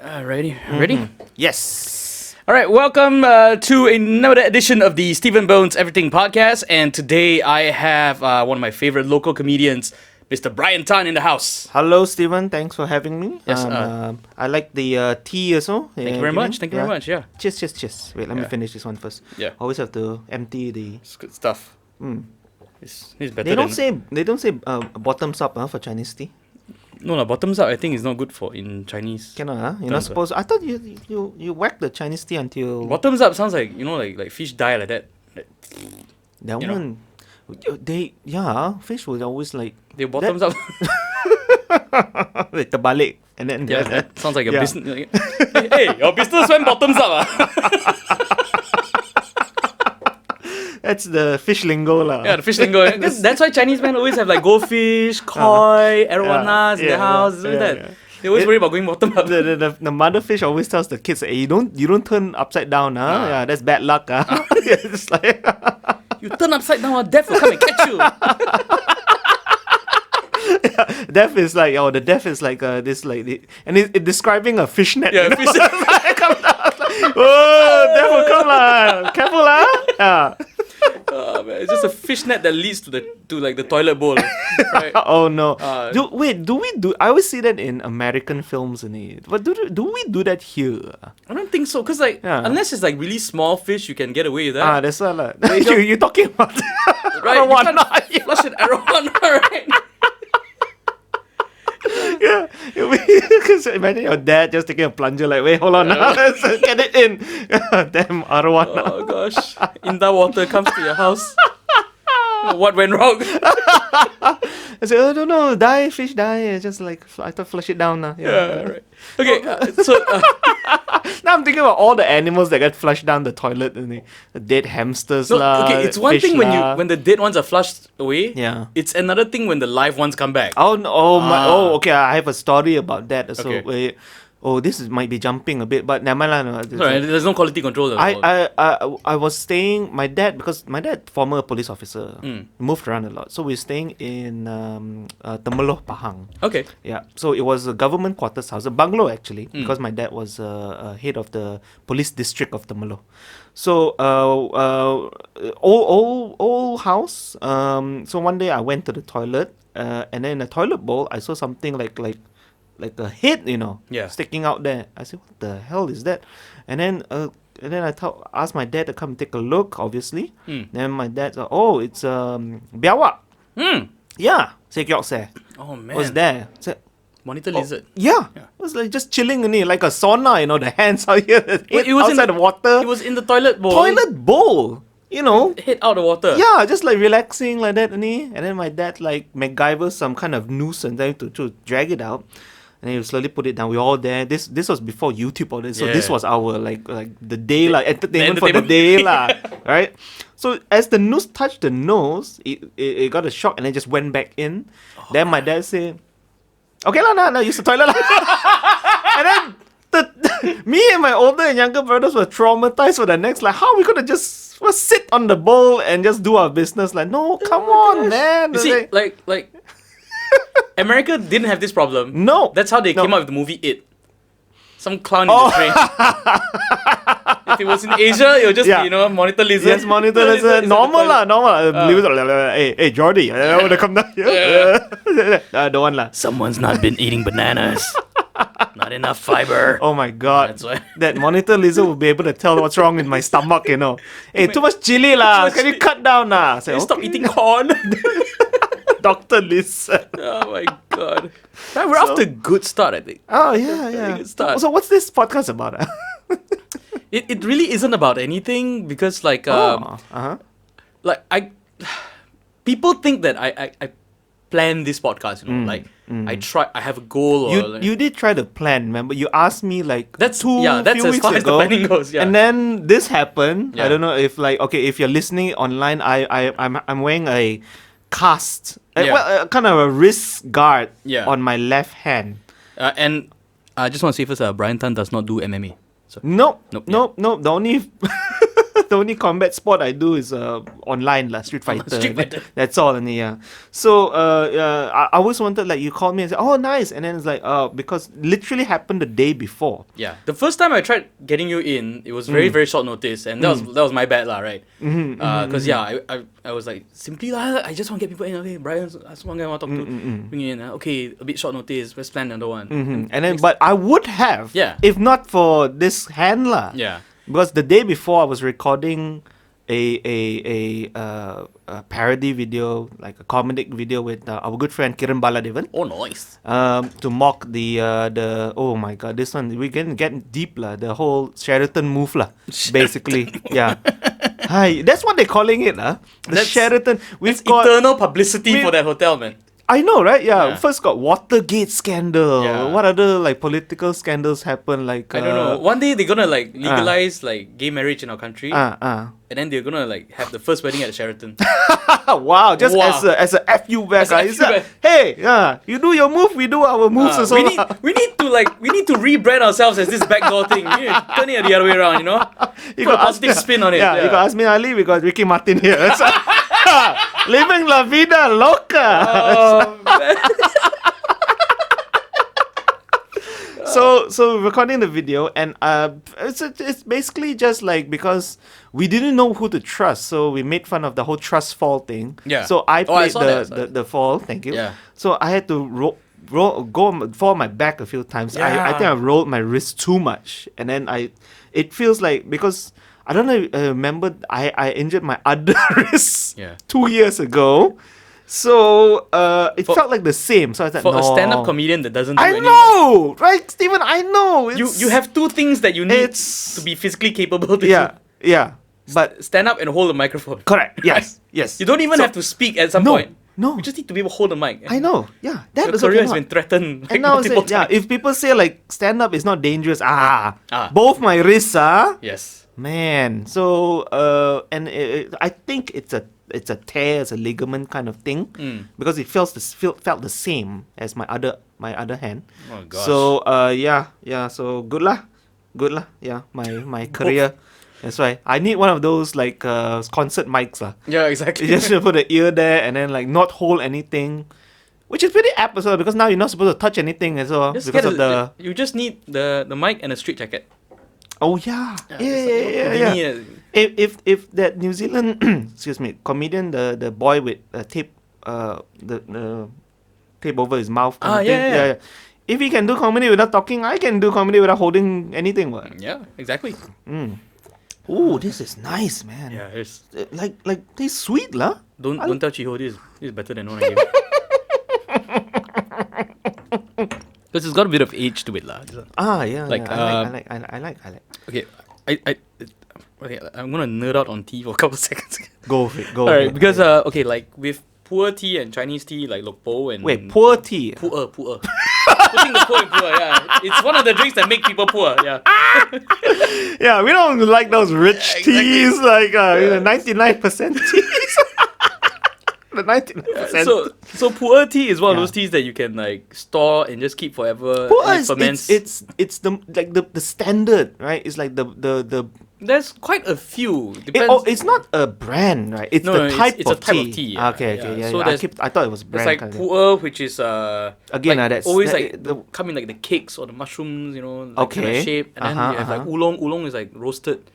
Ready? Ready? Yes. All right, welcome to another edition of the Stephen Bones Everything Podcast. And today I have one of my favorite local comedians, Mr. Brian Tan, in the house. Hello, Stephen. Thanks for having me. Yes, I like the tea also. Thank you very much. Thank you very much. Yeah. Cheers. Wait, let me finish this one first. Yeah. Always have to empty the. It's good stuff. It's better They don't than... say bottoms up for Chinese tea. No, bottoms up I think is not good for in Chinese. Cannot, huh? You're not supposed. I thought you whack the Chinese tea until Bottoms up sounds like, like fish die like that. that you know. one. Fish will always like They bottoms up. terbalik and then Yeah, that sounds like a business. Hey, your business went bottoms up. That's the fish lingo lah. Yeah, the fish lingo. That's why Chinese men always have like goldfish, koi, arowanas in the house. They always worry about going bottom up. The mother fish always tells the kids, "Hey, you don't turn upside down, huh? Yeah, that's bad luck, huh?" It's like You turn upside down, death will come and catch you. death is like the death is like this and it's describing a fishnet. Yeah, you know? Oh, death will come lah. Careful lah. Yeah. Oh, man, it's just a fishnet that leads to the toilet bowl, right? Oh no. Do we do? I always see that in American films, but do we do that here? I don't think so, cause unless it's like really small fish, you can get away with that. That's why lah. You talking about Right? arowana? You can't flush an arowana, right? Yeah, because imagine your dad just taking a plunger like, wait, hold on, now, let's get it in. Damn arowana. Oh gosh, Inda water comes to your house. What went wrong? I said, I don't know, fish die. It's just like I thought flush it down now. Yeah, right. Okay, so now I'm thinking about all the animals that get flushed down the toilet, and the dead hamsters lah. okay, it's one fish thing lah. when the dead ones are flushed away. Yeah. It's another thing when the live ones come back. Okay, I have a story about that. So Okay. wait, might be jumping a bit, but never mind lah. Sorry, there's no quality control. I was staying. My dad, former police officer, moved around a lot. So we're staying in Temeloh, Pahang. Okay. Yeah. So it was a government quarters house, a bungalow actually, because my dad was head of the police district of Temeloh. So old house. So one day I went to the toilet, and then in the toilet bowl I saw something like a head, sticking out there. I said, what the hell is that? And then I asked my dad to come take a look, obviously. Then my dad said, it's biawak. Yeah. Oh man. Was there. Said, Monitor lizard. yeah. It was like just chilling in it, like a sauna, the hands out here. It was outside the water. It was in the toilet bowl. Toilet bowl. Hit out the water. Yeah, just like relaxing like that, and then my dad like MacGyver some kind of noose and then to drag it out. And he would slowly put it down. We were all there. This was before YouTube all this. So this was our like the day entertainment for the day right? So as the noose touched the nose, it got a shock and then just went back in. Then my dad said, "Okay lah, now use the toilet lah." And then me and my older and younger brothers were traumatized for the next, like, how are we gonna just sit on the bowl and just do our business? Like, no, come on, man. You see, like America didn't have this problem. No. That's how they came up with the movie It. Some clown in the train. If it was in Asia, it would just be, monitor lizard. Yes, monitor lizard. Normal. Hey, Jordy, I want to come down here. Don't want lah. Someone's not been eating bananas. Not enough fiber. Oh my god. That's why. That monitor lizard will be able to tell what's wrong in my stomach, Hey, too much chili lah. Can you cut down lah? Say, stop eating corn. Dr. Lizard. Oh my god. Right, we're off to a good start, I think. Oh yeah. Good start. So what's this podcast about? It really isn't about anything because people think that I plan this podcast, I have a goal. You did try to plan, remember? You asked me like that's few as weeks far as the ago, planning goes. Yeah. And then this happened. Yeah. I don't know if if you're listening online, I'm wearing a cast, kind of a wrist guard on my left hand. And I just want to say first, Brian Tan does not do MMA. So. Nope. The only The only combat sport I do is online Street Fighter. Street Fighter. That's all. And yeah. So I always wanted, like, you called me and said, oh, nice. And then it's like, because literally happened the day before. Yeah, the first time I tried getting you in, it was very short notice, and that was my bad lah, right? Because I was like, simply lah, I just want to get people in. Okay, Brian, that's one guy I want to talk to. Bring you in. Okay, a bit short notice. Let's plan another one. And then, but I would have, if not for this hand lah. Yeah. Because the day before I was recording a parody video, like a comedic video with our good friend Kiran Baladevan. Oh, nice. To mock the oh my god, this one we can get deep lah. The whole Sheraton move lah, basically. Yeah. Hi, that's what they're calling it lah. The Sheraton. We've got eternal publicity for that hotel, man. I know, right? Yeah. First got Watergate scandal. Yeah. What other like political scandals happen? Like I don't know. One day they're gonna like legalize like gay marriage in our country. And then they're gonna like have the first wedding at Sheraton. Wow! Just as a FU back, hey, you do your move, we do our moves as well. We need to rebrand ourselves as this backdoor thing. We need to turn it the other way around, you know. You put a positive spin on it. Yeah, you got Asmin Ali, we got Ricky Martin here. Living la vida loca. Oh, man. So recording the video, and it's basically just like, because we didn't know who to trust, so we made fun of the whole trust fall thing. Yeah. So I played the fall. Thank you. Yeah. So I had to fall on my back a few times. Yeah. I think I rolled my wrist too much, and then it feels like, because I don't know if remember, I injured my other wrist 2 years ago. So it felt like the same. So I said, for a stand-up comedian that doesn't do I anything. know, right, Stephen? I know. You have two things that you need to be physically capable to do. Yeah. But stand up and hold a microphone. Correct. Yes. Yes. You don't even have to speak at some point. No. You just need to be able to hold the mic. I know. Yeah. That Your career has been threatened. Like, and now multiple times. if people say like stand up is not dangerous, both my wrists Yes. Man. So and I think it's a tear, it's a ligament kind of thing, because it felt the same as my other hand. Oh gosh. So so good lah. Yeah, my career. That's why I need one of those like concert mics lah. Yeah, exactly. You just put the ear there and then like not hold anything, which is pretty apt as well, because now you're not supposed to touch anything as well because of the. You just need the mic and a street jacket. Oh yeah. If that New Zealand excuse me, comedian, the boy with tape the tape over his mouth kind of thing. Yeah. If he can do comedy without talking, I can do comedy without holding anything. Yeah, exactly. Oh, this is nice, man. Yeah, it's like tastes sweet lah. Don't tell Chiho this. This is better than one I gave. Because it's got a bit of age to it lah. Yeah. Like I like. Okay, okay, I'm gonna nerd out on tea for a couple of seconds. Go for it. Alright, because okay, like with pu'er tea and Chinese tea, like lok po and pu'er tea. Pu'er. Putting the po in pu'er, yeah. It's one of the drinks that make people poor, yeah. Yeah, we don't like those rich teas, like 99% teas. The 99%. So pu'er tea is one of those teas that you can like store and just keep forever. Pu'er it's the standard, right? It's like the There's quite a few. Depends. It's not a brand, right? It's the type it's of a type tea. of tea. Okay. So I thought it was brand. It's like pu'er, which is again, like, that's always like come in like the cakes or the mushrooms, you know, like kind of shape, and then you have like oolong. Oolong is like roasted.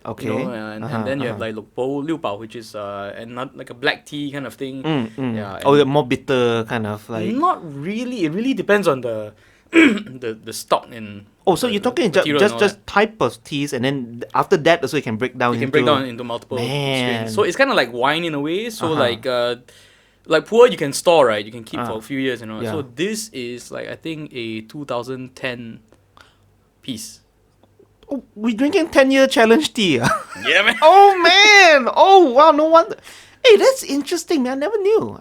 Okay. You know, and then you have like lok po, liu bao, which is and not like a black tea kind of thing. Yeah. The more bitter kind of like. Not really. It really depends on the the stock and. Oh, so you're talking just type of teas, and then after that, also you can break down. Into multiple strains. So it's kind of like wine in a way. So like pu'er you can store, right? You can keep for a few years, you know. Yeah. So this is like I think a 2010 piece. Oh, we drinking 10-year challenge tea. Yeah, man. Oh man! Oh wow! No wonder. Hey, that's interesting, man. I never knew.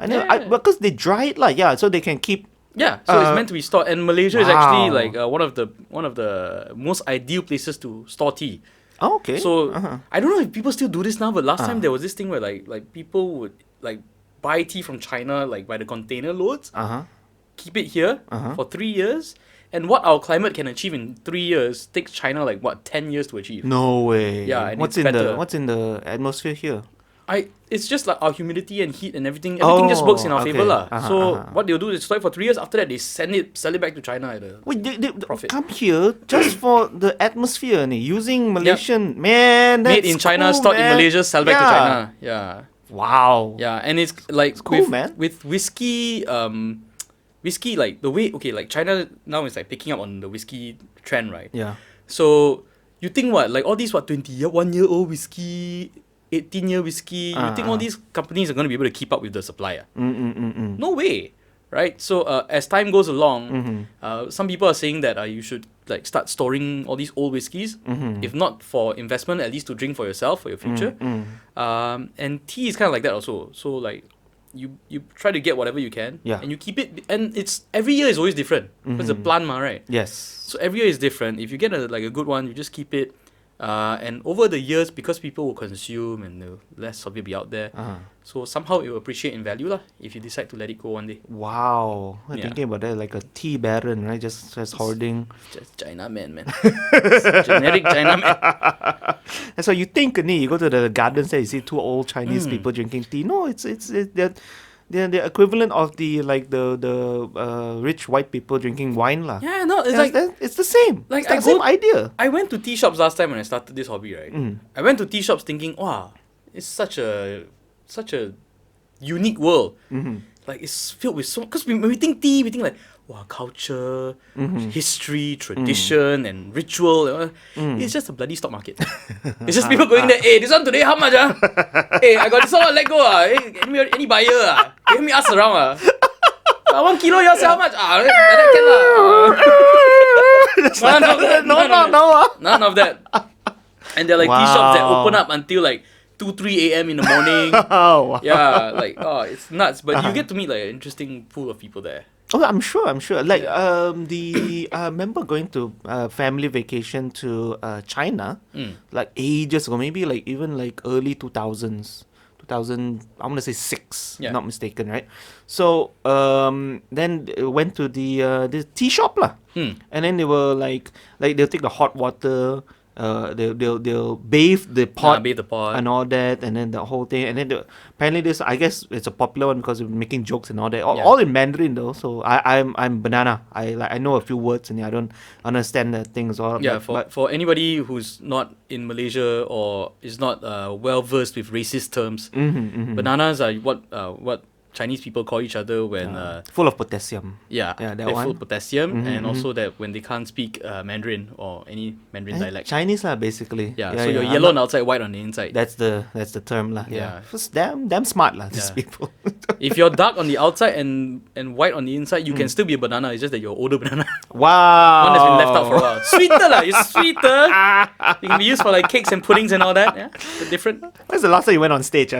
Because they dry it like so they can keep. Yeah, so it's meant to be stored, and Malaysia is actually like one of the most ideal places to store tea. Oh, okay. So I don't know if people still do this now, but last time there was this thing where like people would like buy tea from China like by the container loads, keep it here for 3 years, And what our climate can achieve in 3 years takes China like what 10 years to achieve. No way. Yeah, and what's it's in better. what's in the atmosphere here? It's just like our humidity and heat and everything. Everything just works in our favor lah. So what they'll do is store it for 3 years. After that, they sell it back to China at a Wait, they profit. come here just for the atmosphere, using Malaysian man. That's Made in China, cool, stored in man. Malaysia, sell back to China. Yeah. Wow. Yeah, and it's like cool, man. with whiskey, whiskey like the way like China now is like picking up on the whiskey trend, right? Yeah. So you think what like all these 21-year-old whiskey, 18-year whiskey, you think all these companies are going to be able to keep up with the supply? No way, right? So as time goes along, some people are saying that you should like start storing all these old whiskeys, if not for investment, at least to drink for yourself for your future. And tea is kind of like that also. So like you try to get whatever you can, and you keep it, and it's every year is always different because the plant, right? Yes. So every year is different. If you get a good one, you just keep it. And over the years, because people will consume and the less of it be out there, so somehow it will appreciate in value lah. If you decide to let it go one day. Wow, I'm thinking about that like a tea baron, right? Just hoarding. Just China man. Generic China man. And so you think, you go to the gardens there, you see two old Chinese people drinking tea. No, it's they're the equivalent of the rich white people drinking wine lah. Yeah, no, it's it's the same. Like it's the same idea. I went to tea shops last time when I started this hobby, right? I went to tea shops thinking, wow, it's such a unique world. Like it's filled with so, because when we think tea, we think like, wow, culture, history, tradition, and ritual. It's just a bloody stock market. It's just people going there, hey, this one today, how much? Hey, I got this one, let go. Hey, any buyer? Let me ask around. 1 kilo, you sell how much? Like that can None of that. And there are like tea shops that open up until like 2-3 a.m. in the morning. Wow. Yeah, like it's nuts. But you get to meet like an interesting pool of people there. Oh, I'm sure. Like, I remember going to family vacation to China, like ages ago, maybe like even like early 2000s. 2000, I want to say 6, not mistaken, right? So then went to the tea shop lah, and then they were like they'll take the hot water. They'll bathe the pot and all that, and then the whole thing, and then apparently this, I guess it's a popular one because we're making jokes and all that, all in Mandarin though. So I'm banana. I know a few words and I don't understand the things all. Yeah, for anybody who's not in Malaysia or is not well versed with racist terms, bananas are what Chinese people call each other when full of potassium. They're full of potassium, and also that when they can't speak Mandarin or any Mandarin dialect. Chinese lah, basically. So you're yellow on the outside, white on the inside. That's the term lah. Just damn smart lah, these people. If you're dark on the outside and white on the inside, you can still be a banana. It's just that you're older banana. Wow. One that's been left out for a while. Sweeter lah, it's sweeter. It can be used for like cakes and puddings and all that. Yeah, but different. When's the last time you went on stage?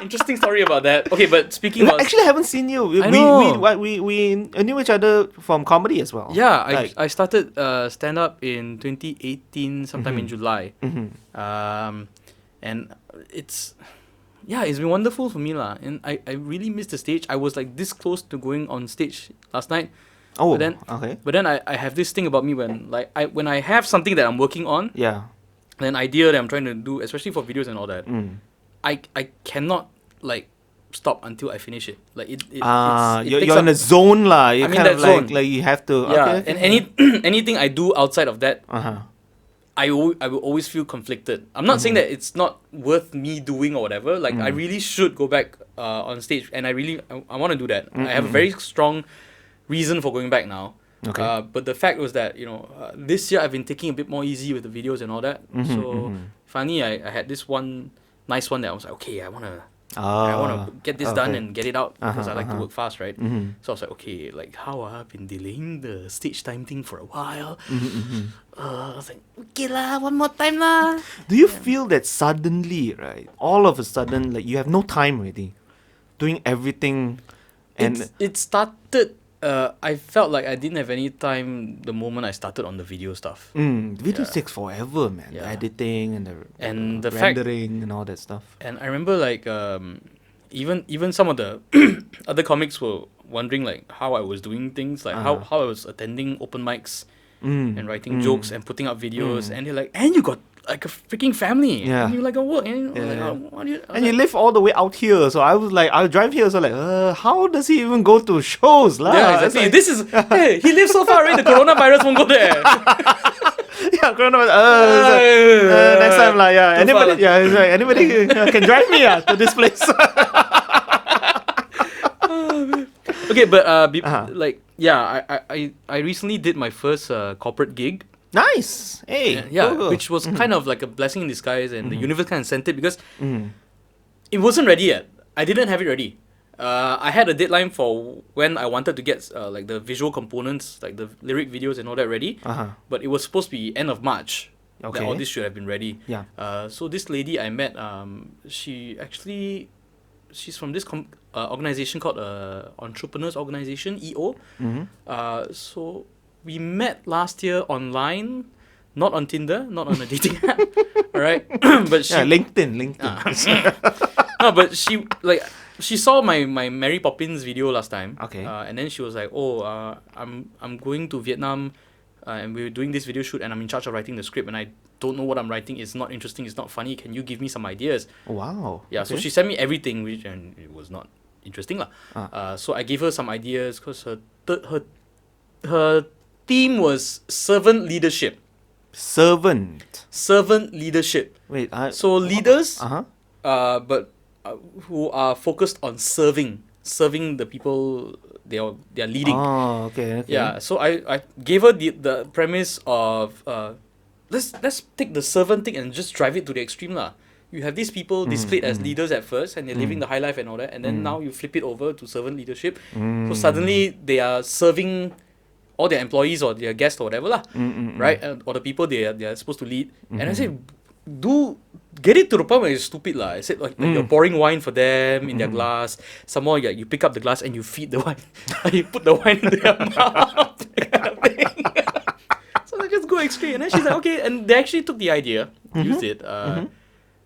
Interesting story about that. Okay, but speaking of... Actually, I haven't seen you. We knew each other from comedy as well. Yeah, I started stand-up in 2018, sometime in July. And it's been wonderful for me lah. And I really missed the stage. I was like this close to going on stage last night. Oh, But then I have this thing about me when I have something that I'm working on, an idea that I'm trying to do, especially for videos and all that, I cannot like stop until I finish it. Like you're in a zone lah. I'm in that zone. Like you have to. And anything I do outside of that, I will always feel conflicted. I'm not saying that it's not worth me doing or whatever. Like I really should go back on stage, and I want to do that. I have a very strong reason for going back now. Okay. But the fact was that this year I've been taking a bit more easy with the videos and all that. So finally I had this one nice one that I was like, okay, I wanna get this done and get it out because I like to work fast, right? So I was like, okay, like how I've been delaying the stage time thing for a while. I was like, okay lah, one more time lah. Do you feel that suddenly, right? All of a sudden, like you have no time already, doing everything, and it started. I felt like I didn't have any time the moment I started on the video stuff. Video takes forever, man. The editing and the rendering and all that stuff. And I remember like even some of the other comics were wondering like how I was doing things, like how I was attending open mics and writing jokes and putting up videos, and they're like, and you got like a freaking family, and you like a work, and what do you? And you live all the way out here, so I was like, I'll drive here, so like, how does he even go to shows, lah? Yeah, exactly. Like, this is hey, he lives so far away. The coronavirus won't go there. yeah, coronavirus. Next time, lah. Yeah, anybody, it's like, anybody can drive me to this place. Okay, but like I recently did my first corporate gig. Nice. Hey. Yeah, which was kind of like a blessing in disguise, and the universe kind of sent it because it wasn't ready yet. I didn't have it ready. I had a deadline for when I wanted to get like the visual components, like the lyric videos and all that ready. But it was supposed to be end of March. Okay. That all this should have been ready. Yeah. So this lady I met, she's from this organization called Entrepreneurs Organization, EO. So we met last year online, not on Tinder, not on a dating app. All right, but she LinkedIn. No, but she saw my Mary Poppins video last time. Okay. And then she was like, I'm going to Vietnam, and we're doing this video shoot, and I'm in charge of writing the script, and I don't know what I'm writing. It's not interesting. It's not funny. Can you give me some ideas? Wow. Yeah. Okay. So she sent me everything, and it was not interesting lah. So I gave her some ideas because her theme was servant leadership. Servant leadership. Wait. So leaders. But who are focused on serving the people they are leading. Oh, okay. Yeah. So I gave her the premise of let's take the servant thing and just drive it to the extreme lah. You have these people displayed as leaders at first, and they're living the high life and all that, and then now you flip it over to servant leadership. So suddenly they are serving all their employees or their guests or whatever lah, right? Or the people they are supposed to lead. And I said, get it to the point where it's stupid lah. I said like you're pouring wine for them in their glass. Some more, you pick up the glass and you feed the wine. You put the wine in their mouth. That kind of thing. So I just go extreme. And then she's like, okay. And they actually took the idea, used it.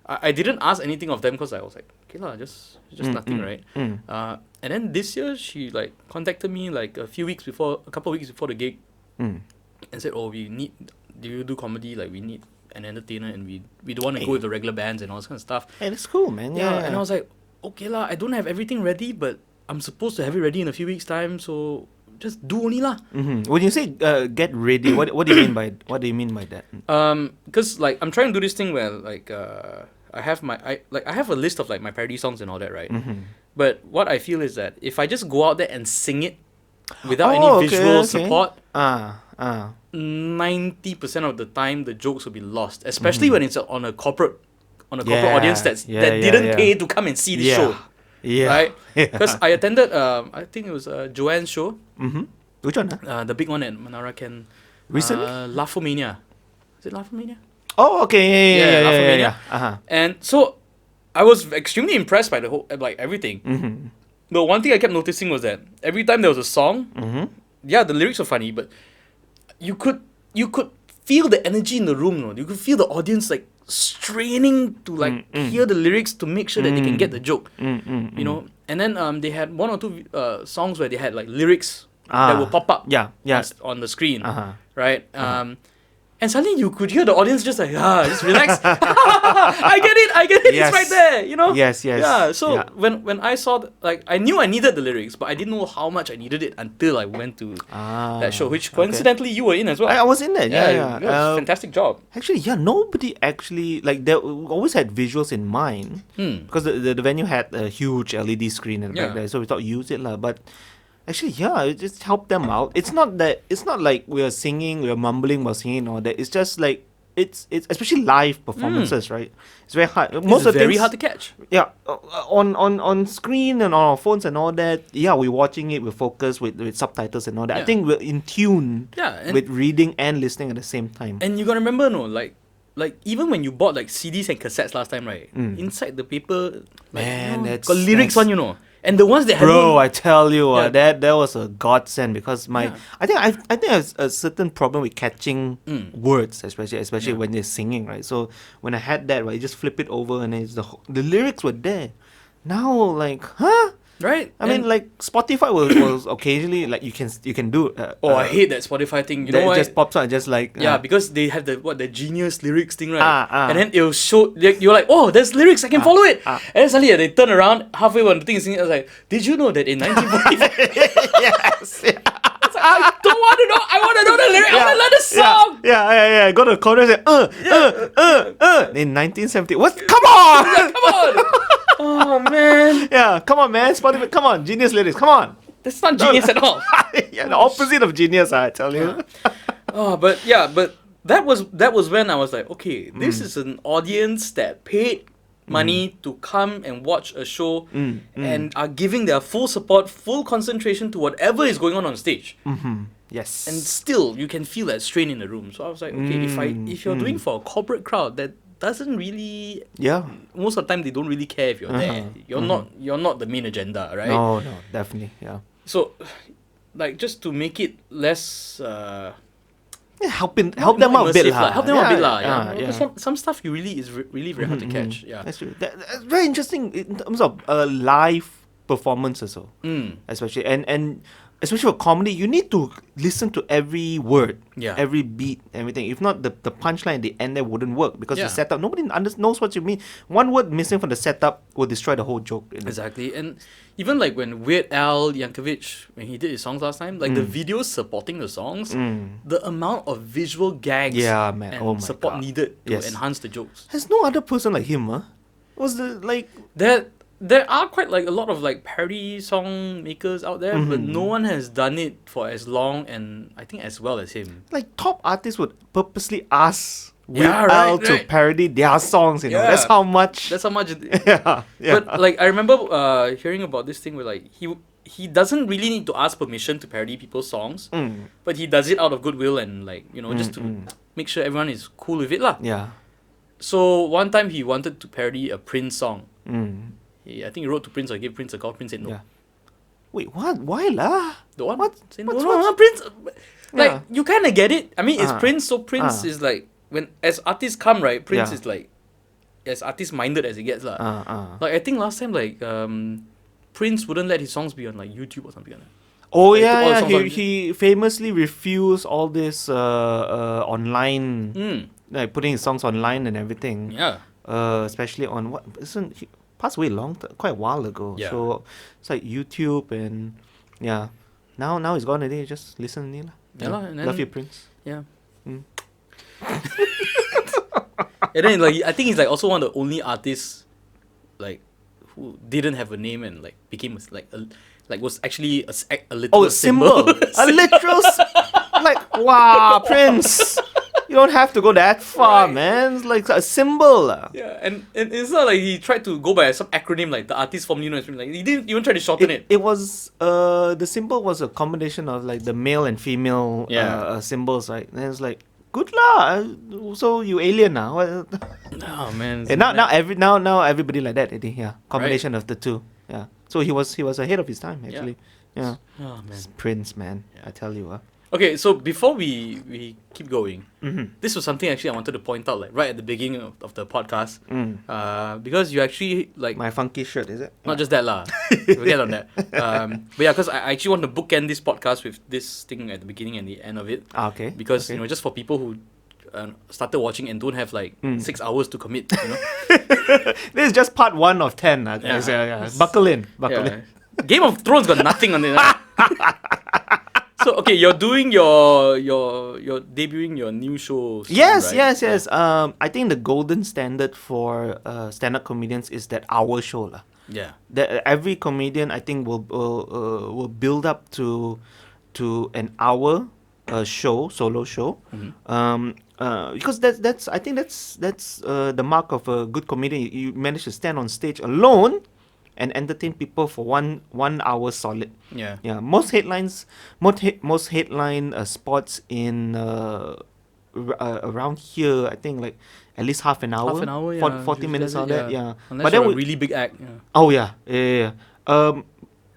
I didn't ask anything of them because I was like, okay lah, just nothing, right? And then this year she like contacted me like a couple of weeks before the gig, and said, do you do comedy? Like we need an entertainer, and we don't want to go with the regular bands and all this kind of stuff. Hey, that's cool, man. Yeah. And I was like, okay lah, I don't have everything ready, but I'm supposed to have it ready in a few weeks' time, so just do only lah. When you say get ready, what do you mean by that? Because like I'm trying to do this thing where like I have a list of like my parody songs and all that, right? But what I feel is that if I just go out there and sing it without any visual support, 90% of the time the jokes will be lost, especially when it's on a corporate audience that didn't pay to come and see the show. Yeah. Right? Because I attended I think it was Joanne's show. Which one? The big one at Manara Ken. Recently? Laughomania. Is it Laughomania? Oh, okay. Yeah. Laughomania. And so I was extremely impressed by the whole everything. The one thing I kept noticing was that every time there was a song, the lyrics were funny, but you could feel the energy in the room. No? You could feel the audience like straining to like hear the lyrics to make sure that they can get the joke. You know. And then they had one or two songs where they had like lyrics that will pop up on the screen, right? And suddenly you could hear the audience just like, just relax. I get it, yes. It's right there, you know? Yes. Yeah, so when I saw, I knew I needed the lyrics, but I didn't know how much I needed it until I went to that show, which coincidentally you were in as well. I was in there, yeah. Fantastic job. Actually, nobody actually, they always had visuals in mind, because the venue had a huge LED screen and back there, so we thought use it lah, but actually, it just helped them out. It's not like we are singing, we are mumbling while singing or that. It's just like it's especially live performances, right? It's very hard. It's very hard to catch. Yeah, on screen and on our phones and all that. Yeah, we're watching it. We're focused with subtitles and all that. I think we're in tune. With reading and listening at the same time. And you gotta remember, like even when you bought like CDs and cassettes last time, right? Inside the paper, that's got lyrics on, And the ones that had I tell you, that was a godsend because I think I have a certain problem with catching words, especially when they're singing, right? So when I had that, right, you just flip it over and it's the lyrics were there. Now, Right? I mean, like Spotify will occasionally like you can do. I hate that Spotify thing. You know it why? just pops out just like Because they have the genius lyrics thing, right? Ah. And then it'll show you're like, oh, there's lyrics, I can follow it. And then suddenly they turn around halfway when the thing is singing. I was like, did you know that in 1945? yes. Yeah. I don't want to know. I want to know the lyric. I want to learn the song. Yeah. Go to the corner and say, in 1970. What? Come on! Come on. Oh, man. Yeah, come on, man. Spotify, come on. Genius lyrics, come on. That's not genius at all. Yeah, the opposite of genius, I tell you. But that was when I was like, okay, this is an audience that paid money to come and watch a show and are giving their full support, full concentration to whatever is going on stage. Yes. And still, you can feel that strain in the room. So I was like, okay, if you're doing for a corporate crowd that doesn't really, most of the time they don't really care if you're there. You're not the main agenda, right? No, definitely, yeah. So, like, just to make it less. Help them out a bit, help them out a bit, yeah. Because some stuff you really is really very hard to catch. Yeah, that's true. That's very interesting in terms of live performance as well, especially and especially for comedy, you need to listen to every word, every beat, everything. If not, the punchline at the end there wouldn't work because the setup, nobody knows what you mean. One word missing from the setup will destroy the whole joke. Exactly. And even like when Weird Al Yankovic, when he did his songs last time, like the videos supporting the songs, the amount of visual gags and support needed to enhance the jokes. There's no other person like him, huh? Was the like There are quite like a lot of like parody song makers out there, but no one has done it for as long and I think as well as him. Like top artists would purposely ask Weird Al to parody their songs, you know. That's how much. Yeah. But like I remember hearing about this thing where like he doesn't really need to ask permission to parody people's songs, but he does it out of goodwill and like, you know, just to make sure everyone is cool with it lah. Yeah. So one time he wanted to parody a Prince song. I think he wrote to Prince or gave Prince a call. Prince said no. Yeah. Wait, what? Why lah? The one? What? Say no, Prince. Like, you kind of get it. I mean, it's Prince, so Prince is like, when as artists come, right, Prince is like, as artist-minded as it gets lah. Like, I think last time, like, Prince wouldn't let his songs be on like YouTube or something like that. Oh, like, yeah. He famously refused all this online, like putting his songs online and everything. Yeah. Especially on he passed away quite a while ago. Yeah. So it's like YouTube and now he's gone already. Just listen to him. Love you, Prince. Yeah. And then like I think he's like also one of the only artists like who didn't have a name and like became was actually a literal symbol. A literal like wow, Prince. You don't have to go that far, man. It's like a symbol. Yeah, and it's not like he tried to go by some acronym like the artist formerly known as, like he didn't even try to shorten it. It was the symbol was a combination of like the male and female symbols, right? And it's like good lah. So you alien now? Oh man. And now everybody like that. Yeah, combination of the two. Yeah. So he was ahead of his time actually. Yeah. Oh man. Prince, man. I tell you. Okay, so before we keep going, this was something actually I wanted to point out, like right at the beginning of the podcast, because you actually like my funky shirt, is it? Not just that lah. Forget on that. But yeah, because I actually want to bookend this podcast with this thing at the beginning and the end of it. Okay. Because you know, just for people who started watching and don't have like 6 hours to commit, you know. This is just part 1 of 10. Buckle in. Game of Thrones got nothing on it. So okay, you're doing you're debuting your new show soon, yes. right? I think the golden standard for stand-up comedians is that hour show lah. Yeah. That every comedian I think will build up to an hour solo show. Because that's I think that's the mark of a good comedian. You manage to stand on stage alone and entertain people for one hour solid. Yeah. Most headline spots in around here, I think like at least half an hour, 40 minutes on that. Yeah. Unless but you're a really big act. Yeah. Oh yeah.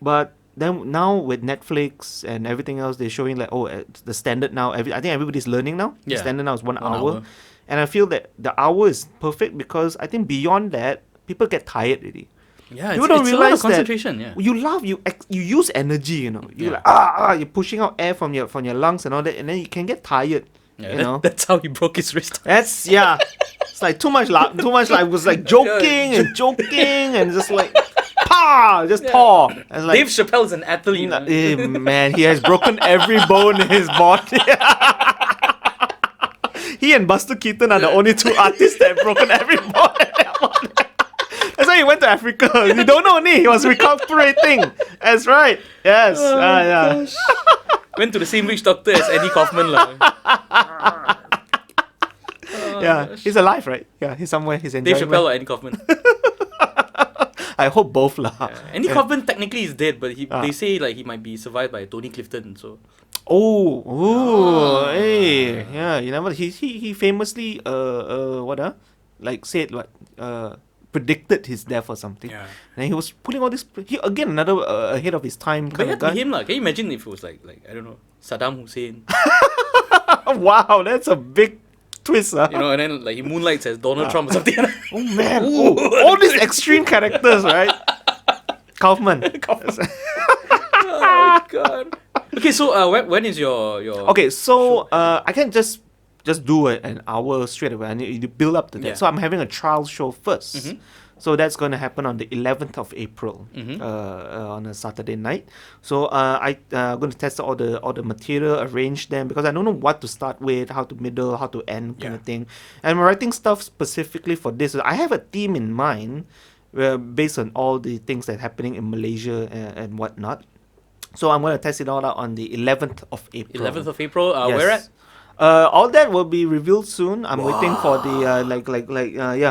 But then now with Netflix and everything else, they're showing like the standard now. I think everybody's learning now. The standard now is one hour. And I feel that the hour is perfect because I think beyond that, people get tired already. Yeah, People it's don't a lot realize of concentration. Yeah. you laugh, you use energy, you know. You're Yeah. like you're pushing out air from your lungs and all that, and then you can get tired. Yeah, You know, that's how he broke his wrist. that's It's like too much. Too much. Like was like joking and just like just tore. And like, Dave Chappelle is an athlete. man, he has broken every bone in his body. He and Buster Keaton are the only two artists that have broken every bone in their body. That's why he went to Africa. You don't know, he was recuperating. That's right. Yes. Gosh. Went to the same witch doctor as Eddie Kaufman. He's alive, right? Yeah, he's somewhere. He's enjoying. Dave Chappelle or Eddie Kaufman? I hope both lah. Andy Kaufman technically is dead, but they say like he might be survived by Tony Clifton. So hey, yeah, you know what? He famously like said what predicted his death or something. Yeah. And he was pulling all this. He again another ahead of his time but kind it of had to guy. be him lah. Can you imagine if it was like I don't know, Saddam Hussein? Wow, that's a big twist, You know, and then like he moonlights as Donald Trump or something. Oh man, all these extreme characters, right? Kaufman. Oh my god. Okay, so when is your Okay, so I can't just do an hour straight away. I need to build up to that. Yeah. So I'm having a trial show 1st. Mhm. So that's going to happen on the 11th of April, on a Saturday night. So I'm going to test all the material, arrange them, because I don't know what to start with, how to middle, how to end, kind of thing. And I'm writing stuff specifically for this. I have a theme in mind, based on all the things that are happening in Malaysia and whatnot. So I'm going to test it all out on the 11th of April. 11th of April. Yes. Where at? All that will be revealed soon. I'm waiting for the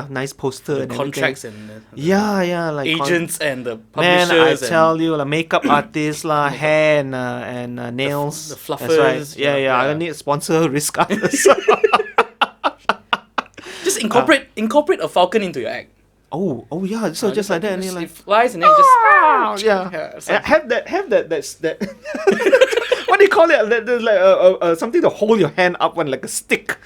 nice poster and Contracts everything. and Like agents and the man, publishers. I tell you, like makeup artists lah, hair and nails. The fluffers. That's right. Yeah. I need sponsor risk artists. Just incorporate a falcon into your act. Oh yeah. So just like that, and then It like flies and then just have that. What do you call it? There's like something to hold your hand up on, like a stick.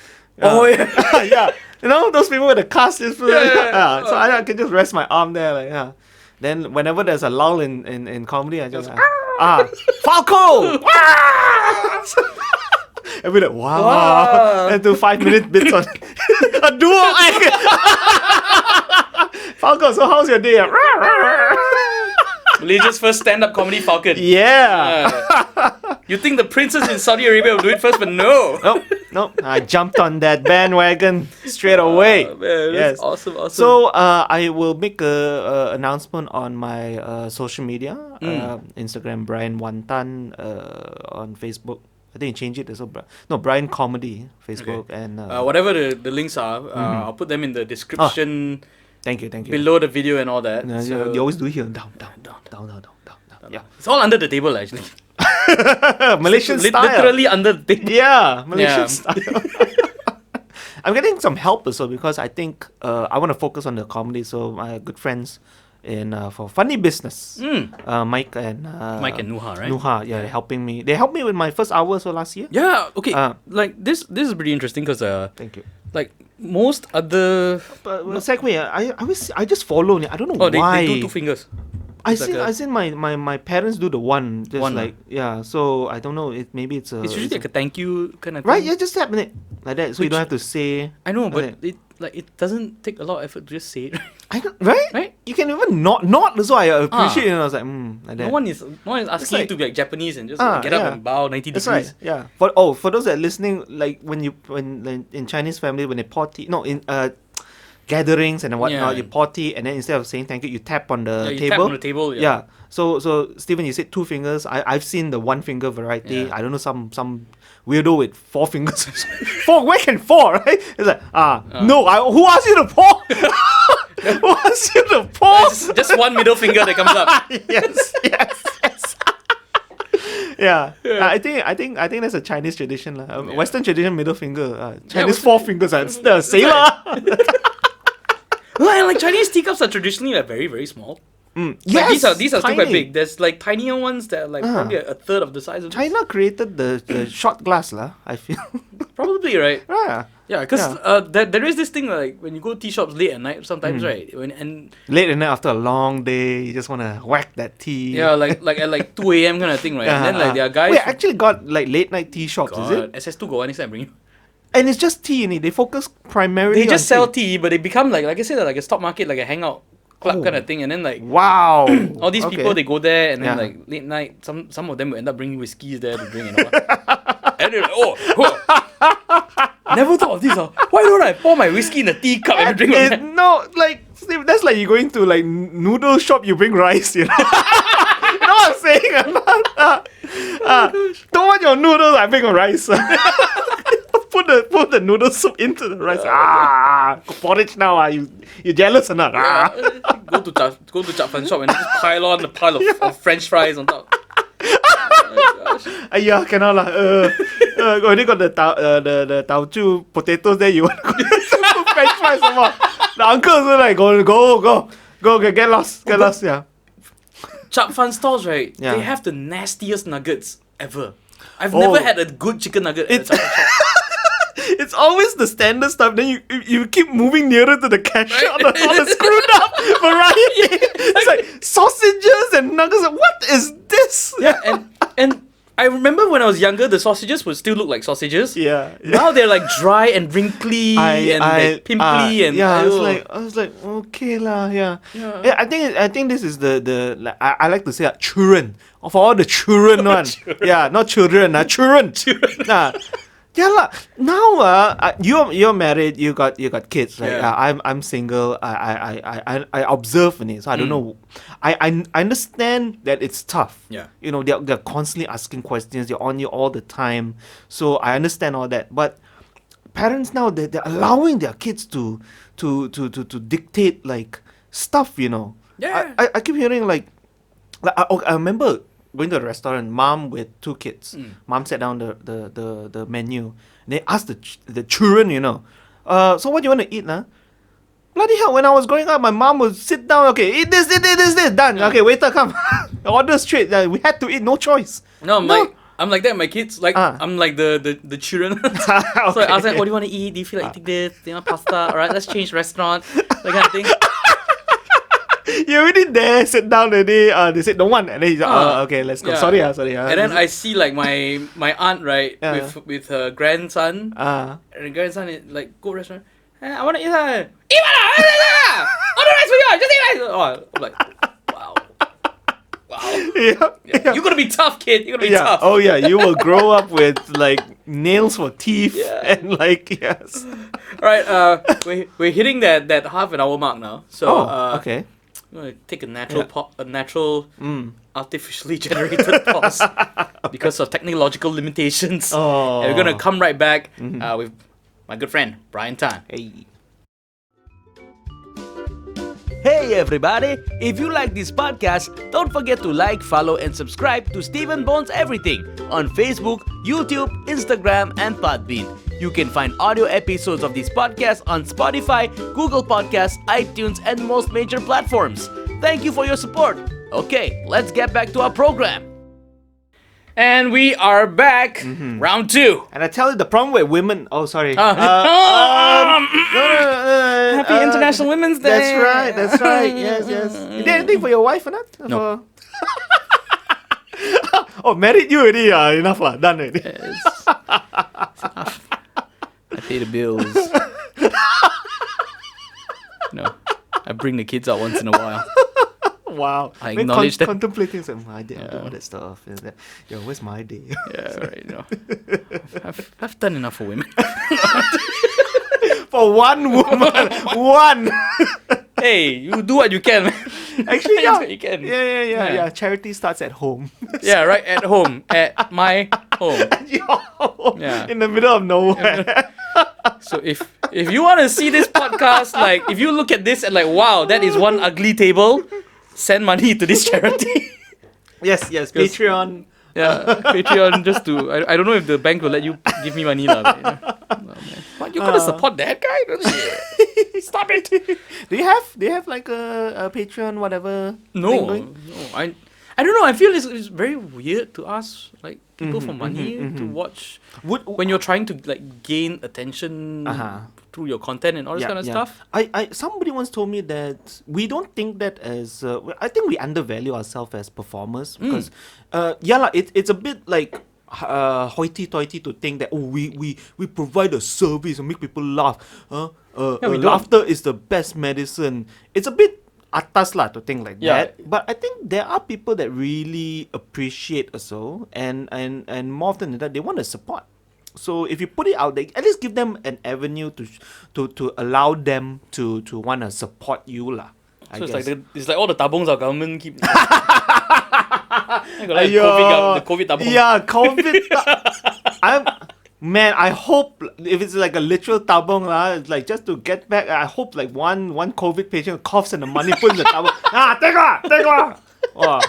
Oh yeah. Yeah. You know those people with the cast is. So I can just rest my arm there, like Then whenever there's a lull in comedy, I just Falco. And we're like, wow. And do 5-minute bits on a duo act. Falco, so how's your day? Malaysia's first stand-up comedy falcon. Yeah. You think the princes in Saudi Arabia will do it first, but no. Nope. I jumped on that bandwagon straight away. Oh, man, that's awesome. So I will make a announcement on my social media, Instagram Brian Wantan, on Facebook. I think you change it as well. Brian Comedy Facebook and whatever the links are, I'll put them in the description. Thank you. Below the video and all that. So you always do here. Down. Yeah. It's all under the table actually. Malaysian style. Literally under the table. Yeah, Malaysian style. I'm getting some help also because I think I want to focus on the comedy. So my good friends for Funny Business, Mike and Nuha, right? Nuha, helping me. They helped me with my first hour so last year. Yeah, okay. Like this is pretty interesting because thank you. Like most other segue, I just follow. I don't know why. They do 2 fingers. I seen my parents do the one, just one, like so I don't know. Maybe it's it's usually like a thank you kind of thing. right. Yeah, just tap it like that, so you don't have to say. I know, but it doesn't take a lot of effort to just say it. Right? You can even not. So I appreciate it. And I was like, like that. No one is asking you to be like Japanese and just get up and bow 90 That's degrees. right. Yeah. For those that are listening, like when in Chinese family when they potty, in gatherings and whatnot, you potty and then instead of saying thank you, you tap on the you table. tap on the table. Yeah. So Stephen, you said 2 fingers. I've seen the 1 finger variety. Yeah. I don't know some weirdo with 4 fingers. 4? Where can 4? Right? It's like no. Who asked you to pour? Who asked you to pour? Just 1 middle finger that comes up. yes. Yeah. I think that's a Chinese tradition. Western tradition, middle finger. Chinese 4 fingers. Say lah. Like Chinese teacups are traditionally like very, very small. Like Yes, these are still quite tiny. big. There's like tinier ones that are like probably a third of the size of this. China created the shot glass, lah. I feel. Probably, right? Yeah. Yeah, because there is this thing like when you go tea shops late at night sometimes, right? And Late at night after a long day, you just want to whack that tea. yeah, like at like 2 a.m. kind of thing, right? And then like there are guys. Wait, actually got like late night tea shops, is it? SS2 go next time bring you. And it's just tea in it. They focus primarily They just on sell tea, but they become like I said, like a stock market, like a hangout club Oh. kind of thing. And then like Wow. all these people, they go there, and then Yeah. like late night, some of them will end up bringing whiskeys there to drink and all. And they're like, oh, never thought of this. Why don't I pour my whiskey in a teacup and drink on that? No, like Steve, that's like you going to like noodle shop. You bring rice, you know. You know what I'm saying? Don't want your noodles. I bring a rice. put the noodle soup into the rice. Porridge now. You jealous or not? Go to Chap Fan shop and just pile on the pile of French fries on top. Yeah, cannot lah. Only got the tauchu potatoes there. You want to put French fries some more? The uncle also like go get lost, yeah. Chap Fan stores, right? Yeah. They have the nastiest nuggets ever. I've never had a good chicken nugget at a Chap Fan shop. It's always the standard stuff. Then you keep moving nearer to the cashier on the screwed up variety. It's like sausages and nuggets. What is this? Yeah, and I remember when I was younger, the sausages would still look like sausages. Yeah. Now they're like dry and wrinkly and like pimply and yeah. ew. I was like okay lah. Yeah. I think this is the like, I like to say children of all the children one. Yeah, not children. Children. Nah. Yeah lah. Now you're married. You got kids. Right? Yeah. I'm single. I observe in it, so I don't know. I understand that it's tough. Yeah. You know they're constantly asking questions. They're on you all the time. So I understand all that. But parents now they're allowing their kids to dictate like stuff. You know. Yeah. I keep hearing like I remember going to a restaurant, mom with 2 kids. Mom sat down the menu. And they asked the children, you know, so what do you want to eat, nah? Bloody hell, when I was growing up, my mom would sit down, okay, eat this, done. Okay, waiter, come. Order straight. We had to eat, no choice. No, I'm like that. My kids, like I'm like the children. So I ask them, what do you want to eat? Do you feel like eating this? Do you want pasta? All right, let's change restaurant. That kind of thing. You already there, sit down already. They said don't want, and then he's like, okay, let's go. Yeah. Sorry. And then I see like my aunt, right, with her grandson. And the grandson is like, go restaurant. I want to eat that. Eat lah! Order rice for you. Just eat rice. Oh, I'm like, wow. Yeah. You're gonna be tough, kid. You're gonna be tough. Oh yeah, you will grow up with like nails for teeth and like yes. All right. We're hitting that half an hour mark now. So okay. I'm gonna take a natural artificially generated pause because of technological limitations. Oh. And we're gonna come right back with my good friend Brian Tan. Hey everybody! If you like this podcast, don't forget to like, follow, and subscribe to Stephen Bones Everything on Facebook, YouTube, Instagram, and Podbean. You can find audio episodes of this podcast on Spotify, Google Podcasts, iTunes, and most major platforms. Thank you for your support. Okay, let's get back to our program. And we are back, round 2. And I tell you the problem with women. Oh, sorry. Happy International Women's Day. That's right. Yes. You did anything for your wife or not? No. Oh, married you already. Enough lah. Done already. It's enough. I pay the bills. No, I bring the kids out once in a while. Wow. I acknowledge that. Contemplating something. I did all that stuff. Is that, where's my day? Yeah, right. No, I've done enough for women. For one woman. One. Hey, you do what you can, man. Actually, Do yeah. what you can. Yeah. Charity starts at home. Yeah, right at home, at my home. Your home. Yeah. In the middle of nowhere. So if you want to see this podcast, like if you look at this and like, wow, that is one ugly table, send money to this charity. Yes. Patreon. Yeah, Patreon just to I don't know if the bank will let you give me money lah. But, What, you gotta support that guy? Stop it. Do you have like a Patreon whatever? No, thing going? no. I don't know. I feel it's very weird to ask like people for money to watch when you're trying to like gain attention through your content and all this kind of stuff. Somebody once told me that we don't think that as I think we undervalue ourselves as performers because it's a bit like hoity-toity to think that we provide a service and make people laugh. Laughter is the best medicine. It's a bit atas lah to think like that. But I think there are people that really appreciate also and more often than that they want to support. So if you put it out there, at least give them an avenue to allow them to want to support you lah. So it's like all the tabongs our government keep. Like the COVID tabong. Yeah, COVID. I hope if it's like a literal tabong it's like just to get back. I hope like one COVID patient coughs and the money put in the tabong. Take one. Wow.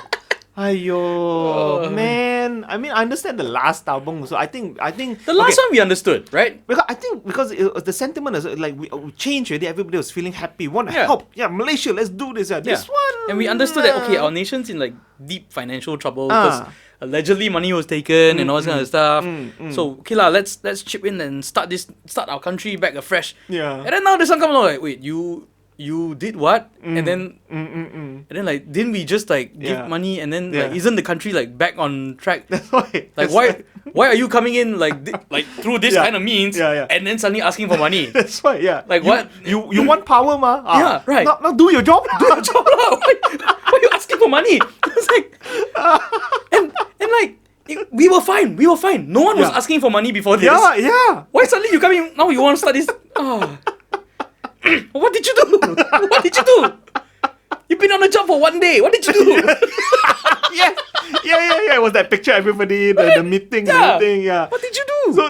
Man. I mean, I understand the last tabong. So I think the last one we understood, right? Because the sentiment is like we changed already. Everybody was feeling happy. Want to help? Yeah, Malaysia, let's do this. This one. And we understood that our nation's in like deep financial trouble because allegedly money was taken and all this kind of stuff. So okay let's chip in and start our country back afresh. Yeah. And then now this one comes along like, wait, you did what? And then like didn't we just like give money and then like isn't the country like back on track? That's why. Like why are you coming in like through this kind of means and then suddenly asking for money? That's why. Yeah. Like what? You want power, ma? Yeah, right. Now do your job. Do your job, why are you asking for money? It's like and like we were fine. No one was asking for money before this. Yeah. Why suddenly you coming now? You want to start this? What did you do? You've been on the job for 1 day. What did you do? Yeah. It was that picture, everybody, the meeting, everything. Yeah. What did you do? So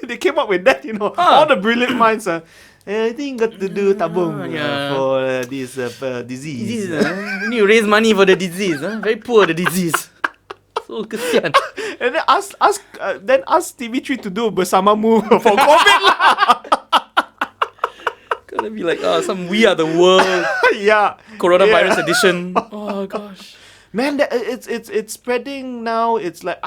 they came up with that, all the brilliant minds. I think got to do tabung for this disease. We need to raise money for the disease. Very poor, the disease. So kesian. And then ask TV3 to do bersamamu for COVID lah. Gonna be like some We Are the World coronavirus edition. Oh gosh. Man, it's spreading now. It's like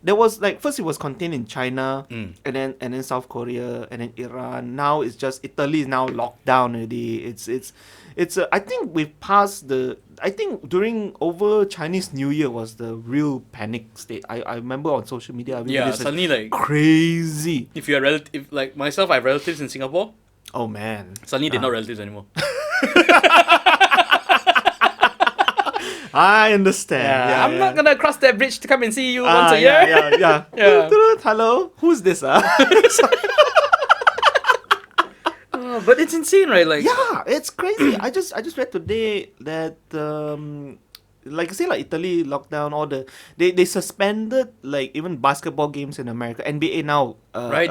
there was like first it was contained in China and then South Korea and then Iran. Now it's just Italy is now locked down already. It's I think we've passed during over Chinese New Year was the real panic state. I remember on social media. Suddenly like crazy. If you're relative, like myself, I have relatives in Singapore. Oh man. Suddenly they're not relatives anymore. I understand. I'm not gonna cross that bridge to come and see you once a year. Yeah. Hello, who's this? But it's insane, right? Like it's crazy. I just read today that like I say, like Italy lockdown, all they suspended like even basketball games in America. NBA now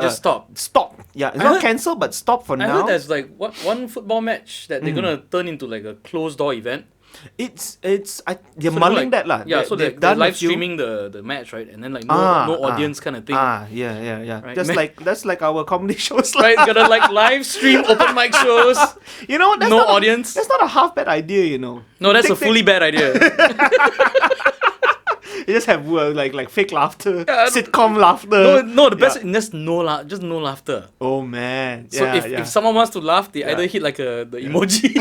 just stop. Yeah, it's not cancelled but stop for now. I heard there's like one football match that they're gonna turn into like a closed door event. They're mulling that lah. Yeah, so they're live streaming the match, right? And then like no audience kind of thing. Yeah. Right? That's like our comedy shows. Right, gonna like live stream open mic shows. That's no audience. That's not a half bad idea, No, that's a fully bad idea. You just have like fake laughter, sitcom laughter. No, the best just no laughter. Oh man. So if someone wants to laugh, they either hit like the emoji.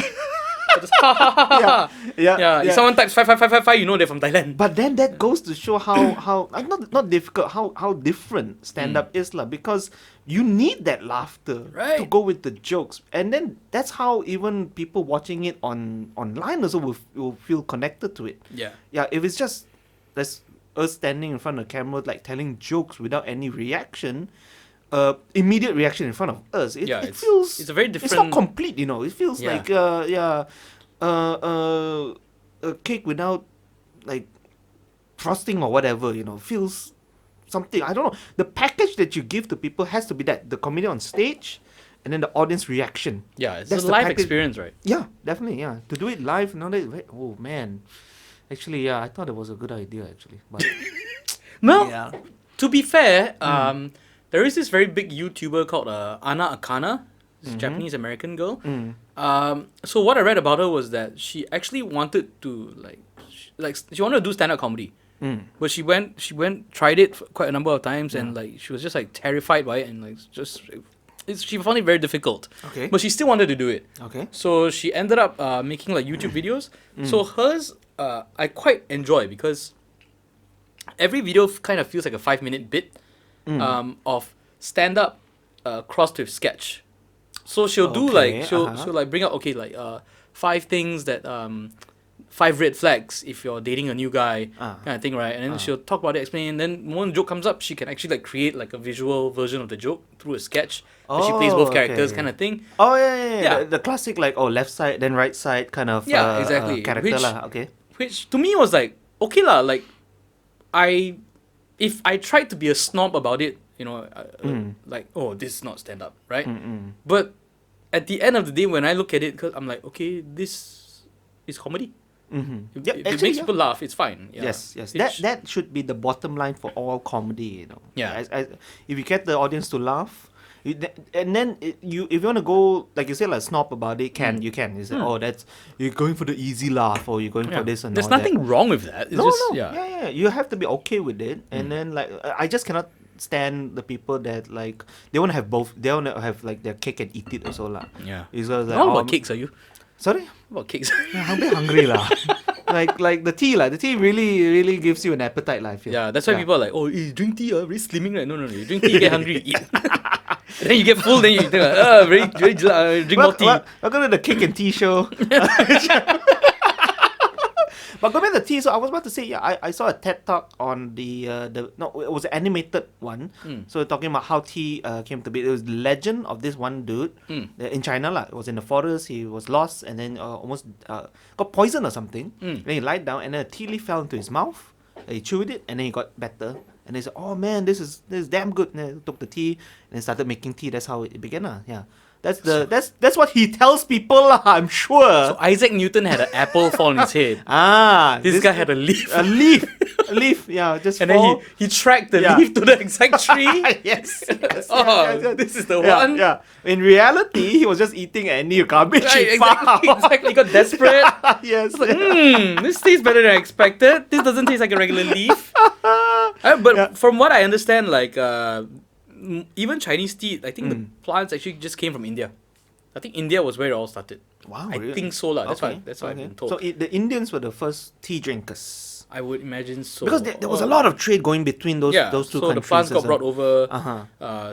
Just ha ha ha ha. Yeah. If someone types 5555, they're from Thailand. But then that goes to show how not difficult, how different stand up is lah, because you need that laughter to go with the jokes, and then that's how even people watching it online also will feel connected to it. Yeah. If it's just us standing in front of the camera like telling jokes without any reaction. Immediate reaction in front of us. It feels it's a very different. It's not complete, It feels like a cake without like frosting or whatever. Feels something. I don't know. The package that you give to people has to be that the comedian on stage, and then the audience reaction. Yeah, it's a live experience, right? Yeah, definitely. Yeah, to do it live nowadays. Oh man, actually, I thought it was a good idea actually, but to be fair, there is this very big YouTuber called Ana Akana. This Japanese American girl. So what I read about her was that she actually wanted to she wanted to do stand-up comedy. But she tried it quite a number of times, and like she was just like terrified by it, and like she found it very difficult. Okay. But she still wanted to do it. Okay. So she ended up making like YouTube videos. So hers I quite enjoy because every video kind of feels like a 5-minute bit of stand-up crossed with sketch. So she'll do like she'll like bring up 5 things that 5 red flags if you're dating a new guy kind of thing, right? And then she'll talk about it, explain. And then when the joke comes up, she can actually like create like a visual version of the joke through a sketch. And she plays both characters, kind of thing. Oh yeah. The classic like left side then right side kind of exactly character lah. Okay. Which to me was like okay lah. Like if I tried to be a snob about it, you know, like this is not stand up, right? But at the end of the day, when I look at it, cause I'm like, okay, this is comedy. If it makes people laugh, it's fine. Yeah. Yes. That should be the bottom line for all comedy. You know. Yeah. If you get the audience to laugh, and then if you want to go like you say like snob about it, you can. You say, that's you're going for the easy laugh, or you're going for this and there's all nothing wrong with that. It's no. Yeah. You have to be okay with it, and then like I just cannot stand the people that like they want to have both. They want to have like their cake and eat it also lah. Yeah. It's like, How about cakes are you? Sorry? What about cakes? I'm a bit hungry lah. like the tea lah. The tea really gives you an appetite lah. I feel. Yeah, that's why people are like, you drink tea, very slimming, right? No. You drink tea, you get hungry, eat. And then you get full, then you think, drink more tea. Welcome to the cake and tea show. But going back to the tea, so I was about to say, I saw a TED talk on it was an animated one. So talking about how tea came to be. It was the legend of this one dude in China lah. It was in the forest. He was lost and then almost got poisoned or something. Then he lied down and then a tea leaf fell into his mouth. He chewed it and then he got better. And he said, "Oh man, this is damn good." And then he took the tea and then started making tea. That's how it began lah. Yeah. That's what he tells people lah, I'm sure. So Isaac Newton had an apple fall on his head. This guy had a leaf. A leaf, yeah, just and fall. then he tracked the leaf to the exact tree. yes. This is the one. Yeah. In reality, he was just eating any garbage he found. Exactly. He got desperate. Yes. This tastes better than I expected. This doesn't taste like a regular leaf. But from what I understand, like even Chinese tea, I think the plants actually just came from India. I think India was where it all started. Wow, I think so lah. That's what I've been told. So the Indians were the first tea drinkers. I would imagine so. Because there was a lot of trade going between those two countries. So the plants got brought over.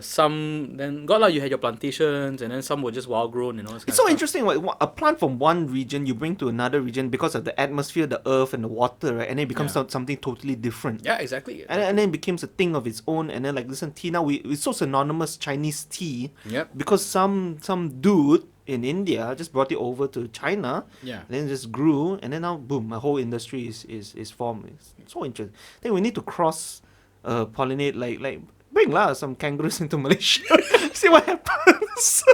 Some then you had your plantations, and then some were just wild grown and all. It's so interesting. A plant from one region you bring to another region because of the atmosphere, the earth, and the water, right? And then it becomes something totally different. Yeah, exactly. And then it becomes a thing of its own. And then like listen, tea now it's so synonymous Chinese tea. Yep. Because some dude in India just brought it over to China. Yeah. Then it just grew, and then now boom, a whole industry is formed. It's so interesting. I think we need to cross pollinate like bring some kangaroos into Malaysia. See what happens.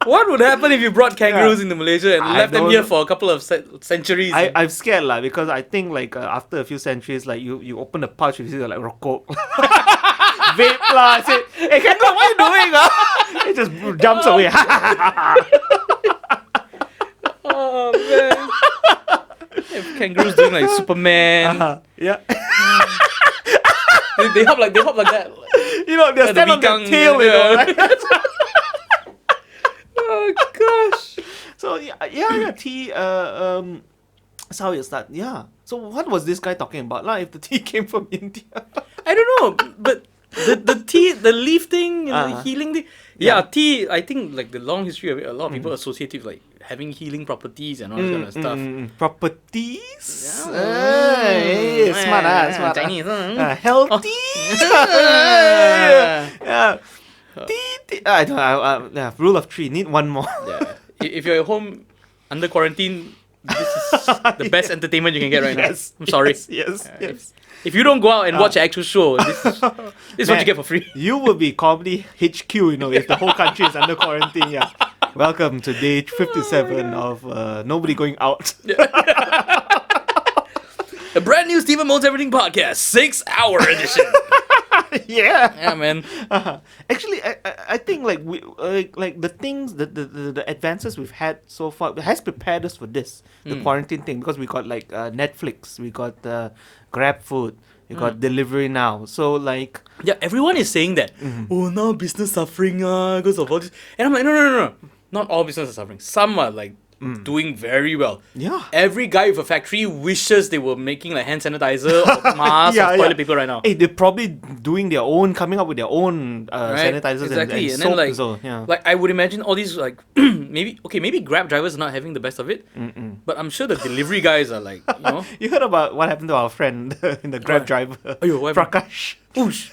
What would happen if you brought kangaroos into Malaysia and left them here for a couple of centuries? I'm scared because I think after a few centuries you open the pouch you see like rokok. Vape lah. I say, hey kangaroo, what are you doing? It just jumps away. Oh man. If kangaroos doing like Superman. Yeah. they hop like that. You know, they stand on their tail, you know, right? Oh gosh. So tea. That's how it started. Yeah. So what was this guy talking about? If the tea came from India. I don't know, but the tea, the leaf thing, the healing thing. Yeah, tea. I think like the long history of it, a lot of people associate it with like having healing properties and all that kind of stuff. Properties? Hey, smart. Chinese. Healthy. Yeah. Tea. Rule of 3. Need one more. Yeah. If you're at home under quarantine, this is the best entertainment you can get right now. I'm sorry. Yes. If you don't go out and watch an actual show, this is what you get for free. You will be comedy HQ, if the whole country is under quarantine. Yeah. Welcome to day 57 of nobody going out. A brand new Stephen Bones Everything podcast, 6-hour edition. Yeah, man. Actually, I think like we like the things the advances we've had so far has prepared us for this the quarantine thing, because we got like Netflix, we got Grab Food, we got delivery now. So like Yeah, everyone is saying that. Oh, now business suffering because of all this. And I'm like, no. Not all businesses are suffering. Some are like doing very well. Yeah. Every guy with a factory wishes they were making like hand sanitizer or masks or toilet paper right now. Hey, they're probably doing their own, coming up with their own Right? sanitizers Exactly. and then soap like, as well. Yeah. like I would imagine all these like maybe Grab drivers are not having the best of it, but I'm sure the delivery guys are like, you know. You heard about what happened to our friend in the Grab What? driver, Aiyo, what happened? Prakash? Oosh.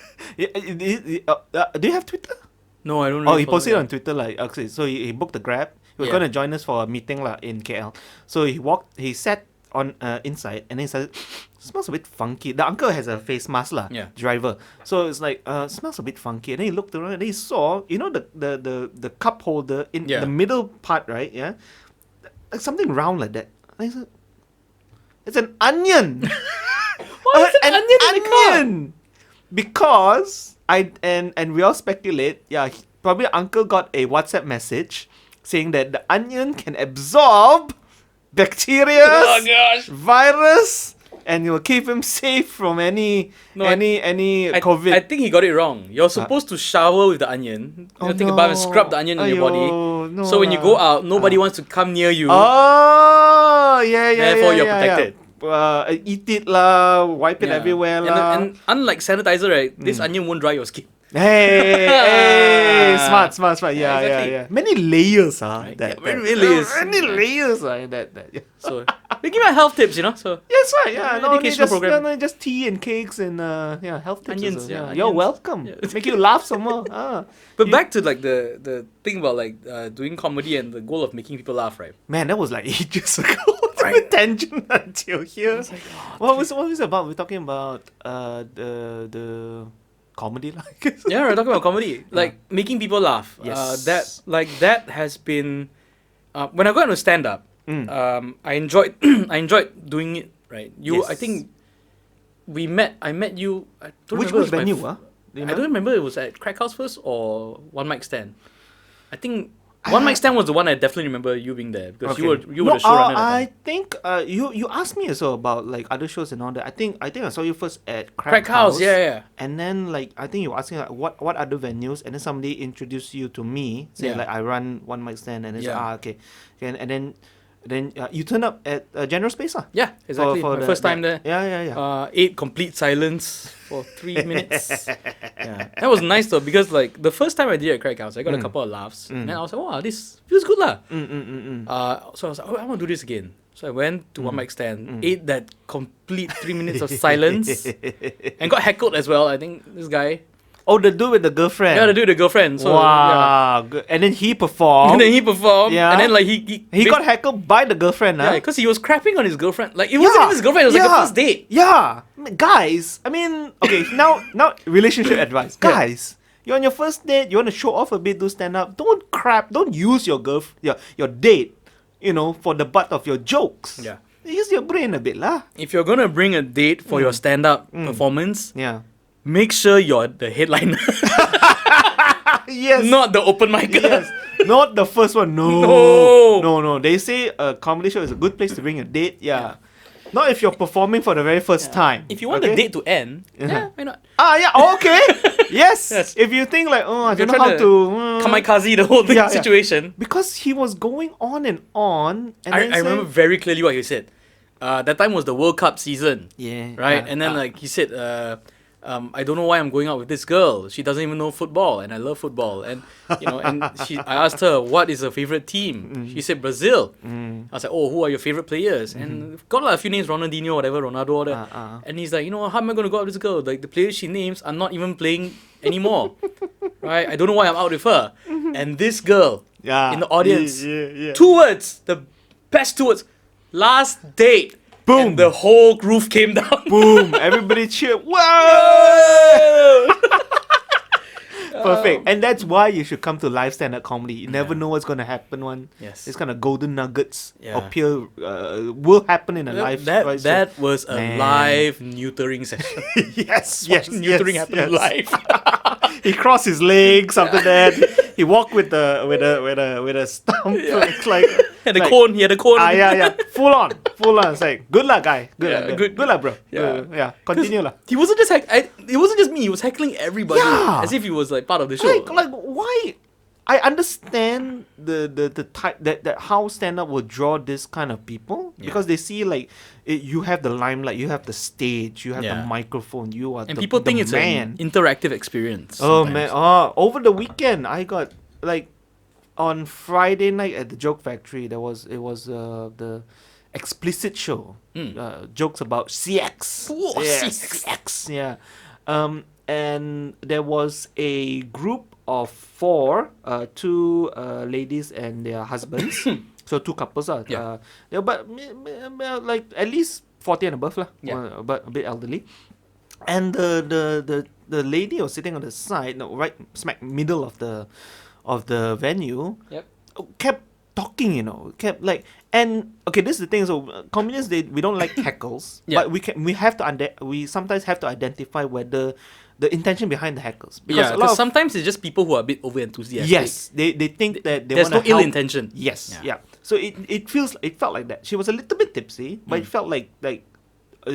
Do you have Twitter? No, I don't. Oh, Really he follow posted that. on Twitter like, okay, so he booked the Grab. He was Yeah. going to join us for a meeting in KL. So he sat on inside, and then he said, smells a bit funky. The uncle has a face mask Yeah. driver. So it's like, smells a bit funky. And then he looked around and he saw, you know, the cup holder in Yeah. the middle part, right? Yeah. Like something round like that. And he said, it's an onion. Why is an onion in the car? Because and we all speculate, probably uncle got a WhatsApp message saying that the onion can absorb bacteria, Oh gosh. virus, and it will keep him safe from any COVID. I think he got it wrong. You're supposed to shower with the onion. You take a bath and scrub the onion on your body. No So when you go out, nobody wants to come near you. Oh, yeah. Therefore, you're yeah. protected. Eat it lah, wipe it Yeah. everywhere And, lah. and unlike sanitizer, right, this onion won't dry your skin. Hey, smart. Yeah, exactly. yeah. Many layers, Right? that, Yeah, many that- layers. Many layers, that. Yeah. So we give out health tips, you know. So Yes, right. Yeah, no, only educational just, program. no, just tea and cakes and health tips. Onions, also. yeah, You're onions. welcome. Yeah. Make you laugh some more. but back to like the thing about like doing comedy and the goal of making people laugh, right? Man, that was like ages ago. Right. Tangent until here. It's like, What was it about? We're talking about the comedy, like. Yeah, we're talking about comedy, like making people laugh. Yes. That has been when I got into stand up. I enjoyed doing it. Right, Yes. I think I met you. I don't Which remember it was my venue? f- Do you I know? don't remember it was at Crack House first or One Mic Stand. I think One Mic Stand was the one I definitely remember you being there because you were the showrunner. at the I time. think you asked me also about like other shows and all that. I think I saw you first at Crack House, yeah. And then like I think you were asking like what other venues, and then somebody introduced you to me, saying Yeah. like I run One Mic Stand, and then Yeah. okay, and then you turned up at General Space lah. Yeah, exactly. For My first time there. Yeah. 8 complete silence for 3 minutes. Yeah, that was nice though because like the first time I did it at Crack House, I got a couple of laughs, and then I was like, wow, this feels good lah. So I was like, oh, I want to do this again. So I went to One Mic Stand, ate that complete 3 minutes of silence, and got heckled as well. I think this guy. Oh, the dude with the girlfriend. Yeah, the dude, the girlfriend. So, yeah. wow, good. And then he performed. And then he performed. Yeah. And then like he got heckled by the girlfriend, yeah, huh? because he was crapping on his girlfriend. Like it wasn't even his girlfriend. It was like a first date. Yeah, guys. I mean, okay. now relationship advice, guys. You're on your first date. You want to show off a bit, do stand up. Don't use your your date, for the butt of your jokes. Yeah. Use your brain a bit, lah. If you're gonna bring a date for your stand-up performance, Yeah. make sure you're the headliner, Yes. not the open micer. Yes. Not the first one. No. No. They say a comedy show is a good place to bring a date. Yeah. Not if you're performing for the very first time. If you want the date to end, Uh-huh. why not? Yeah. Okay. Yes. Yes. If you think like, I You're don't know how trying to. Kamikaze the whole Yeah. situation. Because he was going on and on. And then I remember very clearly what he said. That time was the World Cup season. Yeah. Right? And then like he said, I don't know why I'm going out with this girl. She doesn't even know football, and I love football. And I asked her what is her favorite team. She said Brazil. I was like, oh, who are your favorite players? And got like a few names, Ronaldinho, whatever, Ronaldo, all that. And he's like, how am I going to go out with this girl? Like the players she names are not even playing anymore. Right? I don't know why I'm out with her. And this girl in the audience, Yeah. 2 words, the best 2 words, last date. Boom. And the whole roof came down. Boom. Everybody cheer. Whoa. Perfect. And that's why you should come to live stand-up comedy. You never know what's going to happen. Yes. This kind of golden nuggets Yeah. appear, will happen in a live. That was a live neutering session. yes, Neutering happened live. He crossed his legs after that. He walked with a stump. It's like He had a cone. yeah. Full on. It's like good luck, guy. Good luck, bro. Yeah. Continue lah. He wasn't just it wasn't just me. He was heckling everybody as if he was like part of the show. Like why? I understand the type that how stand up will draw this kind of people because they see like you have the limelight, you have the stage, you have the microphone, you are and people think it's an interactive experience. Oh sometimes. man! Over the weekend I got like on Friday night at the Joke Factory it was the explicit show, jokes about CX. Ooh, CX. Yeah. And there was a group of 4, 2 ladies and their husbands. So 2 couples are. But like at least 40 and above lah. Yeah. But a bit elderly. And the lady was sitting on the side, right smack middle of the venue. Yep. Kept talking, kept like, and okay, this is the thing. So comedians, we don't like heckles, but we sometimes have to identify whether the intention behind the heckles. Because sometimes it's just people who are a bit over enthusiastic. Yes, they think that they there's no want to ill help. intention. Yes, yeah. So it felt like that. She was a little bit tipsy, but it felt like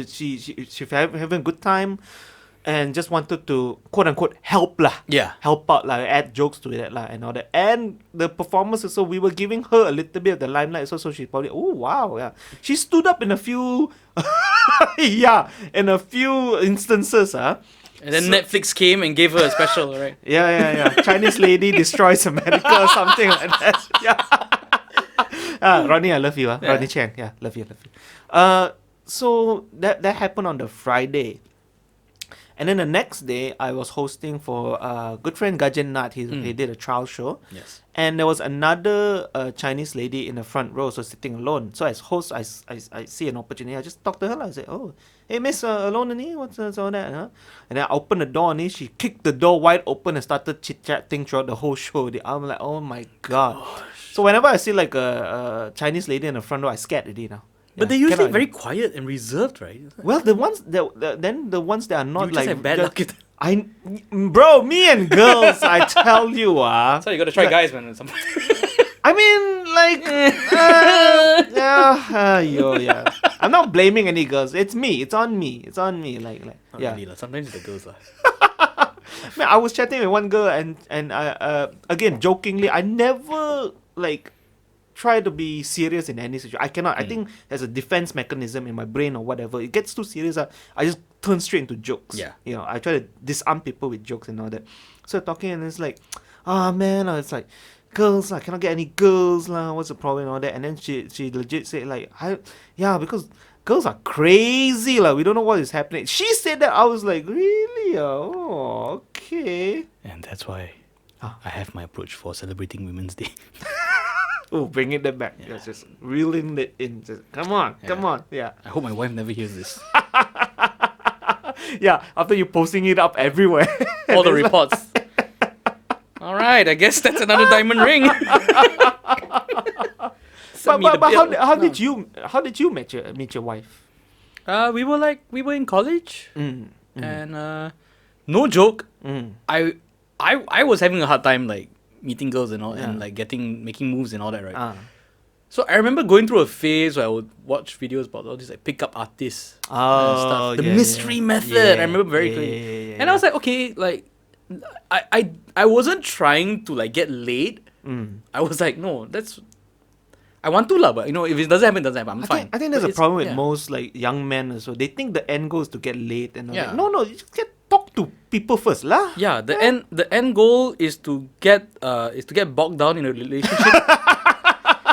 she having a good time, and just wanted to quote unquote help lah. Yeah. Help out lah, add jokes to it lah, and all that. And the performance also, we were giving her a little bit of the limelight, so she probably she stood up in a few in a few instances. And then Netflix came and gave her a special, right? Yeah. Chinese lady destroys America or something like that. Yeah. Ronnie, I love you. Ronnie Chan. Yeah, love you. So that happened on the Friday. And then the next day, I was hosting for good friend Gajen Nat. He did a trial show. Yes. And there was another Chinese lady in the front row, so sitting alone. So as host, I see an opportunity. I just talk to her. I say, "Oh, hey miss, alone ni? What's all that?" Huh? And then I opened the door and she kicked the door wide open and started chit-chatting throughout the whole show. I'm like, oh my God. So whenever I see like a Chinese lady in the front row, I scared already now. But they're usually very quiet and reserved, right? Well, the ones the ones that are not You like just have bad luck. Bro, me and girls, I tell you, So you gotta try guys, man. At some point. I mean, like, yeah. I'm not blaming any girls. It's me. It's on me. Like, Not yeah. really, sometimes it's the girls. Man, I was chatting with one girl and again jokingly, I never like try to be serious in any situation. I cannot. I think there's a defense mechanism in my brain or whatever. It gets too serious. I just turn straight into jokes. Yeah. I try to disarm people with jokes and all that. So talking and it's like, man, it's like, girls, I cannot get any girls lah. What's the problem and all that? And then she legit said like, because girls are crazy lah. We don't know what is happening. She said that. I was like, really? Oh, okay. And that's why I have my approach for celebrating Women's Day. Oh, bringing that back. Yeah. Just reeling it in. Just, come on. Yeah. I hope my wife never hears this. Yeah, after you posting it up everywhere. All the reports. All right, I guess that's another diamond ring. But how did you meet your wife? We were in college, and no joke, I was having a hard time like meeting girls and all, and like making moves and all that, right? So I remember going through a phase where I would watch videos about all these like pickup artists and stuff. The mystery method, I remember very clearly. And I was like, okay, like I wasn't trying to like get laid. I was like, no, I want to lah, but if it doesn't happen, it doesn't happen. I'm fine. I think there's a problem with most like young men. So they think the end goal is to get laid and all that. No, you just talk to people first lah. Yeah, the end goal is to get bogged down in a relationship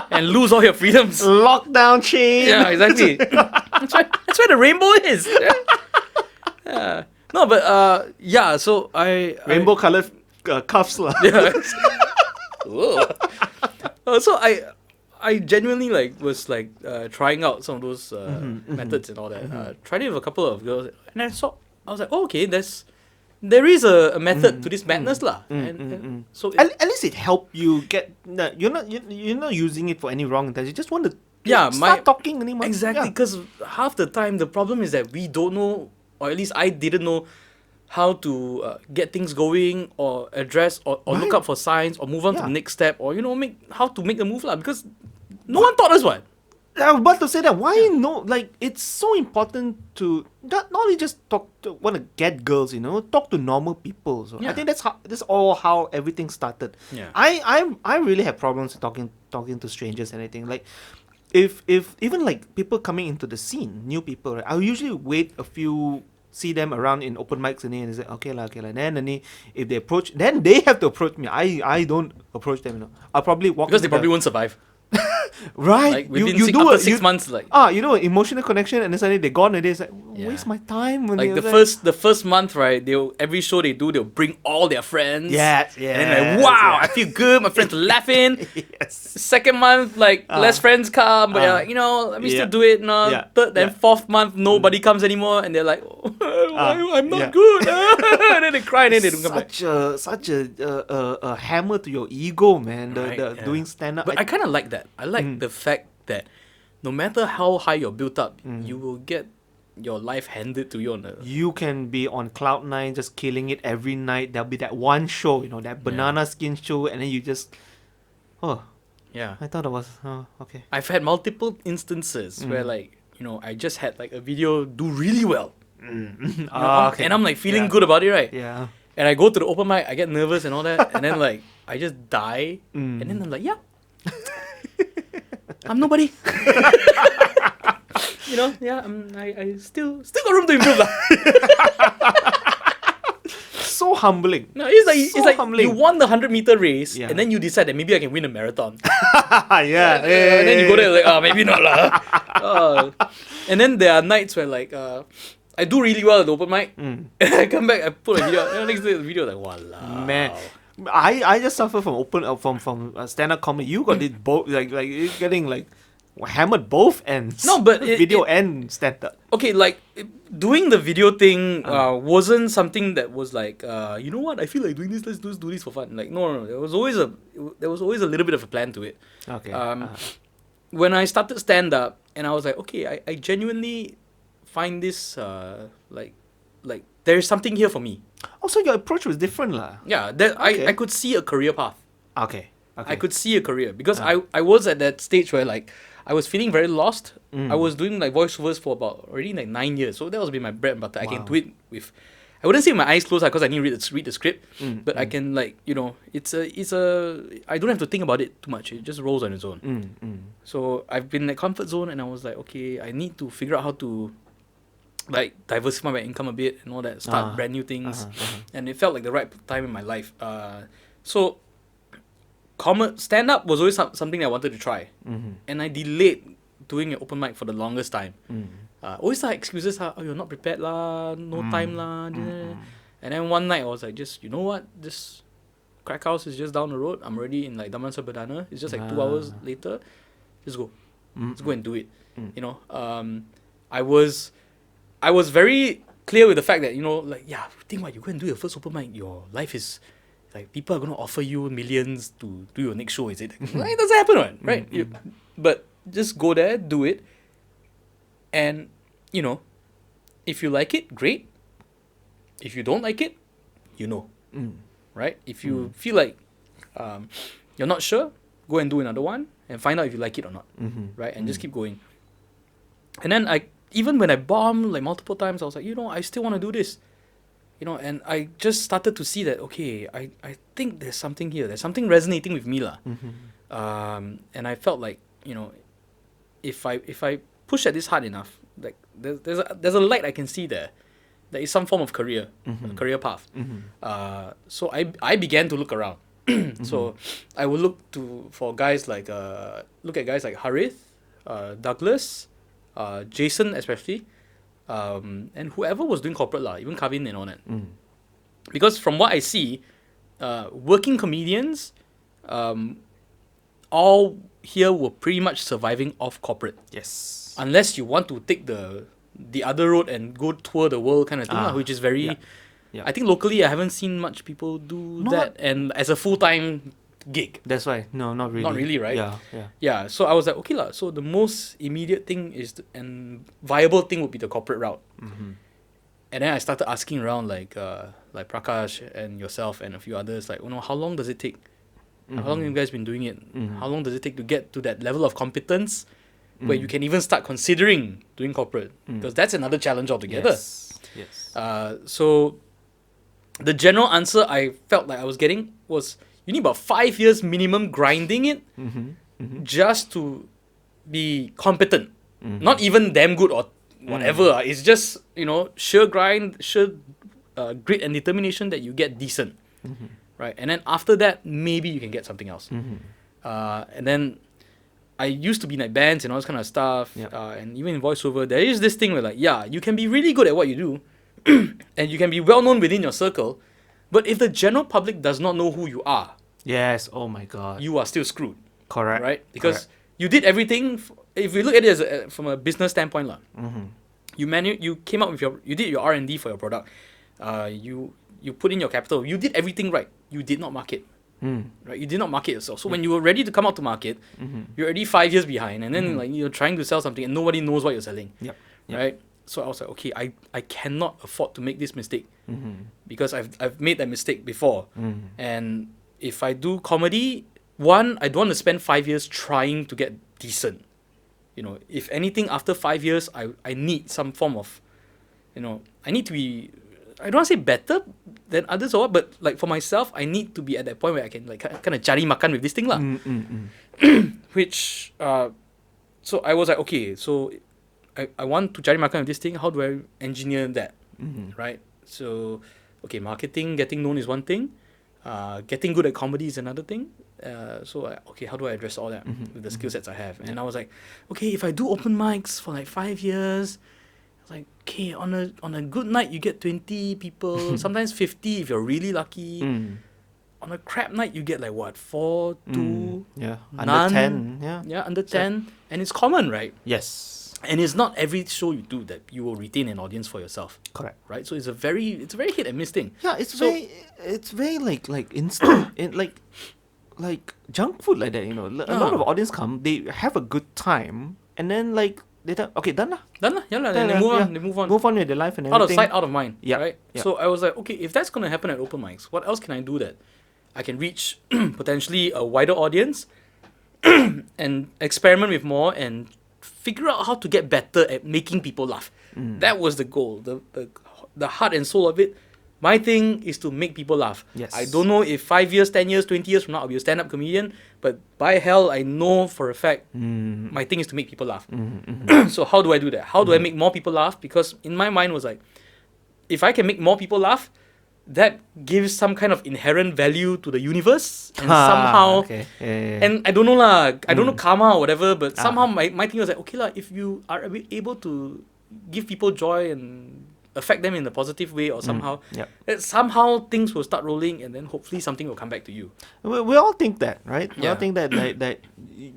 and lose all your freedoms. Lockdown chain. Yeah, exactly. That's where the rainbow is. Yeah. No, but so rainbow colored cuffs lah. Yeah. So I genuinely was trying out some of those methods and all that. Tried it with a couple of girls, and I was like, oh, okay, there's there is a method to this madness lah. And so At least it helped you get. You're not using it for any wrong intention. You just want to start talking anymore. Exactly, because half the time the problem is that we don't know, or at least I didn't know, how to get things going or address or look up for signs or move on to the next step, or how to make the move lah, because no one taught us what. I was about to say that. Why it's so important to not only just want to get girls, talk to normal people. So I think that's all how everything started. Yeah. I really have problems with talking to strangers and anything. Like if even like people coming into the scene, new people, right, I'll usually wait a few, see them around in open mics and say okay lah. And then if they approach, then they have to approach me. I don't approach them. I'll probably walk because they probably won't survive. Right, like within after 6 months, like emotional connection, and then suddenly they're gone, and it's like waste my time. When like the first month, right? Every show they do, they'll bring all their friends. Yes, and then like wow, I feel good. My friends are laughing. Yes. Second month, like less friends come, but let me still do it. Third, then fourth month, nobody comes anymore, and they're like, I'm not good. And then they cry, and then they don't come back. Such a hammer to your ego, man. Doing stand up. But I kind of like that. I like the fact that no matter how high you're built up, you will get your life handed to you You can be on cloud 9 just killing it every night. There'll be that one show, that banana skin show, and then you just I thought it was okay. I've had multiple instances where like I just had like a video do really well. Okay. And I'm like feeling good about it, right? Yeah. And I go to the open mic, I get nervous and all that, and then like I just die, and then I'm like, I'm nobody. I still got room to improve lah. So humbling. No, it's like humbling. You won the 100-meter race, and then you decide that maybe I can win a marathon. Yeah. And then you go there like, maybe not lah. And then there are nights where like I do really well at the open mic, and I come back, I put a video, and next day the video like, walao. Man, I just suffer from from stand-up comedy. You got it both, like you're getting like hammered both ends. No, but video and stand-up. Okay, like doing the video thing wasn't something that was like, you know what? I feel like doing this. Let's do this for fun. Like no. There was always a little bit of a plan to it. Okay. When I started stand-up, and I was like, okay, I genuinely find this like there's something here for me. Oh, so your approach was different lah. Yeah, I could see a career path. Okay. I could see a career because I was at that stage where like I was feeling very lost. I was doing like voiceovers for about already like 9 years, so that was been my bread and butter. I can do it with, I wouldn't say my eyes closed because I didn't read the script, but I can like it's a I don't have to think about it too much. It just rolls on its own. So I've been in a comfort zone, and I was like, okay, I need to figure out how to like diversify my income a bit and all that, start brand new things, and it felt like the right time in my life. So stand up was always something I wanted to try, and I delayed doing an open mic for the longest time. Always like excuses, you're not prepared lah, no time lah. And then one night I was like, just this crack house is just down the road. I'm already in like Damansara Perdana. It's just like 2 hours later. Just go. Let's go and do it. I was very clear with the fact that, think what, you go and do your first open mic, your life is, like, people are going to offer you millions to do your next show, is it? It doesn't happen, right? But just go there, do it, and, if you like it, great. If you don't like it, right? If you feel like you're not sure, go and do another one and find out if you like it or not, right? And just keep going. And then even when I bombed like multiple times, I was like, I still want to do this. And I just started to see that, okay, I think there's something here. There's something resonating with me lah. And I felt like, if I push at this hard enough, like there's a light I can see there. There is some form of career, career path. So I began to look around. So I would look at guys like Harith, Douglas, Jason especially, and whoever was doing corporate lah, even Kavin and all that. Because from what I see, working comedians, all here were pretty much surviving off corporate. Yes. Unless you want to take the other road and go tour the world kind of thing, which is very Yeah. I think locally I haven't seen much people do that, and as a full-time gig. That's why. No, not really. Not really, right? Yeah, yeah. Yeah, so I was like, okay lah. So the most immediate thing and viable thing would be the corporate route. And then I started asking around like Prakash and yourself and a few others, like, how long does it take? How long have you guys been doing it? How long does it take to get to that level of competence where you can even start considering doing corporate? Because that's another challenge altogether. Yes. So the general answer I felt like I was getting was you need about 5 years minimum grinding it just to be competent. Not even damn good or whatever. It's just, sheer grind, sheer grit and determination that you get decent. Right? And then after that, maybe you can get something else. And then I used to be in like bands and all this kind of stuff. And even in voiceover, there is this thing where like, you can be really good at what you do and you can be well known within your circle. But if the general public does not know who you are, yes, oh my God, you are still screwed. Correct. Right? Because you did everything. If we look at it from a business standpoint, you came up with you did your R&D for your product. You put in your capital. You did everything right. You did not market. Right? You did not market yourself. So when you were ready to come out to market, you're already 5 years behind, and then like you're trying to sell something and nobody knows what you're selling. Right? So I was like, okay, I cannot afford to make this mistake because I've made that mistake before. And if I do comedy, one, I don't want to spend 5 years trying to get decent. If anything, after 5 years, I need some form of, I need to be, I don't want to say better than others or what, but like for myself, I need to be at that point where I can like kind of cari makan with this thing lah. Which, so I was like, okay, so I want to cari makan with this thing. How do I engineer that? Right? So, okay, marketing, getting known is one thing. Getting good at comedy is another thing. Okay, how do I address all that with the skill sets I have? And I was like, okay, if I do open mics for like 5 years, it's like, okay, on a good night you get 20 people, sometimes 50 if you're really lucky. On a crap night you get like what, 4, 2, yeah, none, under 10, yeah, under 10, and it's common, right? Yes. And it's not every show you do that you will retain an audience for yourself. Correct. Right? So it's a very hit and miss thing. Yeah, it's very like instant like junk food like that, A lot of audience come, they have a good time, and then like they tell, okay, done lah. Yeah, then they move on. They move on. Move on with their life and out everything. of sight, out of mind. Yeah. Right? Yeah. So I was like, okay, if that's gonna happen at open mics, what else can I do that I can reach potentially a wider audience and experiment with more and figure out how to get better at making people laugh. That was the goal. The heart and soul of it. My thing is to make people laugh. Yes. I don't know if 5 years, 10 years, 20 years from now I'll be a stand-up comedian, but by hell, I know for a fact my thing is to make people laugh. So how do I do that? How do I make more people laugh? Because in my mind was like, if I can make more people laugh, that gives some kind of inherent value to the universe, and somehow, okay. Yeah. and I don't know lah, I don't know karma or whatever, but somehow my thing was like, okay lah, if you are able to give people joy and affect them in a positive way or somehow, somehow things will start rolling, and then hopefully something will come back to you. We all think that, right? We Yeah. all think that that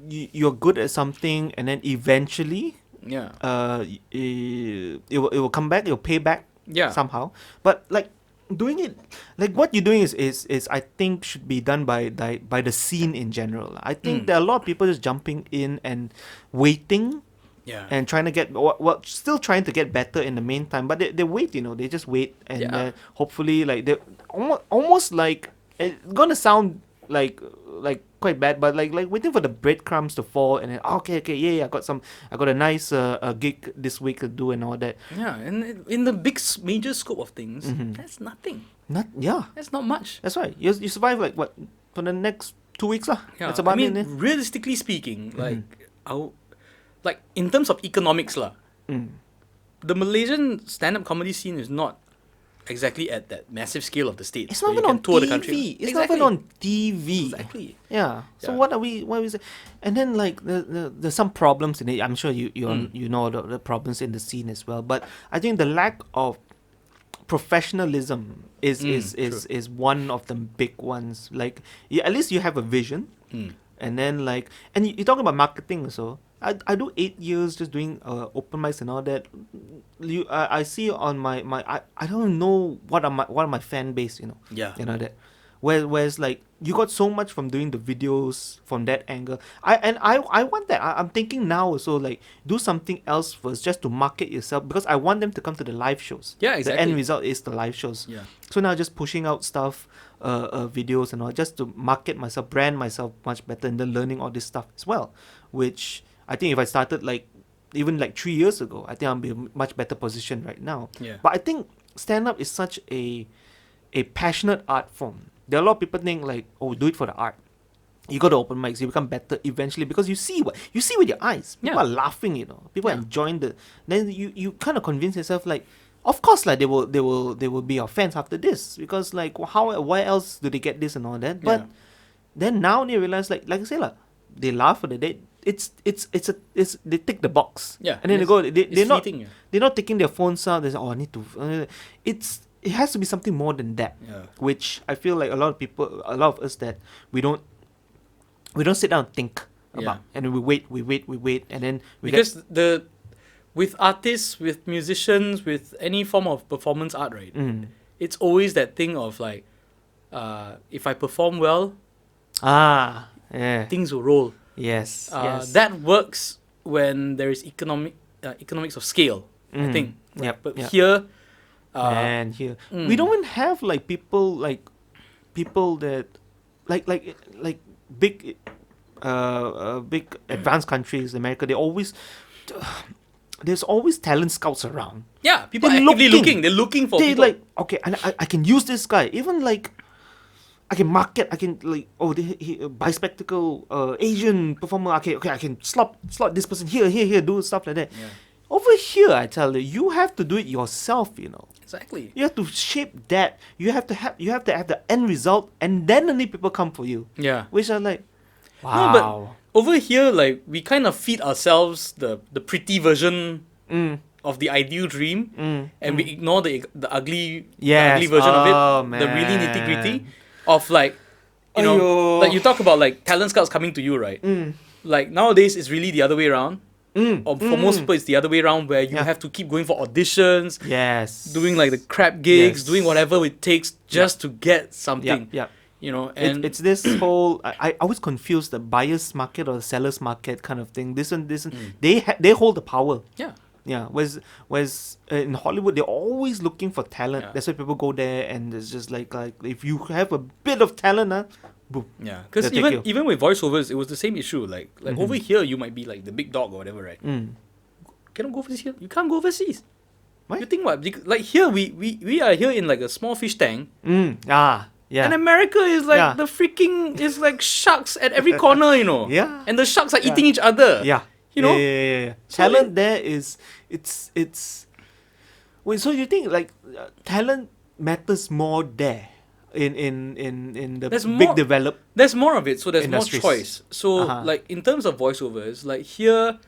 you're good at something, and then eventually, Yeah. it will come back. It'll pay back. Yeah. Somehow, but like doing it, like what you're doing is I think should be done by the scene in general. I think there are a lot of people just jumping in and waiting. Yeah. And trying to get still trying to get better in the meantime, but they wait, they just wait, and hopefully like they almost like, it's gonna sound like quite bad, but like waiting for the breadcrumbs to fall, and then okay, I got a nice gig this week to do and all that. Yeah, and in the big major scope of things, that's nothing. That's not much. That's right. You survive like what for the next 2 weeks lah. Yeah, That's about I mean, it. realistically speaking, like in terms of economics lah, the Malaysian stand-up comedy scene is not exactly at that massive scale of the States. It's not where even you can on tour TV. the country. It's not even on TV. Exactly. Yeah. So Yeah. what are we saying? And then like there's some problems in it. I'm sure you know the problems in the scene as well. But I think the lack of professionalism is one of the big ones. Like at least you have a vision. And then you talk about marketing also. I do 8 years just doing open mics and all that. I see on I don't know what are my fan base, Yeah. that. Whereas like you got so much from doing the videos from that angle. I want that. I'm thinking now also like do something else first just to market yourself, because I want them to come to the live shows. Yeah, exactly. The end result is the live shows. Yeah. So now just pushing out stuff, videos and all, just to market myself, brand myself much better, and then learning all this stuff as well. Which I think if I started like even like 3 years ago, I think I'll be in a much better position right now. Yeah. But I think stand up is such a passionate art form. There are a lot of people think like, oh, do it for the art. You go to open mics, you become better eventually because you see with your eyes. People Yeah. are laughing, People are Yeah. enjoying then you kind of convince yourself like, of course, like they will be your fans after this, because like why else do they get this and all that? But Yeah. then now they realize like I say they laugh at it. It's they tick the box. Yeah, And then it's- they're it's not fleeting, yeah. they're not taking their phones out. They say, oh, I need to. It has to be something more than that. Yeah. Which I feel like a lot of us that we don't sit down and think about, Yeah. and then we wait, and then Because with artists, with musicians, with any form of performance art, right? It's always that thing of like, if I perform well, things will roll. yes. That works when there is economics of scale, I think. Yep, But yep. here, And here we don't even have like people that like big big advanced countries, America. There's always talent scouts around. yeah, people They're are actively looking. looking. They're looking for They people. like, okay, and I can use this guy. Even like I can market. I can like, oh, bispectacle Asian performer. Okay, I can slot this person here, do stuff like that. Yeah. Over here, I tell you have to do it yourself. Exactly. You have to shape that. You have to have the end result, and then only people come for you. Yeah. Which are like, No, wow. but over here, like we kind of feed ourselves the pretty version of the ideal dream, and we ignore the ugly, Yes. the ugly version of Oh, it, the really man. nitty gritty of like, Aiyo. like you talk about like talent scouts coming to you, right? Like nowadays, it's really the other way around. Or for most people, it's the other way around, where you Yeah. have to keep going for auditions, Yes. doing like the crap gigs, Yes. doing whatever it takes just to get something. Yeah. And It's this whole I always confuse the buyer's market or the seller's market kind of thing. This one, they hold the power. yeah. Yeah. Whereas in Hollywood, they're always looking for talent. Yeah. That's why people go there, and it's just like if you have a bit of talent, boom. Yeah, because They'll take you. even with voiceovers, it was the same issue. Like over here, you might be like the big dog or whatever, right? Cannot go overseas here. You can't go overseas. What? You think what? Like here, we are here in like a small fish tank, Yeah. and America is like Yeah. the freaking is like sharks at every corner, Yeah. And the sharks are Yeah. eating each other. Yeah. You know? Yeah. So Talent there is it's. Wait, so you think like talent matters more there in the There's big more- developed? There's more of it, so there's Industries. more choice. So Uh-huh. like in terms of voiceovers, like here,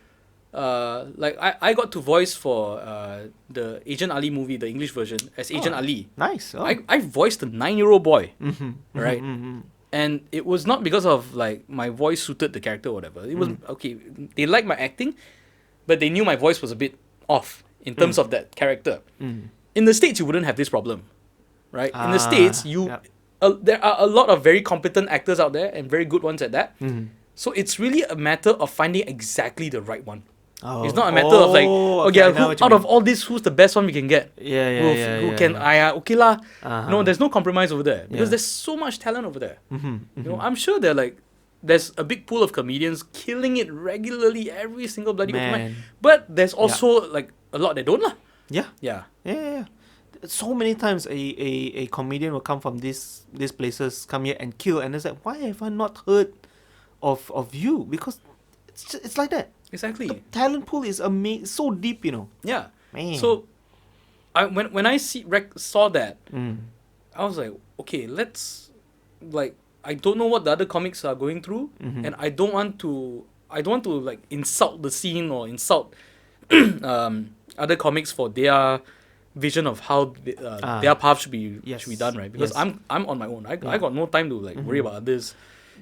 like I got to voice for the Agent Ali movie, the English version, as Agent Ali. Nice. Oh. I voiced a 9-year-old boy, Mm-hmm. right? And it was not because of like my voice suited the character or whatever. It was okay. They liked my acting, but they knew my voice was a bit off in terms of that character. In the States, you wouldn't have this problem, right? In the States, yeah. there are a lot of very competent actors out there and very good ones at that. So it's really a matter of finding exactly the right one. Oh. It's not a matter of like, okay, I know what you out of mean. all this, who's the best one we can get? Who can okay lah? Uh-huh. No, there's no compromise over there because Yeah. there's so much talent over there. You know, I'm sure there's a big pool of comedians killing it regularly every single bloody open mic. Man. But there's also like a lot that don't lah. Yeah. Yeah. So many times a comedian will come from these places, come here and kill, and it's like, why have I not heard of you? Because it's like that. Exactly. The talent pool is so deep, Yeah. Man. So, when I saw that, I was like, okay, let's like I don't know what the other comics are going through, and I don't want to like insult the scene or insult other comics for their vision of how their path should be done, right? Because Yes. I'm on my own. I got no time to like worry about others,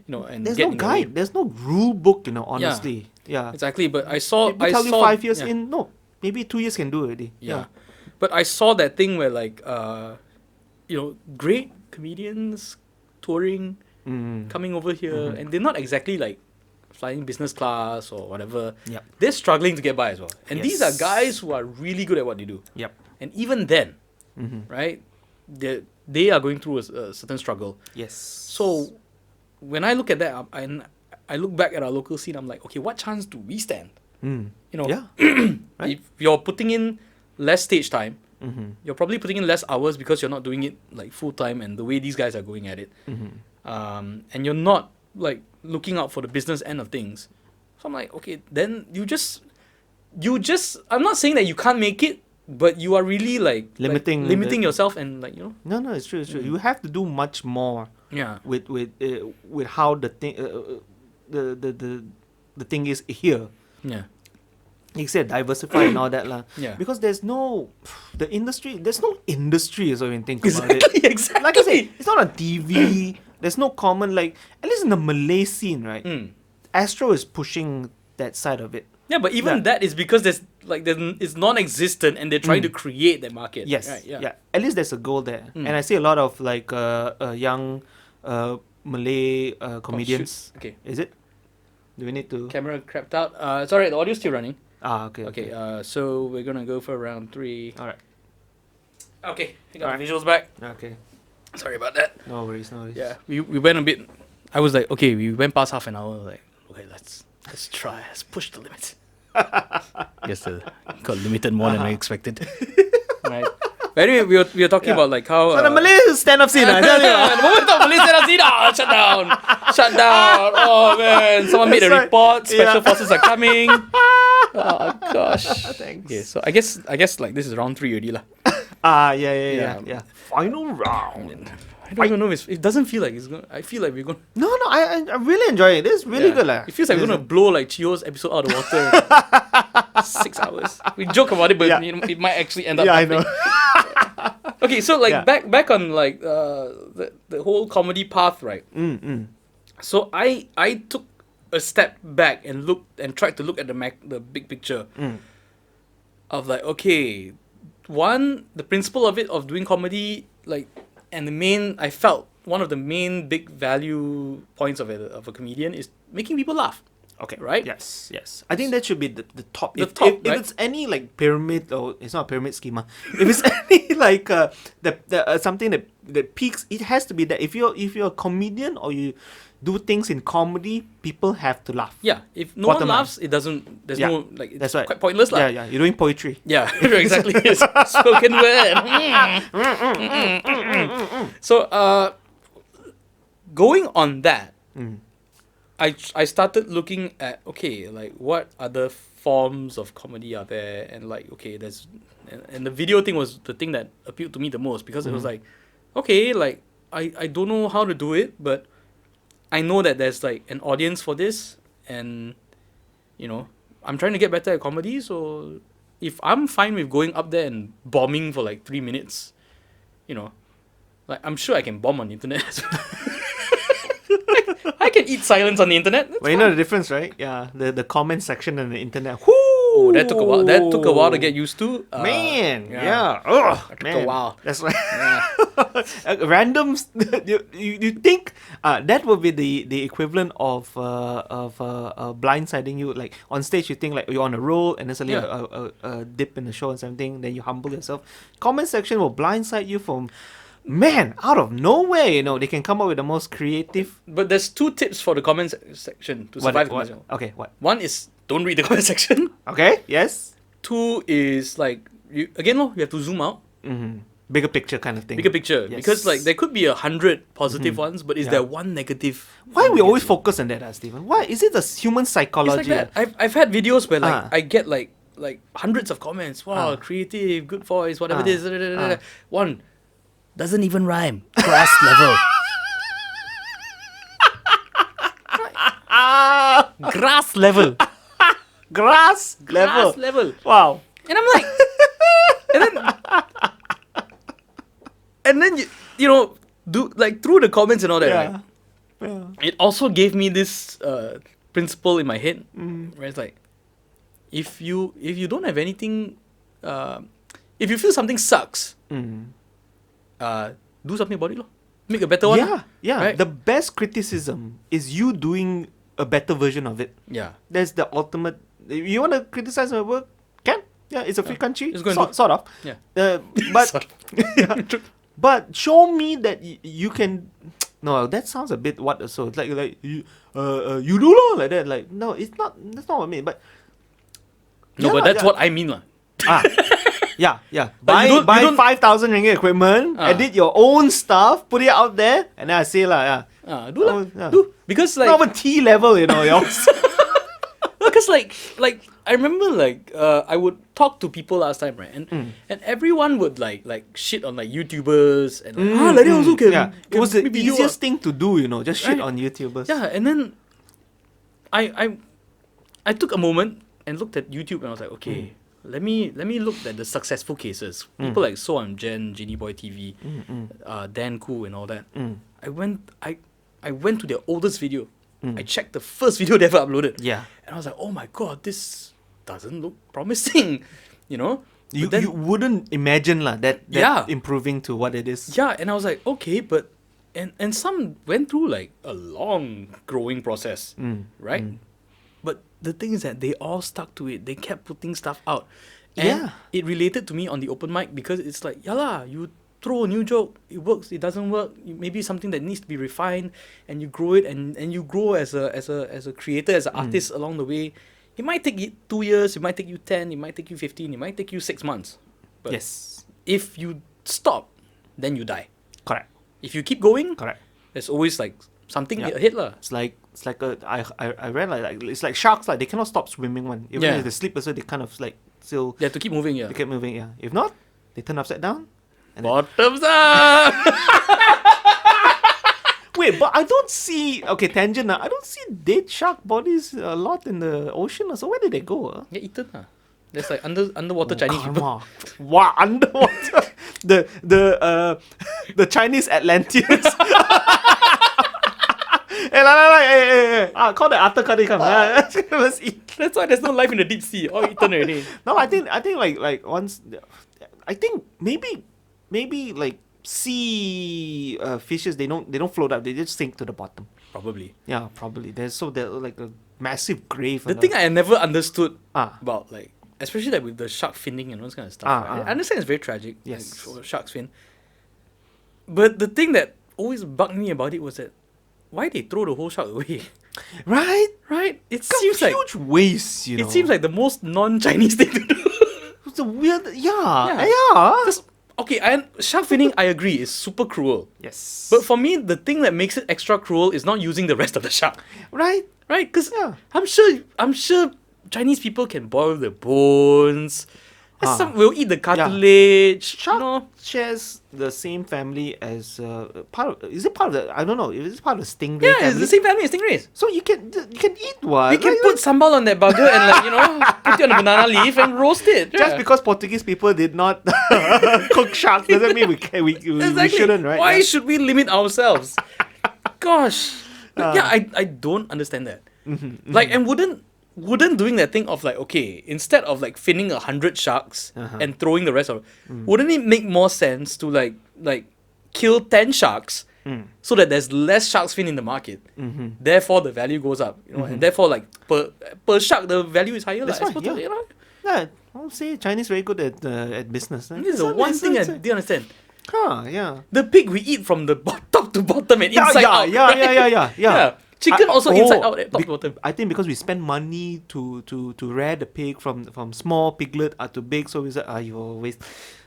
and there's get no in the way. guide. There's no rule book, honestly. Yeah. Exactly, but I saw. People tell you 5 years yeah. in, no, maybe 2 years can do it already. Yeah. But I saw that thing where like great comedians touring, coming over here, and they're not exactly like flying business class or whatever. Yep. They're struggling to get by as well. And these are Yes. guys who are really good at what they do. Yep. And even then, right, they are going through a certain struggle. Yes. So when I look at that, I look back at our local scene, I'm like, okay, what chance do we stand? You know, Yeah. Right. if you're putting in less stage time, you're probably putting in less hours because you're not doing it like full time and the way these guys are going at it. And you're not like looking out for the business end of things. So I'm like, okay, then you just I'm not saying that you can't make it, but you are really like limiting yourself and like, you know. No, it's true. It's true. You have to do much more. Yeah. With how the thing the thing is here. Yeah. Like you said, diversify and all that lah. Yeah. Because there's no industry as well when you think about it. Exactly. Like I said, it's not on TV. There's no common, like, at least in the Malay scene, right? Astro is pushing that side of it. Yeah, but even that is because it's non-existent and they're trying to create that market. Yes. Right, Yeah. At least there's a goal there. And I see a lot of like young Malay comedians. Oh, shoot. Okay. Is it? Do we need to? Camera crapped out. It's alright, the audio's still running. Okay. Okay, so we're gonna go for round 3. Alright. Okay, I got the visuals back. Okay. Sorry about that. No worries. Yeah, we went a bit. I was like, okay, we went past half an hour. Like, okay, let's try. Let's push the limit. Guess got limited more than I expected. Right. But anyway, we were talking about like how. So the Malay stand-up scene, I tell you. The moment of Malaysia stand-up scene, shut down. Oh man, someone made a report. Special forces are coming. Oh gosh. Thanks. Okay, so I guess like this is round 3 already lah. Yeah. Final round. I don't even know if it doesn't feel like it's going. I feel like we're going. No, I really enjoy it. This is really good lah. It feels like we're gonna blow like Chio's episode out of the water. 6 hours. We joke about it, but it might actually end up. Yeah, I know. Okay, so like back on like the whole comedy path, right? So I took a step back and tried to look at the big picture of like, okay, the principle of it, of doing comedy, like, and I felt one of the main big value points of a comedian is making people laugh. Okay. Right? Yes. I think that should be the top. If right? it's any like pyramid, or it's not a pyramid schema. If it's any like something that peaks, it has to be that if you're a comedian or you do things in comedy, people have to laugh. Yeah. If no one laughs, it doesn't. There's no like. It's that's right. Quite pointless, lah. Yeah. You're doing poetry. Yeah. Exactly. It's spoken word. So going on that. I started looking at, okay, like what other forms of comedy are there, and like, okay, and the video thing was the thing that appealed to me the most, because it was like, okay, like I don't know how to do it, but I know that there's like an audience for this, and you know, I'm trying to get better at comedy, so if I'm fine with going up there and bombing for like 3 minutes, you know, like I'm sure I can bomb on the internet as well. I can eat silence on the internet. But you know the difference, right? Yeah, the comment section on the internet. Oh, that took a while. That took a while to get used to. Man, yeah. Ugh, that took a while. That's right. Randoms. You think that would be the equivalent of blindsiding you? Like on stage, you think like you're on a roll, and there's a dip in the show and something. Then you humble yourself. Comment section will blindside you from. Man, out of nowhere, you know, they can come up with the most creative. But there's 2 tips for the comment section to survive the comment section. Okay, what? 1 is don't read the comment section. Okay, yes. 2 is like you have to zoom out. Bigger picture kind of thing. Bigger picture, yes. Because like there could be 100 positive ones, but is there one negative? Why we always focus on that, Stephen? Why is it the human psychology? It's like that. I've had videos where like I get like hundreds of comments. Wow, creative, good voice, whatever it is. One. Doesn't even rhyme. Grass level. Grass level. Grass level. Grass level. Wow. And I'm like, and then you know, do like through the comments and all that, right? Yeah. It also gave me this principle in my head where it's like, if you don't have anything, if you feel something sucks, do something about it, lor. Make a better one. Yeah. Right? The best criticism is you doing a better version of it. Yeah. That's the ultimate. If you want to criticize my work, can. Yeah, it's a free country. It's going sort of. Yeah. But Sort of. yeah. But show me that you can. No, that sounds a bit what. So it's like you do lah like that. Like no, it's not. That's not what I mean. But No, but that's what I mean, lah. Yeah. But you Buy don't- 5,000 ringgit equipment, edit your own stuff, put it out there, and then I say lah, Do lah. yeah. Do. Because like, not even T level, yours. because like I remember like I would talk to people last time, right? And everyone would like shit on like YouTubers and like, like that also can. Yeah, it can was the make video easiest thing to do, just shit Right. on YouTubers. Yeah, and then I took a moment and looked at YouTube and I was like, okay, let me look at the successful cases. People like So I'm Jen, Genie Boy TV, Dan Koo and all that. I went to their oldest video. I checked the first video they ever uploaded. Yeah. And I was like, oh my god, this doesn't look promising. You But then- you wouldn't imagine that Yeah. improving to what it is. Yeah, and I was like, okay, but and some went through like a long growing process, right? But the thing is that they all stuck to it. They kept putting stuff out. And Yeah. it related to me on the open mic because it's like, you throw a new joke, it works, it doesn't work. Maybe something that needs to be refined, and you grow it, and you grow as a creator, as an artist along the way. It might take you 2 years, it might take you 10, it might take you 15, it might take you 6 months. But Yes. if you stop, then you die. Correct. If you keep going, Correct. there's always like something Yeah. ahead lah. It's like I read like it's like sharks, like they cannot stop swimming one. Even Yeah. if they sleep also, they kind of like still They have to keep moving, yeah. they keep moving. Yeah. If not, they turn upside down. Bottoms up! Wait, but I don't see. Okay, tangent. I don't see dead shark bodies a lot in the ocean. So where did they go? Get eaten lah. There's like underwater Chinese people. Karma. Wow, underwater. the Chinese Atlanteans. Hey, call the Arthur Cuddy come. Let's eat. That's why there's no life in the deep sea. All eaten already. No, I think like once, I think maybe like sea fishes they don't float up, they just sink to the bottom. Probably. Yeah, probably. They're like a massive grave. The thing I never understood Ah. about like, especially like with the shark finning and all this kind of stuff. Right? I understand it's very tragic. Yes. Like, for sharks fin. But the thing that always bugged me about it was that why they throw the whole shark away. right? Right? It Got seems like huge waste, it seems like the most non-Chinese thing to do. it's a weird. Yeah. Yeah. 'Cause, okay, shark finning, I agree, is super cruel. Yes. But for me, the thing that makes it extra cruel is not using the rest of the shark, right. right? Because Yeah. I'm sure Chinese people can boil the bones. Some will eat the cartilage. Shark shares the same family as part of. Is it part of the? I don't know. Is it part of the stingray Yeah, family? it's the same family as stingrays. So you can eat one. We can put sambal on that bugger and put it on a banana leaf and roast it. Just Yeah. because Portuguese people did not cook shark doesn't mean we Exactly. shouldn't, right? Why Yeah. should we limit ourselves? Gosh. I don't understand that. Like, and wouldn't doing that thing of like, okay, instead of like finning 100 sharks and throwing the rest of, wouldn't it make more sense to like kill 10 sharks so that there's less sharks fin in the market? Therefore, the value goes up, and therefore like per shark the value is higher. That's Like, right, I suppose, yeah. Yeah, I'll say Chinese very good at business. Right? This is the one thing I didn't understand. Yeah. The pig we eat from the top to bottom and inside out. Yeah, right? yeah. Chicken also inside out at top to bottom. I think because we spend money to rear the pig from small piglet to big, so we say, you waste.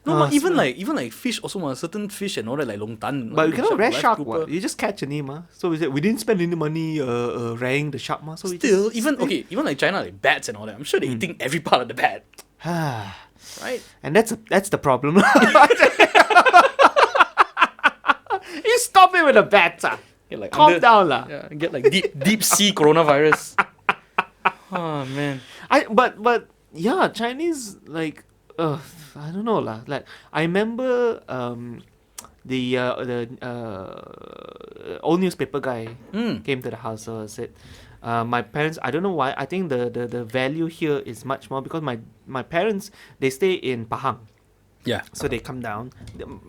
No, but even like fish also, certain fish and all that, like longtan. But we cannot rear live shark. grouper. What? You just catch a name, So we said we didn't spend any money rearing the shark, So we Still, just, even like China, like bats and all that. I'm sure they're eating every part of the bat, right? And that's the problem. You stop it with the bats, Get like Calm down, lah. Yeah, get like deep sea coronavirus. Oh man. But yeah, Chinese like I don't know lah. Like I remember the old newspaper guy came to the house and said, My parents, I don't know why. I think the value here is much more because my parents, they stay in Pahang. Yeah. So they come down.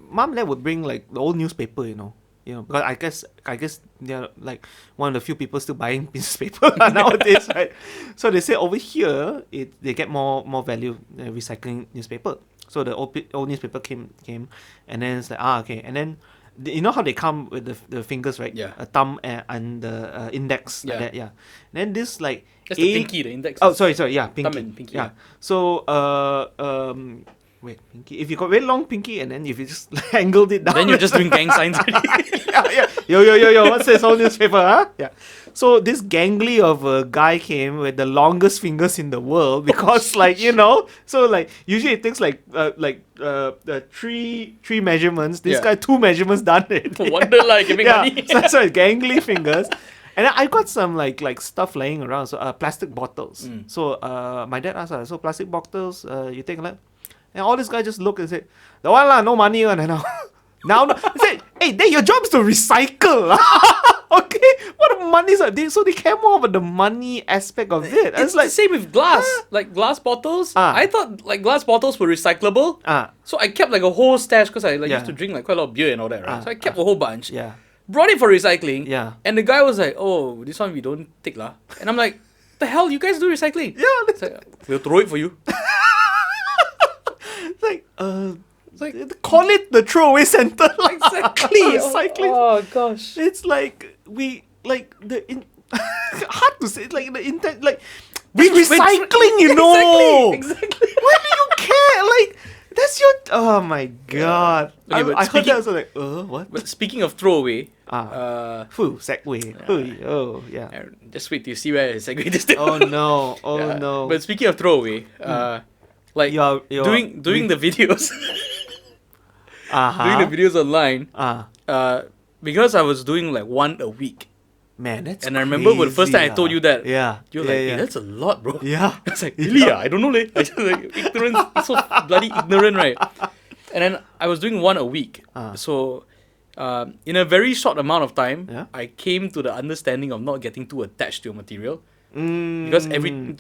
Mom and dad would bring like the old newspaper, because I guess they're like one of the few people still buying newspaper nowadays, right? So they say over here they get more value recycling newspaper. So the old newspaper came, and then it's like okay, and then you know how they come with the fingers, right? Yeah. A thumb and the index. Yeah. Like that, yeah. Then this like That's the pinky, the index. Oh, sorry, yeah, pinky. Thumb and pinky. Yeah. So wait, pinky. If you got very long pinky and then if you just angled it down, Then you're just doing gang signs already. yeah. Yo, what's this whole newspaper, huh? Yeah. So this gangly of a guy came with the longest fingers in the world because so like usually it takes like three measurements. This guy 2 measurements done it. No wonder like you make money. So that's why it's gangly fingers. And then I got some like stuff laying around. So plastic bottles. So my dad asked, so plastic bottles, you take a look. And all this guy just looked and said, the one lah, no money one. And now no. I said, hey, then your job is to recycle. Okay, what money is that? So they care more about the money aspect of it. It's like the same with glass. Like glass bottles. I thought like glass bottles were recyclable. So I kept like a whole stash because I used to drink like quite a lot of beer and all that, right? So I kept a whole bunch. Yeah. Brought it for recycling. Yeah. And the guy was like, oh, this one we don't take lah. And I'm like, the hell, you guys do recycling? Yeah. It's like, we'll throw it for you. It's like call it the throwaway center. Exactly. Recycling. Oh gosh. It's like we like hard to say like the intent like recycling, you know. Exactly. Why do you care? Like that's your oh my god. Okay, I heard that, I was like, what? But speaking of throwaway, Segway. Oh yeah. Just wait till you see where I segue this thing. Oh no. Oh no. But speaking of throwaway, like You're doing the videos, doing the videos online, because I was doing like one a week. Man, that's and I remember when the first time I told you that, yeah, you were like, hey, that's a lot, bro. Yeah. I was like, really? I don't know, leh. I just like ignorant, so bloody ignorant, right? And then I was doing one a week. So, in a very short amount of time, I came to the understanding of not getting too attached to your material. Because every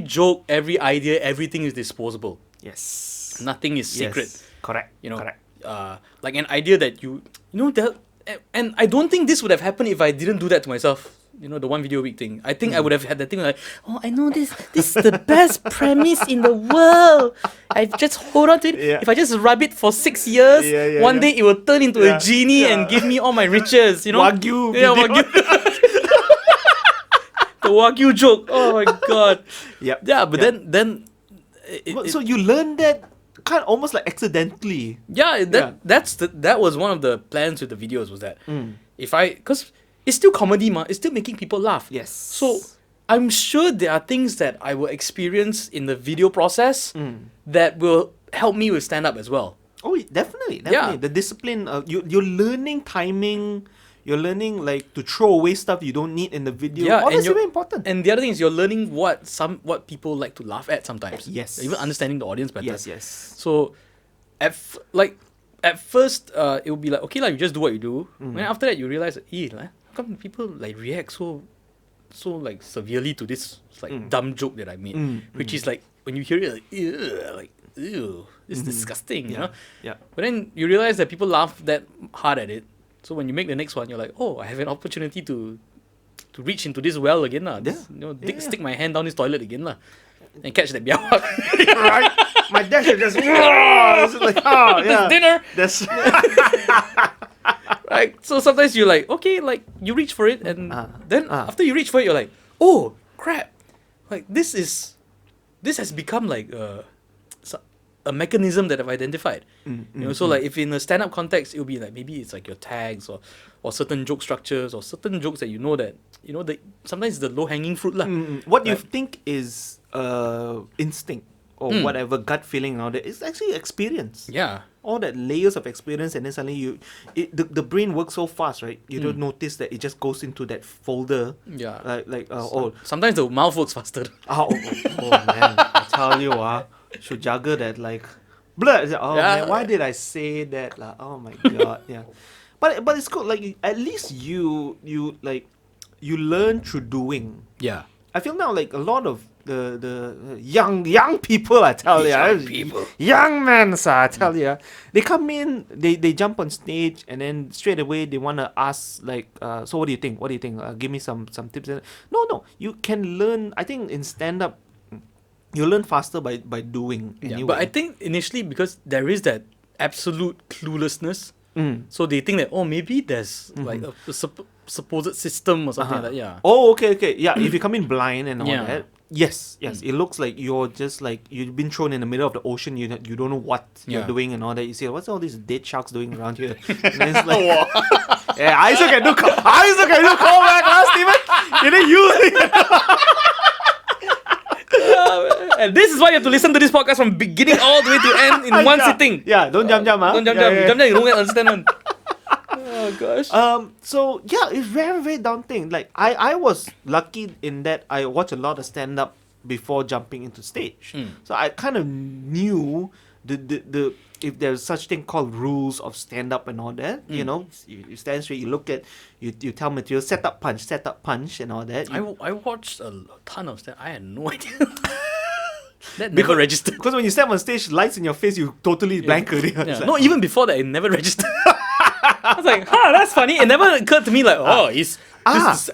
joke, every idea, everything is disposable. Yes. Nothing is secret. Yes. Correct. Correct. Like an idea that and I don't think this would have happened if I didn't do that to myself. The one video a week thing. I think I would have had that thing like, oh, I know this is the best premise in the world. I just hold on to it. Yeah. If I just rub it for 6 years, one day it will turn into a genie and give me all my riches. Wagyu. Yeah, Wagyu. The Wagyu joke. Oh my god. Yep. Yeah, but then. So you learned that kind of almost like accidentally. Yeah, that was one of the plans with the videos was that because it's still comedy, it's still making people laugh. Yes. So I'm sure there are things that I will experience in the video process that will help me with stand up as well. Oh, definitely. Yeah. The discipline. You're learning timing. You're learning like to throw away stuff you don't need in the video. Yeah, all that's very important. And the other thing is you're learning what people like to laugh at sometimes. Yes. Even understanding the audience better. Yes. So at first it will be like, okay, you just do what you do. And after that you realize, how come people like react so like severely to this like dumb joke that I made, which is like when you hear it like ew, it's disgusting, you know. Yeah. But then you realize that people laugh that hard at it. So when you make the next one, you're like, oh, I have an opportunity to reach into this well again, stick my hand down this toilet again, and catch that biawak. Right. My dad should just like, This dinner. That's right. So sometimes you're like, okay, like you reach for it, and then after you reach for it, you're like, oh crap, like this has become like a mechanism that I've identified. So like if in a stand-up context, it'll be like maybe it's like your tags or certain joke structures or certain jokes that sometimes the low-hanging fruit lah. What you think is instinct or whatever gut feeling now that is actually experience. Yeah. All that layers of experience, and then suddenly the brain works so fast, right? You don't notice that it just goes into that folder. Yeah. Sometimes the mouth works faster. Oh man, I tell you, should juggle that like, man, why did I say that? Oh my god, yeah. But it's cool. Like at least you you learn through doing. Yeah. I feel now like a lot of the young people, I tell you, young men, I tell you, they come in, they jump on stage, and then straight away they want to ask like, so what do you think? What do you think? Give me some tips. No, you can learn. I think in stand up, you learn faster by doing. Yeah, anyway. but I think initially because there is that absolute cluelessness, so they think that maybe there's like a supposed system or something like that. Yeah. Oh, okay. Yeah, if you come in blind and all Yeah. that, yes. It looks like you're just like you've been thrown in the middle of the ocean. You don't know what you're doing and all that. You say, what's all these dead sharks doing around here? And then it's like, yeah, I also can do callback, Steven. You know, you. And this is why you have to listen to this podcast from beginning all the way to end in one sitting. Yeah, don't jump, huh? Don't jump. Yeah. Jump, you don't understand one. Oh gosh. So yeah, it's very, very daunting. Like I was lucky in that I watched a lot of stand up before jumping into stage. So I kind of knew the if there's such thing called rules of stand up and all that. You know, you stand straight, you look at you tell material, set up punch and all that. I watched a ton of stuff. I had no idea. That never registered. Because when you step on stage, lights in your face, you totally blank already. Yeah. It's like, No, even before that, it never registered. I was like, that's funny. It never occurred to me like, it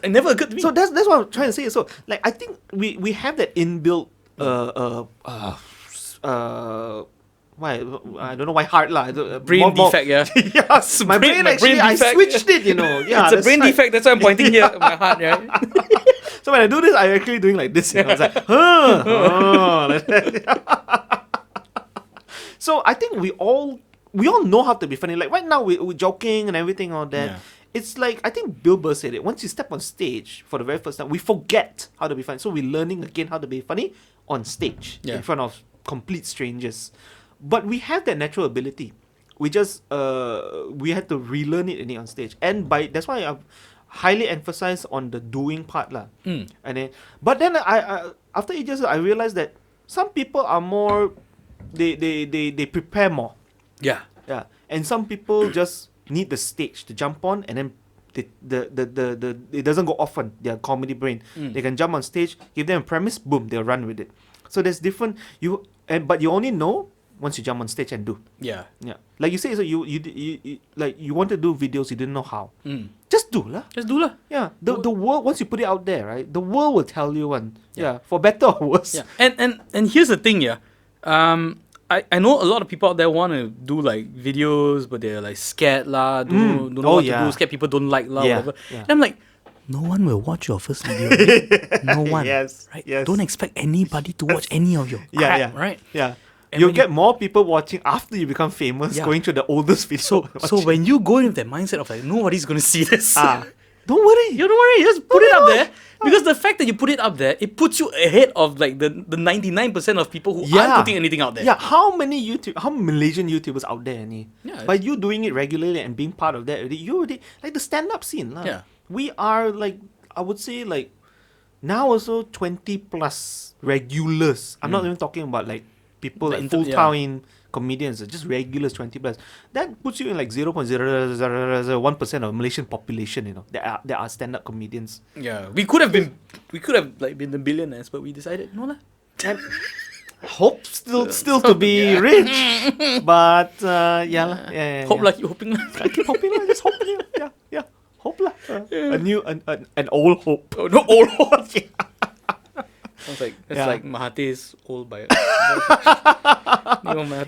never occurred to me. So that's what I'm trying to say. So like I think we have that inbuilt why I don't know why heart lah. Brain defect, yeah. Yes, my brain actually I defect. switched it, you know. Yeah, it's a brain defect. That's why I'm pointing here at my heart, right? So when I do this, I'm actually doing like this. You know? I was like, like that. So I think we all know how to be funny. Like right now, we're joking and everything, all that. Yeah. It's like I think Bill Burr said it. Once you step on stage for the very first time, we forget how to be funny. So we're learning again how to be funny on stage in front of complete strangers. But we have that natural ability. We just we had to relearn it on stage, and that's why I've highly emphasized on the doing part lah. And then, but then I after ages I realized that some people are more they prepare more. Yeah. And some people just need the stage to jump on, and then it doesn't go often. Their comedy brain, they can jump on stage, give them a premise, boom, they'll run with it. So there's different but you only know once you jump on stage and do. Yeah. Like you say, so you like you want to do videos, you didn't know how. Just do lah. Yeah. The world, once you put it out there, right? The world will tell you one. Yeah. For better or worse. Yeah. And here's the thing, yeah. I know a lot of people out there want to do like videos, but they're like scared lah, don't know what to do, scared people don't like lah, whatever. Yeah. And I'm like, no one will watch your first video. Right? No one. Yes. Right? Yes. Don't expect anybody to watch any of your crap, right? Yeah. You'll get more people watching after you become famous, going through the oldest video. So when you go in with that mindset of like, nobody's going to see this. Don't worry. You don't worry. Just put it up there. Because the fact that you put it up there, it puts you ahead of like the 99% of people who aren't putting anything out there. Yeah, how Malaysian YouTubers out there, Annie? Yeah. By you doing it regularly and being part of that, you already, like the stand-up scene. Yeah. We are like, I would say like, now also 20 plus regulars. I'm not even talking about like people like full-time comedians, just regulars 20 plus. That puts you in like 0.001% of Malaysian population, you know. There are stand-up comedians. Yeah. We could have been the billionaires, but we decided no lah. Hope still to be rich. But yeah. Hope like you're hoping. I keep hoping, just hoping. Yeah. Hope lah. A new an old hope. Oh, no old hope. It's like Mahathir's old bio.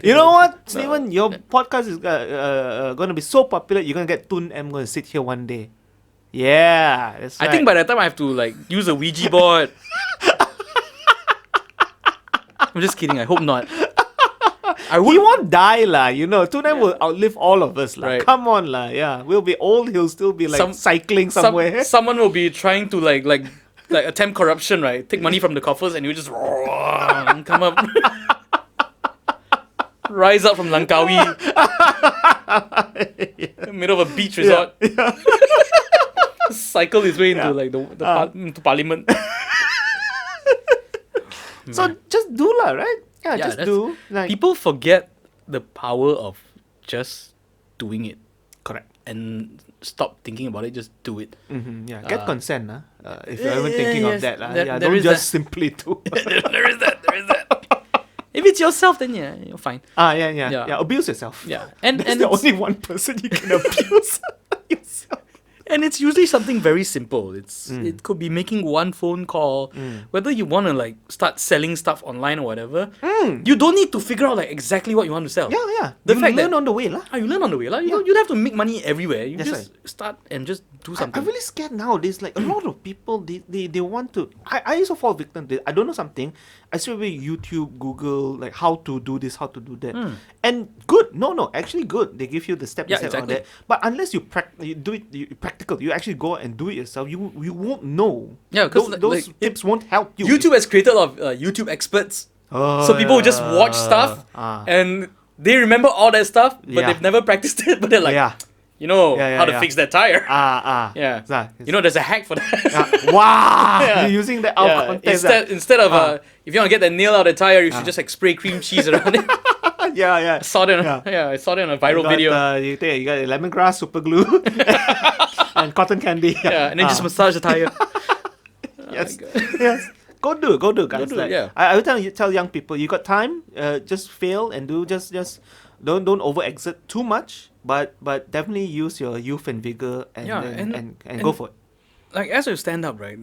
You know what, Steven? Your podcast is going to be so popular. You're going to get Tun M going to sit here one day. Yeah, that's right. I think by that time I have to like use a Ouija board. I'm just kidding. I hope not. He won't die lah. You know, Tun M will outlive all of us lah. Right. Come on lah. Yeah, we'll be old. He'll still be like cycling somewhere. Someone will be trying to like attempt corruption, right? Take money from the coffers and you just come up, rise up from Langkawi, middle of a beach resort, cycle his way into like into Parliament. So just do lah, right? Yeah, just do. Like, people forget the power of just doing it. Correct. and stop thinking about it. Just do it. Yeah, get consent, if you're even thinking of that. There Don't is just that. simply do. There is that. If it's yourself, then you're fine. Yeah. Abuse yourself. Yeah, That's the only one person you can abuse yourself. and it's usually something very simple. It could be making one phone call, whether you want to like start selling stuff online or whatever. You don't need to figure out like exactly what you want to sell. Yeah. The You fact learn that- on the way, lah. You learn on the way, like you don't have to make money everywhere. You That's just start and just do I'm something. really scared nowadays. Like a lot of people, they want to. I also fall victim. I don't know something. I straight away YouTube, Google, like how to do this, how to do that, and good. No, actually good. They give you the step by step on exactly. that. But unless you do it, practical, you actually go and do it yourself. You won't know. Yeah, 'cause those like, tips won't help you. YouTube has created a lot of YouTube experts. So people will just watch stuff and they remember all that stuff, but Yeah. they've never practiced it. But they're like, Yeah. how to fix that tire. Yeah. There's a hack for that. Wow. Yeah. You're using that out of context. Instead of if you want to get the nail out of the tire, you should just like spray cream cheese around it. Yeah. I saw that on a viral video. You got lemongrass, super glue, and cotton candy. And then just massage the tire. Yes. Oh my God. Yes. Go do, guys. do it, yeah. I will tell young people, you got time, just fail and do. Just don't over exert too much, but definitely use your youth and vigor and go for it. Like as you stand up, right?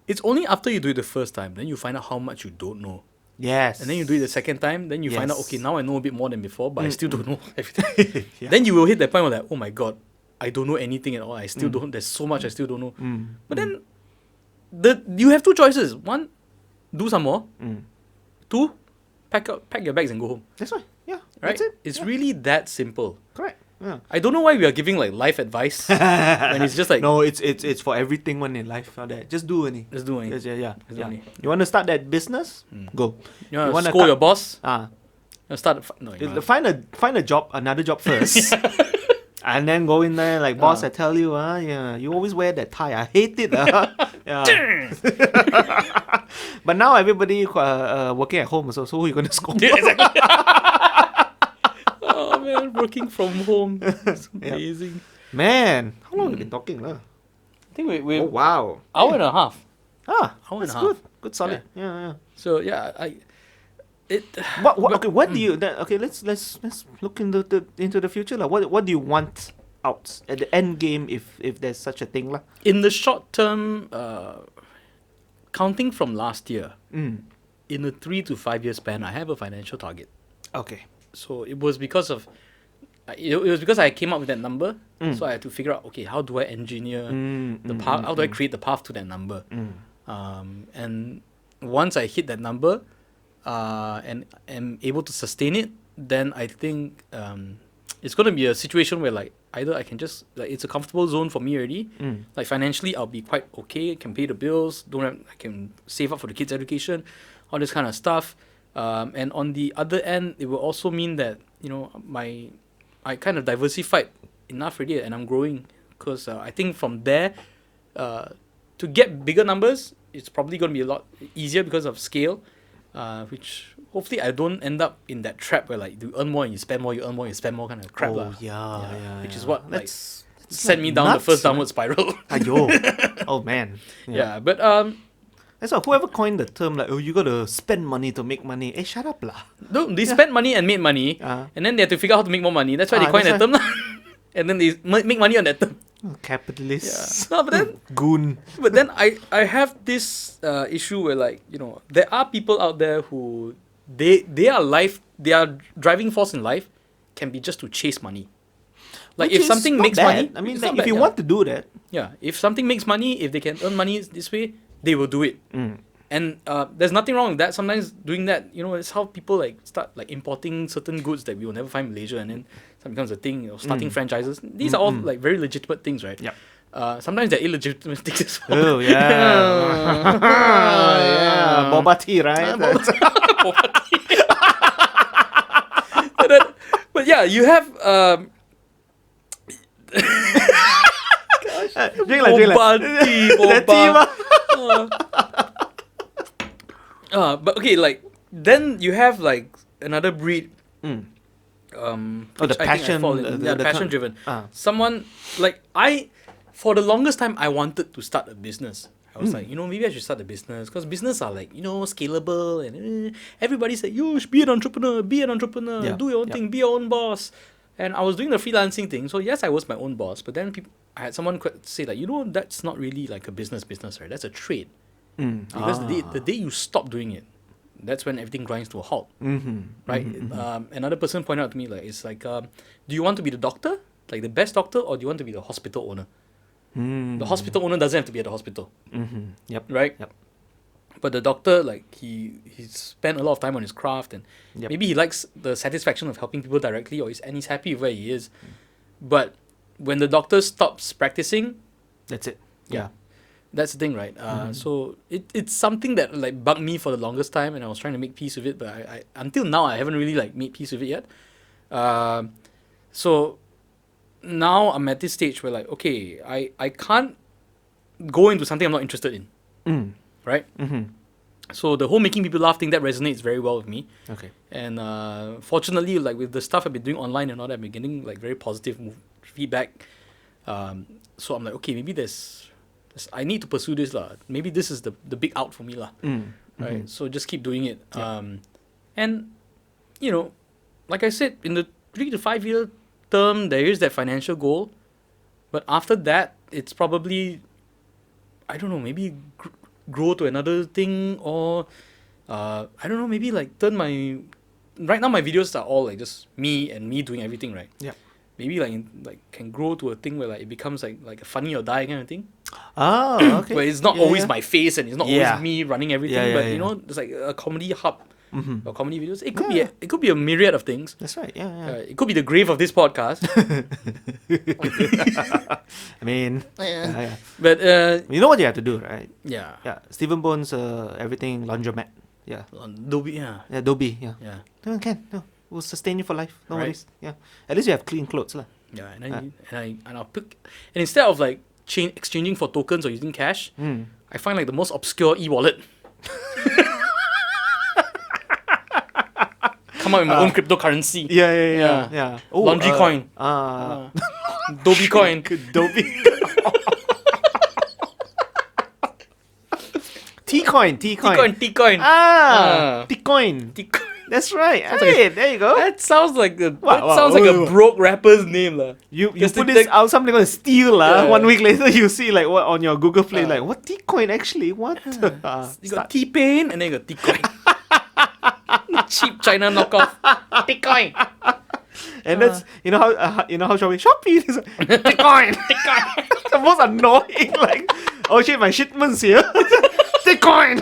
It's only after you do it the first time, then you find out how much you don't know. Yes. And then you do it the second time, then you find out, Yes. okay, now I know a bit more than before, but I still don't know everything. Yeah. Then you will hit that point where like, oh my God, I don't know anything at all. I still don't, there's so much I still don't know. But then you have two choices. One, do some more. Two, pack your bags and go home. That's right. Yeah. Right? That's it. It's Yeah. really that simple. Correct. Yeah. I don't know why we are giving like life advice when it's just like, No, it's for everything one in life out there. Just do any. let's do it. Yes, yeah. do any. You want to start that business? Go. You want to wanna scold cut- your boss? You start. No, you Find a job, another job first. And then go in there like, boss, I tell you, you always wear that tie. I hate it. Yeah. But now everybody working at home, so who are you going to scold? Yeah, exactly. Oh man, working from home. It's amazing. Man, how long have we been talking? Lah? I think we Oh, wow. hour and a half. Hour and That's a half. Good, solid. Yeah. So yeah, What do you? Okay, let's look into the future. Like, what do you want out at the end game if there's such a thing, lah? in the short term, counting from last year, in a 3 to 5 year span, I have a financial target. Okay. So it was because of it was because I came up with that number. So I had to figure out, okay, how do I engineer the path? How do I create the path to that number? And once I hit that number, and am able to sustain it, then I think it's going to be a situation where like either I can just like it's a comfortable zone for me already. Like financially, I'll be quite okay. Can pay the bills. I can save up for the kids' education, all this kind of stuff. And on the other end, it will also mean that I kind of diversified enough already, and I'm growing because I think from there, to get bigger numbers, it's probably going to be a lot easier because of scale. Which hopefully I don't end up in that trap where like you earn more and you spend more, you earn more, you spend more kind of crap. Which is what like sent me down the first downward spiral. Ayo. Oh man. Yeah, but that's why whoever coined the term like, oh, you gotta spend money to make money. Hey, shut up lah. no, they spent money and made money, and then they have to figure out how to make more money. That's why they coined that term. And then they make money on that term. Capitalists. No, but then Goon. But then I have this issue where like there are people out there who their driving force in life can be just to chase money. Like Which if is something not makes bad. money, I mean, it's like, not if bad, you want to do that, if something makes money, if they can earn money this way, they will do it. And there's nothing wrong with that. Sometimes doing that, it's how people like start like importing certain goods that we will never find in Malaysia, and then it becomes a thing. Starting franchises. These are all like very legitimate things, right? Yep. Sometimes they're illegitimate things as well. Oh yeah. Yeah. Boba tea, right? But yeah, you have drink lah. boba. But okay, like then you have like another breed the which I think I passion, fall in. the Passion driven. Ah. Someone like for the longest time, I wanted to start a business. I was like, maybe I should start a business because business are like, scalable and everybody said, you should be an entrepreneur, Yeah. do your own thing, be your own boss. And I was doing the freelancing thing. So yes, I was my own boss. But then I had someone say like, that's not really like a business, right? That's a trade. Because the day you stop doing it, that's when everything grinds to a halt. Right? Another person pointed out to me like, it's like, do you want to be the doctor, like the best doctor, or do you want to be the hospital owner? The hospital owner doesn't have to be at the hospital. Yep. Right? Yep. But the doctor, like, he spent a lot of time on his craft, and Yep. maybe he likes the satisfaction of helping people directly, and he's happy with where he is. But when the doctor stops practicing, That's it. yeah, that's the thing, right? So it's something that like bugged me for the longest time, and I was trying to make peace with it, but I until now I haven't really like made peace with it yet. So now I'm at this stage where like, okay, I can't go into something I'm not interested in, right? So the whole making people laugh thing, that resonates very well with me. Okay. And fortunately, like with the stuff I've been doing online and all that, I've been getting like very positive feedback. So I'm like, okay, maybe I need to pursue this lah. Maybe this is the big out for me lah. Right. So just keep doing it. And like I said, in the 3 to 5 year term, there is that financial goal. But after that, it's probably, I don't know, maybe grow to another thing, or I don't know, maybe like turn right now my videos are all like just me doing everything, right? Yeah. Maybe like can grow to a thing where like it becomes like a funny or die kind of thing. Oh, okay. Where it's not always my face and it's not Yeah. always me running everything, Yeah, but yeah. it's like a comedy hub or comedy videos. It could be a myriad of things. That's right. Yeah. It could be the grave of this podcast. I mean, But you know what you have to do, right? yeah. Yeah. Stephen Bones, everything laundromat. Yeah. Adobe, yeah. Yeah, Adobe. Yeah. Yeah. No, can. No. We'll sustain you for life. No Right. worries. Yeah. At least you have clean clothes, lah. Yeah, and I'll pick, and instead of like exchanging for tokens or using cash, I find like the most obscure e-wallet. Come out with my own cryptocurrency. Yeah. Oh, Laundry coin. Dobi coin. Adobe. T-coin. T-coin. T-coin. T-coin. That's right. Hey, there you go. That sounds like a Wow. broke rapper's name lah. You Just put to this take- out, somebody gonna steal lah. Yeah. 1 week later, you see like what on your Google Play, like what T-coin actually? What? You got T-Pain and then you got T-coin. Cheap China knockoff. T-coin. And that's you know how Shopee is Bitcoin. The most annoying, like, oh shit, my shipment's here. Bitcoin.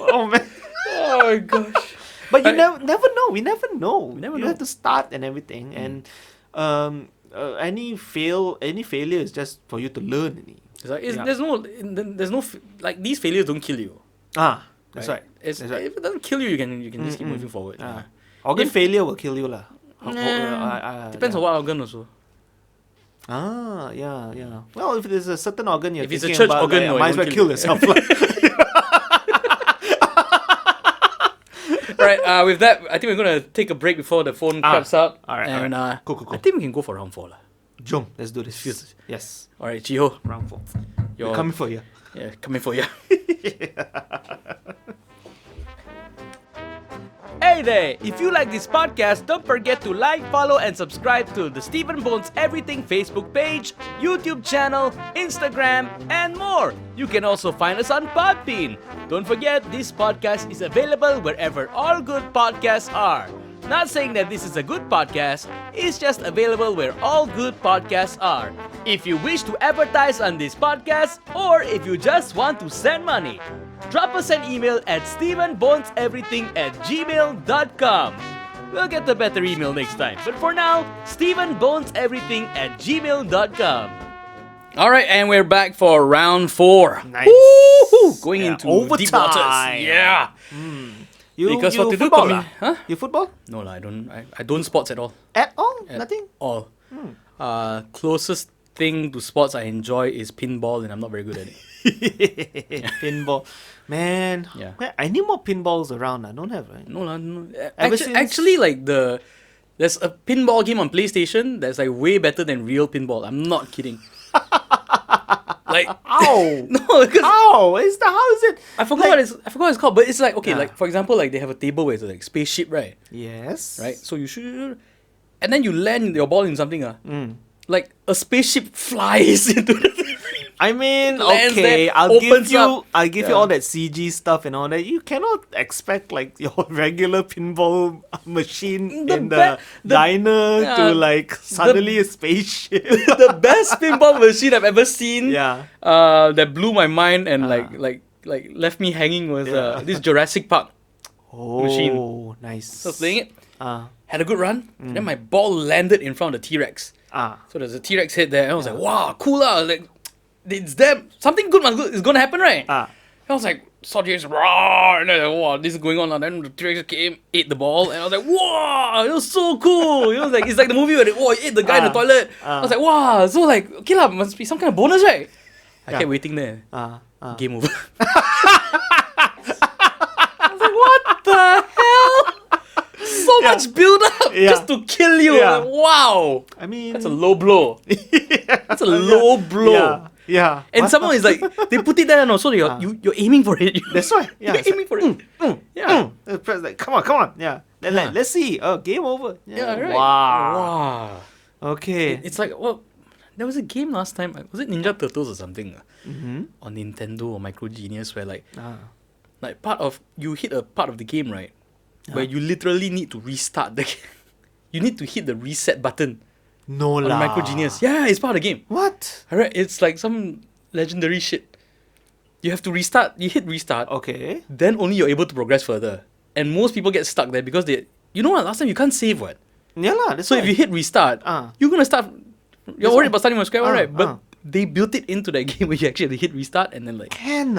Oh man. Oh my gosh. But you never know. We never know. never You know. have to start and everything. And any failure is just for you to learn. It's like Yeah. there's no like these failures don't kill you. That's right. That's right. If it doesn't kill you, you can just keep moving forward. Yeah. Organ If- failure will kill you lah. Depends on what organ also. Yeah. Well, if there's a certain organ you're If it's a thinking church about, organ, no, it might as well won't kill kill you. yourself. lah. Right. With that, I think we're gonna take a break before the phone craps up. alright, And Cool. I think we can go for round 4 lah. Jom, let's do this. Feels- Yes, All right, Chiho. round 4. You're We're coming for you. Yeah, coming for you. Hey there! If you like this podcast, don't forget to like, follow, and subscribe to the Stephen Bones Everything Facebook page, YouTube channel, Instagram, and more. You can also find us on Podbean. Don't forget, this podcast is available wherever all good podcasts are. Not saying that this is a good podcast, it's just available where all good podcasts are. If you wish to advertise on this podcast, or if you just want to send money, drop us an email at stephenboneseverything@gmail.com. We'll get the better email next time. But for now, stephenboneseverything@gmail.com. All right, and we're back for round 4. Nice. Woo-hoo! Going Yeah, into deep waters. overtime. Yeah. you Because what to do, football Tommy? lah? Huh? You football No lah, I don't sports at all. at all? At Nothing. all. Closest thing to sports I enjoy is pinball, and I'm not very good at it. Pinball, man. Yeah. I need more pinballs around. I don't have, right? No lah, no. Ever since- Actually, like the There's a pinball game on PlayStation that's like way better than real pinball. I'm not kidding. Like, Ow! no, because How is it? I forgot what it's called. But it's like, okay, like for example, like they have a table where it's like spaceship, right? Yes. Right. So you shoot, and then you land your ball in something. Like a spaceship flies into the. I mean, Lands okay, there, I'll give opens you up. all that CG stuff and all that. You cannot expect like your regular pinball machine The in the diner yeah, to like suddenly a spaceship. The best pinball machine I've ever seen. Yeah. That blew my mind and like left me hanging was this Jurassic Park. Machine. Oh, nice. So I was playing it. Uh, Had a good run. And then my ball landed in front of the T-Rex. ah. So there's a T-Rex head there. And I was like, wow, cool lah. Like, it's them. Something good is gonna happen, right? Ah. I was like, saw T-Rex roar, and then like, wow, this is going on. And then the T-Rex came, ate the ball, and I was like, wow, it was so cool. It was like, it's like the movie where they, it ate the guy in the toilet. I was like, wow, so like, okay lah, must be some kind of bonus, right? I kept waiting there. Game over. I was like, what the hell? So much build up just to kill you. Yeah. Like, wow. I mean, That's a low blow. That's a low blow. Yeah. And someone is like, they put it there, no, so you're aiming for it. That's right. Yeah. You're aiming for it. Yeah. The press like, come on. Yeah. Let's see. Oh, game over. Yeah, right. Wow. Wow. Okay. It's like, well, there was a game last time. Was it Ninja Turtles or something? On Nintendo or Micro Genius where like you hit a part of the game, right? Where you literally need to restart the game. You need to hit the reset button No on lah. Micro Genius. Yeah, it's part of the game. What? Alright, it's like some legendary shit. You have to restart. You hit restart. Okay. Then only you're able to progress further. And most people get stuck there because you know what? Last time you can't save what. Yeah lah. That's So right. if you hit restart, you're gonna start. You're worried about starting from scratch, right? But uh. they built it into that game where you actually hit restart and then like. Can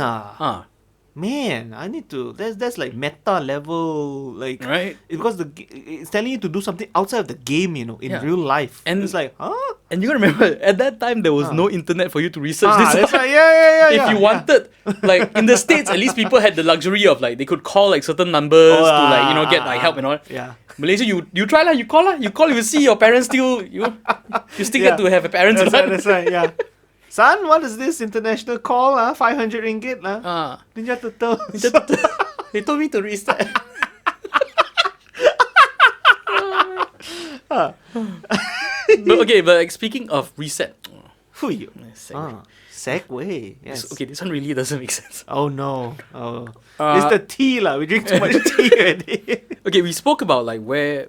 Man, I need to. That's like meta level, like Right. because it's telling you to do something outside of the game, in Yeah. real life, And- it's like, huh? And you gotta remember, at that time there was no internet for you to research this. That's right. Yeah. If you wanted, like in the States, at least people had the luxury of like they could call like certain numbers to like get like help and all. Yeah. Malaysia, you try lah, you call lah, you see your parents still you still get to have a parents. That's right. Yeah. Son, what is this international call? 500 ringgit lah. Ninja Turtle. They told me to restart. But like speaking of reset. Who you? Segue. Segway. Yes. Okay, this one really doesn't make sense. Oh no. Oh. It's the tea lah. We drink too much tea already. Okay, we spoke about like where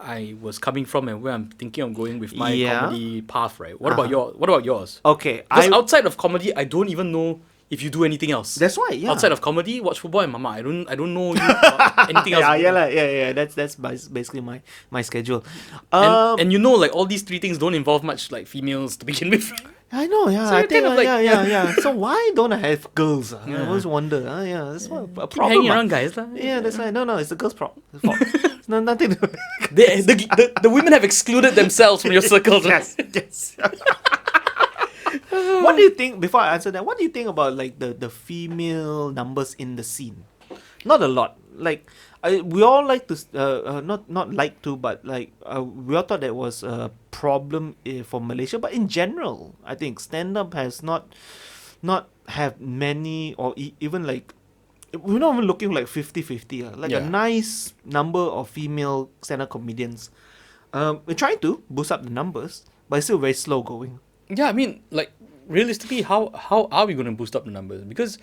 I was coming from and where I'm thinking of going with my comedy path, right? What about yours? Okay. Because outside of comedy, I don't even know if you do anything else. That's right. Yeah. Outside of comedy, watch football and mama. I don't know you about anything else. Yeah. That's basically my schedule. And you know, like all these three things don't involve much like females to begin with. I know, yeah. So I you're think, kind of like- yeah. So why don't I have girls? I always wonder. That's what a Keep problem. hanging around guys. Yeah, that's right. No, it's the girls' problem. It's not nothing to The women have excluded themselves from your circles. Yes. What do you think, before I answer that, what do you think about like the female numbers in the scene? Not a lot. Like, we all like to, not like to, but like, we all thought that was a problem for Malaysia. But in general, I think stand-up has not have many, or even like, we're not even looking like 50-50. Like a nice number of female stand-up comedians. We're trying to boost up the numbers, but it's still very slow going. Yeah, I mean, like realistically, how are we going to boost up the numbers? Because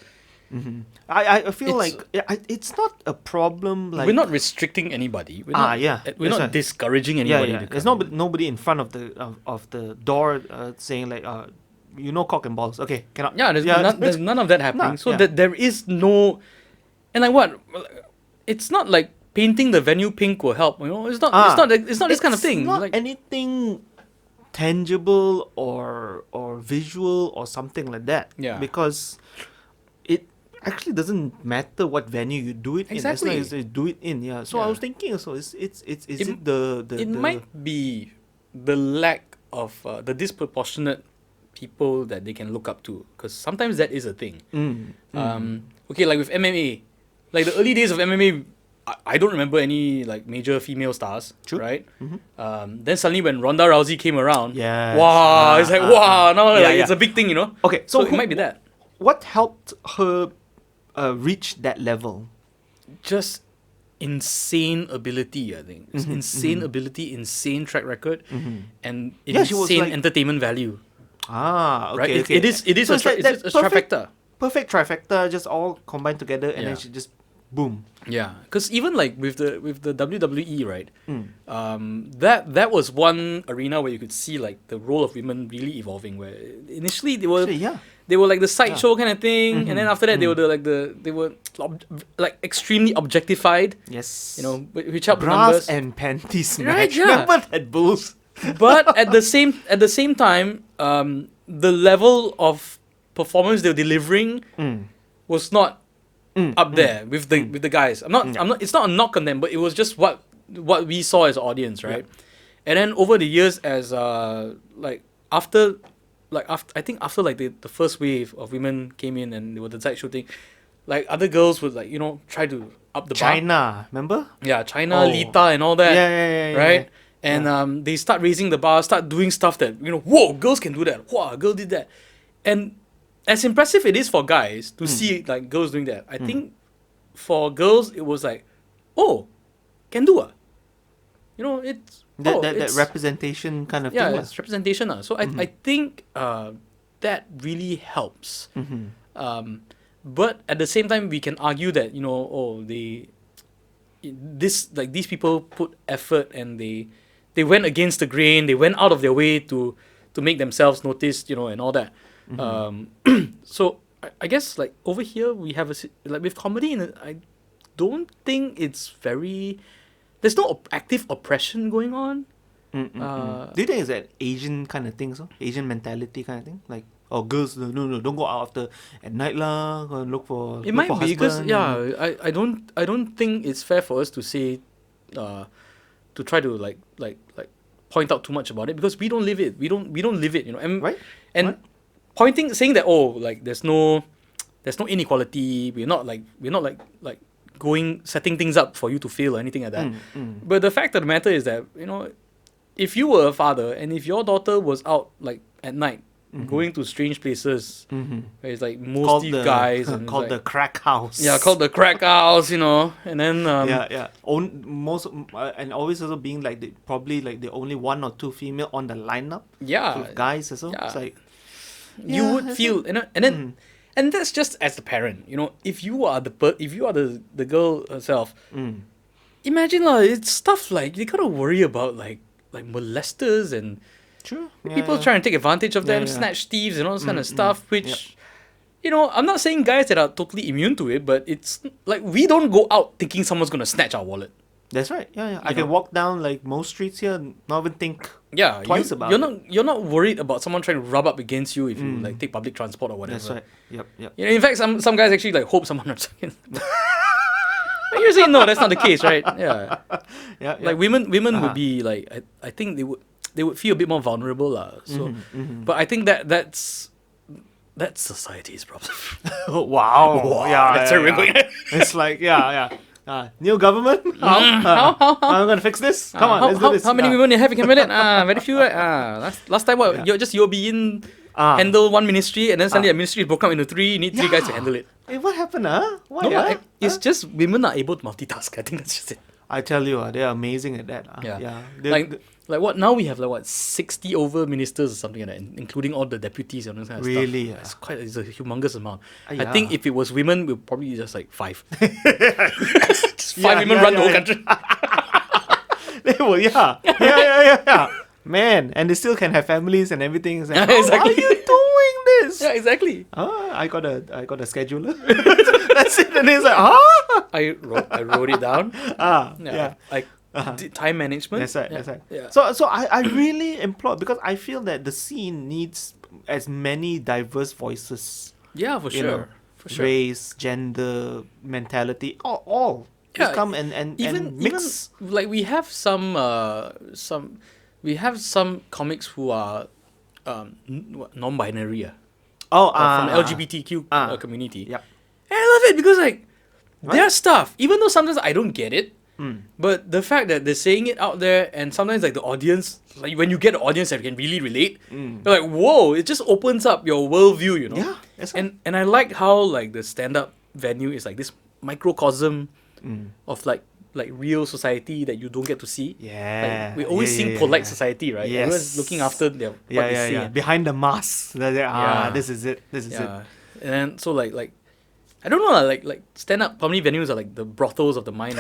I feel like it's not a problem. Like we're not restricting anybody. We're not, we're not discouraging anybody. Yeah. There's nobody in front of the door saying like, cock and balls. Okay, cannot. Yeah, there's none of that happening. So that there is no, and like what? It's not like painting the venue pink will help. It's not this kind of thing. It's not like anything tangible or visual or something like that. Yeah. Because it actually doesn't matter what venue you do it Exactly. in. As long as you do it in. Yeah. So I was thinking. So is it the it might be the lack of the disproportionate people that they can look up to, because sometimes that is a thing. Okay, like with MMA, like the early days of MMA, I don't remember any like major female stars, True. right? Then suddenly when Ronda Rousey came around, Yes. wow, it's like wow, now Yeah, like yeah. it's a big thing, you know. Okay, So so it might be that. What helped her reach that level? Just insane ability, I think. Insane ability, insane track record, and Yeah, she was insane like- entertainment value. Ah, okay, Right? okay. It is So a, it's like that it's a trifecta. Perfect trifecta, just all combined together, and then Yeah. she just boom. Yeah, because even like with the WWE, right? Mm. That was one arena where you could see like the role of women really evolving. Where initially they were Actually, yeah. they were like the sideshow kind of thing, and then after that they were they were like extremely objectified. Yes. You know, which helped the Bras numbers. and panties Right, match. yeah. Remember that bulls? But at the same time, the level of performance they were delivering was not up there with the guys. I'm not. It's not a knock on them, but it was just what we saw as audience, right? And then over the years, as after I think after like the first wave of women came in and they were the side shooting, like other girls would like try to up the bar. China, remember? Yeah, China, Oh. Lita, and all that. Yeah, Right. yeah. And they start raising the bar, start doing stuff that whoa, girls can do that. Wow, a girl did that, and as impressive it is for guys to see like girls doing that. I think for girls it was like, oh, can do it. It's That representation kind of yeah, thing. it's representation. So I think that really helps. But at the same time, we can argue that these people put effort and they went against the grain. They went out of their way to make themselves noticed, and all that. So I guess like over here we have like with comedy, I don't think it's very. There's no active oppression going on. Do you think it's an Asian kind of thing, so Asian mentality kind of thing, like girls no don't go out at night lah, go and look for It might for be because husband. I don't think it's fair for us to say, to try to like point out too much about it because we don't live it. We don't live it, And Right. And saying that like there's no inequality. We're not like setting things up for you to fail or anything like that. But the fact of the matter is that if you were a father and if your daughter was out like at night going to strange places where it's like mostly guys and called it's the like, crack house. called the crack house, and then And always also being like probably like the only one or two female on the lineup. With guys as well. yeah. It's like you would feel and then and that's just as a parent, if you are the girl herself, imagine it's stuff like you gotta worry about like molesters and true. people trying to take advantage of them, Yeah. snatch thieves and all this kind of stuff, which I'm not saying guys that are totally immune to it, but it's like we don't go out thinking someone's gonna snatch our wallet. That's right. Yeah. I can walk down like most streets here and not even think twice about it. You're not worried about someone trying to rub up against you if you like take public transport or whatever. That's right. Yep. In fact, some guys actually like hope someone rubs against them. But you're saying no, that's not the case, right? Yeah. Yeah. Like women would be like I think they would feel a bit more vulnerable lah. So, but I think that's society's problem. Wow. Yeah. That's where we're going. It's like new government. How am I gonna fix this? Come on, let's do this. How many women you have in cabinet? Very few. Right? Last time what? You'll be in handle one ministry and then suddenly a ministry is broken up into three. You need three guys to handle it. Hey, what happened? Why? No, it's just women are able to multitask. I think that's just it. I tell you, they're amazing at that. Yeah. Like what? Now we have 60 over ministers or something like that, including all the deputies and all that kind of Really? stuff. It's a humongous amount. Yeah. I think if it was women, we'll probably just like 5. Just 5 women run the whole country. Yeah. Man, and they still can have families and everything. It's like, Exactly. Why are you doing this? Yeah, exactly. I got a scheduler. That's it. And it's like, I wrote it down. Yeah. Time management. That's right. That's right. Yeah. So I really implore, because I feel that the scene needs as many diverse voices. Yeah, for You know, sure. For sure. Race, gender, mentality, all. Just come and mix. Even like we have some comics who are non-binary. From the LGBTQ community. Yep. And I love it because like their stuff, even though sometimes I don't get it, but the fact that they're saying it out there, and sometimes like the audience, like when you get an audience that can really relate, you're like, whoa, it just opens up your worldview, you know? Yeah, that's right. And I like how like the stand-up venue is like this microcosm of like real society that you don't get to see. Yeah. Like, we always sing polite society, right? Yes. Everyone's looking after what they say. Behind the mask. This is it. This is it. And then so like I don't know, like stand-up comedy venues are like the brothels of the mind.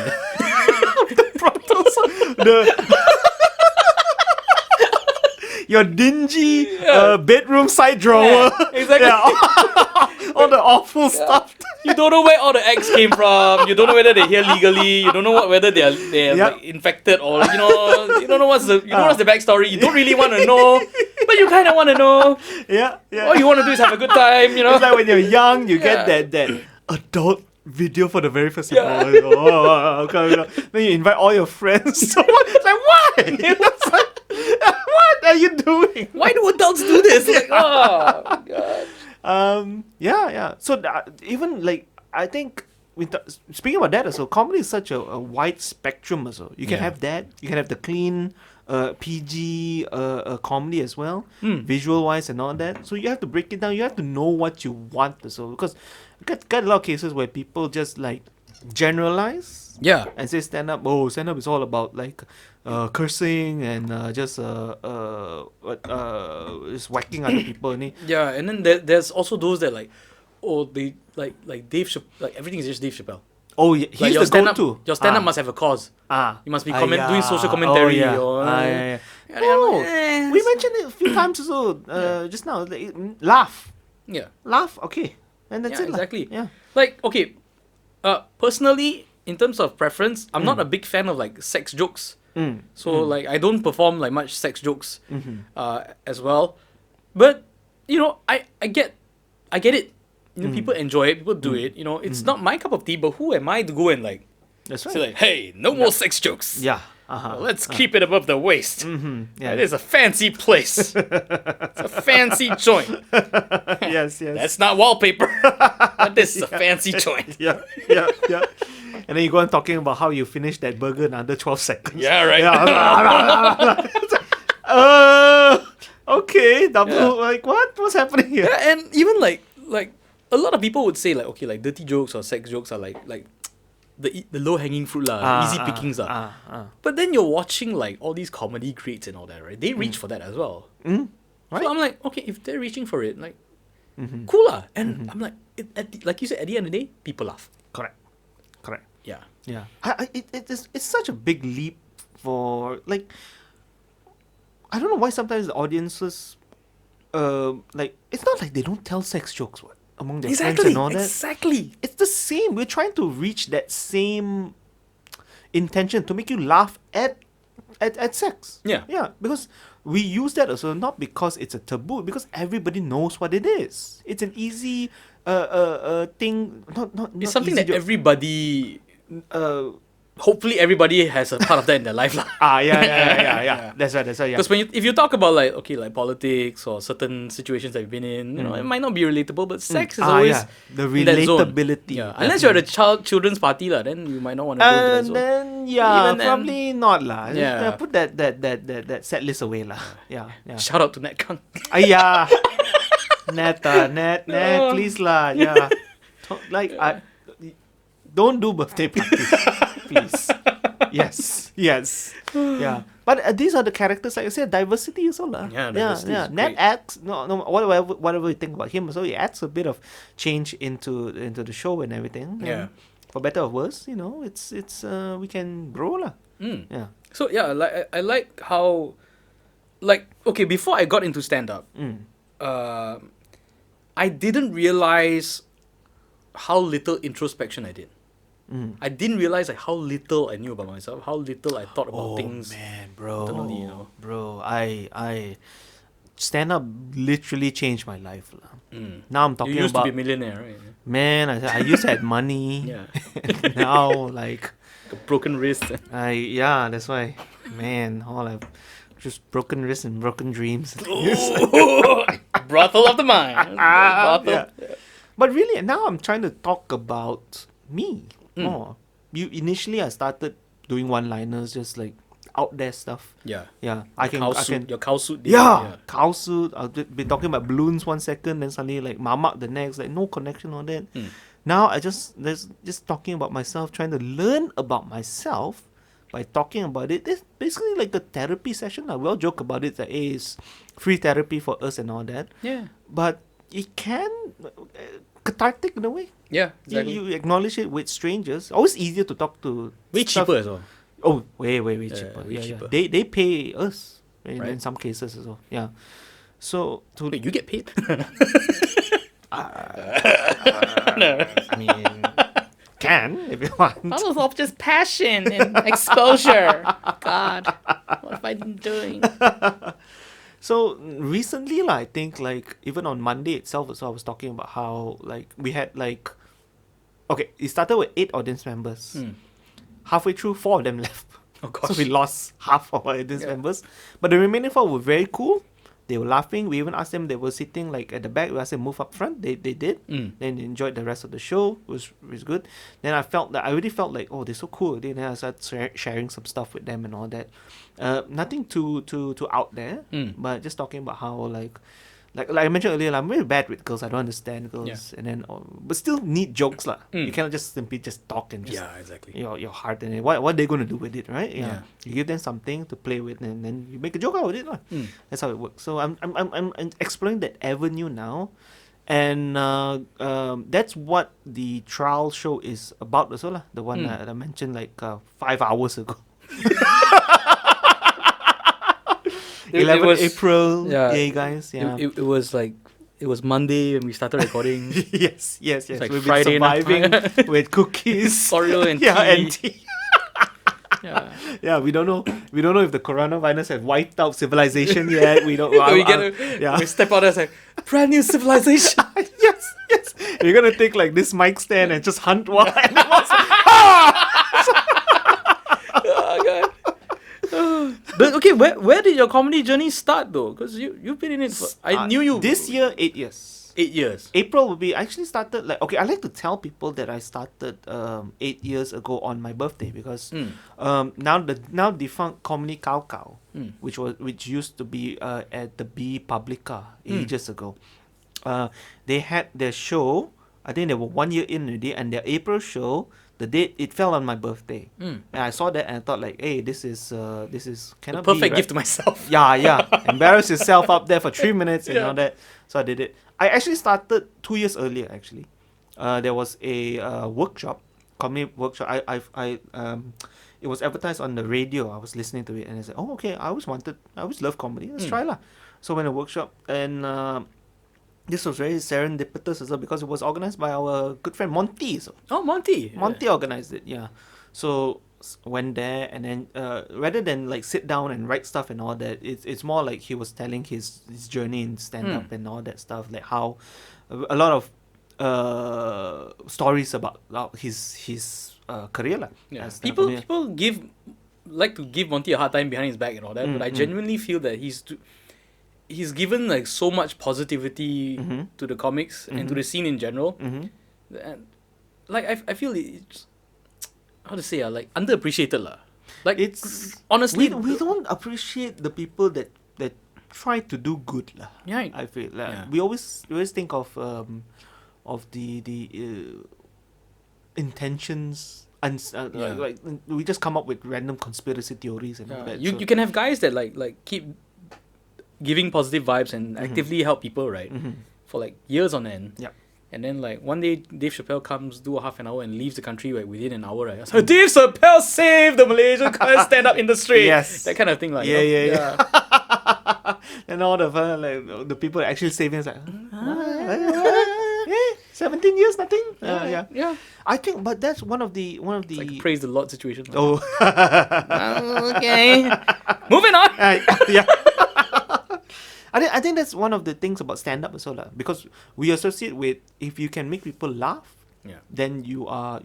Your dingy bedroom side drawer. Yeah, exactly. All the awful stuff. You don't know where all the eggs came from. You don't know whether they're here legally. You don't know whether they're like, infected or you don't know what's the backstory. You don't really want to know, but you kind of want to know. Yeah. All you want to do is have a good time. You know. It's like when you're young, you get that adult video for the very first time. Yeah. Okay. Then you invite all your friends. It's like, why? It's like, what are you doing? Why do adults do this? Like, oh god. Yeah. So even like I think speaking about that also, comedy is such a wide spectrum also. You can have that. You can have the clean, PG comedy as well, visual wise and all that. So you have to break it down. You have to know what you want also, because you got a lot of cases where people just like generalize. Yeah. And say stand up is all about like cursing and just whacking other people. Yeah, and then there's also those that like, they like Dave like everything is just Dave Chappelle. Oh yeah, he's like the go-to. Your stand-up must have a cause. You must be doing social commentary. We mentioned it a few times also just now. Laugh. Yeah. Laugh. Okay, and that's it. Exactly. Yeah. Like okay, personally, in terms of preference, I'm not a big fan of like sex jokes. So like I don't perform like much sex jokes as well. But you know, I get it. You know, people enjoy it, people do it. You know, it's not my cup of tea, but who am I to go and like say like, hey, no more sex jokes. Yeah. Let's keep it above the waist. Yeah. It is a fancy place. It's a fancy joint. Yes. That's not wallpaper. But this is a fancy joint. Yeah. And then you go on talking about how you finish that burger in under 12 seconds. Yeah, right. Okay, double. Like what? What's happening here? Yeah, and even like a lot of people would say like, okay, like dirty jokes or sex jokes are like the low hanging fruit easy pickings But then you're watching like all these comedy creates and all that, right? They reach for that as well. Right. So I'm like, okay, if they're reaching for it, like cool And I'm like, like you said, at the end of the day, people laugh. Correct. Yeah. It's such a big leap for like. I don't know why sometimes the audiences, like it's not like they don't tell sex jokes among their friends and all that. Exactly. It's the same. We're trying to reach that same intention to make you laugh at sex. Yeah, because we use that also not because it's a taboo, because everybody knows what it is. It's an easy thing. It's something that everybody. Hopefully everybody has a part of that in their life. Yeah. That's right. Yeah. Because if you talk about like politics or certain situations that you've been in, you know, it might not be relatable, but sex is always the relatability. Yeah. Unless you're at a children's party then you might not want to go to that zone. Then probably not lah. Yeah. Put that set list away lah. Yeah. Shout out to Nat Kang. Yeah. Nat, please lah. Yeah. Don't do birthday parties, please. Yes. Yeah. But these are the characters, like I said, diversity is all. Yeah, diversity is Nat great. adds whatever you think about him, so he adds a bit of change into the show and everything. Yeah. And for better or worse, you know, it's we can grow lah. Yeah. So yeah, like I like how, like okay, before I got into stand up, I didn't realize how little introspection I did. I didn't realize like how little I knew about myself, how little I thought about things. Oh man, bro. Internally, you know. Bro, I stand up literally changed my life. Now I'm talking You used about to be a millionaire, right? man, I used to have money. Yeah. Now like A broken wrist. that's why. Man, all I've just broken wrists and broken dreams. Brothel of the mind. Brothel. Yeah. But really now I'm trying to talk about me more. Initially I started doing one-liners, just like out there stuff. Yeah. I Your can. cow suit. Day, Cow suit. I'll be talking about balloons 1 second, then suddenly like mamak the next, like no connection on that. Now I just talking about myself, trying to learn about myself by talking about it. It's basically like a therapy session. We all joke about it that it's free therapy for us and all that. Yeah. But it can cathartic in a way. Yeah, exactly. You acknowledge it with strangers. Always easier to talk to. Way cheaper as well. Oh, way cheaper. Way cheaper. They pay us in Right. some cases as well. Yeah. So Wait, you get paid? I mean, can if you want. That was all just passion and exposure. God, what have I been doing? So recently, I think like even on Monday itself, so I was talking about how like we had like, okay, it started with 8 audience members. Halfway through, 4 of them left. Oh gosh. So we lost half of our audience members. But the remaining 4 were very cool. They were laughing. We even asked them, they were sitting like at the back. We asked them move up front. They did. Then they enjoyed the rest of the show. It was good. Then I really felt like, oh, they're so cool. Then I started sharing some stuff with them and all that. Nothing too out there, but just talking about how like I mentioned earlier, I'm very bad with girls. I don't understand girls, and then but still need jokes lah. You cannot just simply just talk and just exactly. Your heart and what are they going to do with it, right? Yeah. You give them something to play with, and then you make a joke out of it lah. That's how it works. So I'm exploring that avenue now, and that's what the trial show is about as well lah. The one that I mentioned like 5 hours ago. 11th April. Yeah. Yay, guys. Yeah. It was like, it was Monday when we started recording. yes. like We've Friday been surviving with cookies, Oreo and tea. and tea. Yeah. We don't know if the coronavirus has wiped out civilization yet. We don't. We step out and say, brand new civilization. yes. You're gonna take like this mic stand and just hunt wild animals. Oh god. But okay, where did your comedy journey start though? Because you've been in it for, I knew you this year 8 years. 8 years. April will be, I actually started like, okay, I like to tell people that I started 8 years ago on my birthday because now defunct Comedy Cow Cow, which used to be at the BE Publica ages ago. They had their show. I think they were 1 year in already, and their April show, the date, it fell on my birthday. And I saw that and I thought like, hey, this is cannot The perfect be, gift to myself. Yeah. Embarrass yourself up there for 3 minutes and all that. So I did it. I actually started 2 years earlier actually. There was a workshop, comedy workshop. It was advertised on the radio. I was listening to it and I said, oh, okay, I always love comedy. Let's try lah. So went to a workshop and this was very serendipitous as well because it was organized by our good friend Monty. So Monty organized it, yeah. So went there and then rather than like sit down and write stuff and all that, it's more like he was telling his journey in stand-up and all that stuff, like how a lot of stories about his career lah. Yeah. People like to give Monty a hard time behind his back and all that, but I genuinely feel that he's given like so much positivity to the comics and to the scene in general. And like I feel it's, how to say like underappreciated lah. Like It's honestly we don't appreciate the people that try to do good lah. Yeah, I feel like yeah. we always think of the intentions and like we just come up with random conspiracy theories and all that. You can have guys that like keep giving positive vibes and actively help people, right? For like years on end. Yeah. And then like one day Dave Chappelle comes, do a half an hour and leaves the country like within an hour, right? So Dave Chappelle saved the Malaysian stand-up industry. Yes. That kind of thing, like Yeah. And all of like the people actually saving us like 17 years, nothing. Yeah. I think, but that's one of the It's like a praise the Lord situation. oh Okay. Moving on. yeah. I think that's one of the things about stand-up as well, because we associate with, if you can make people laugh, then you are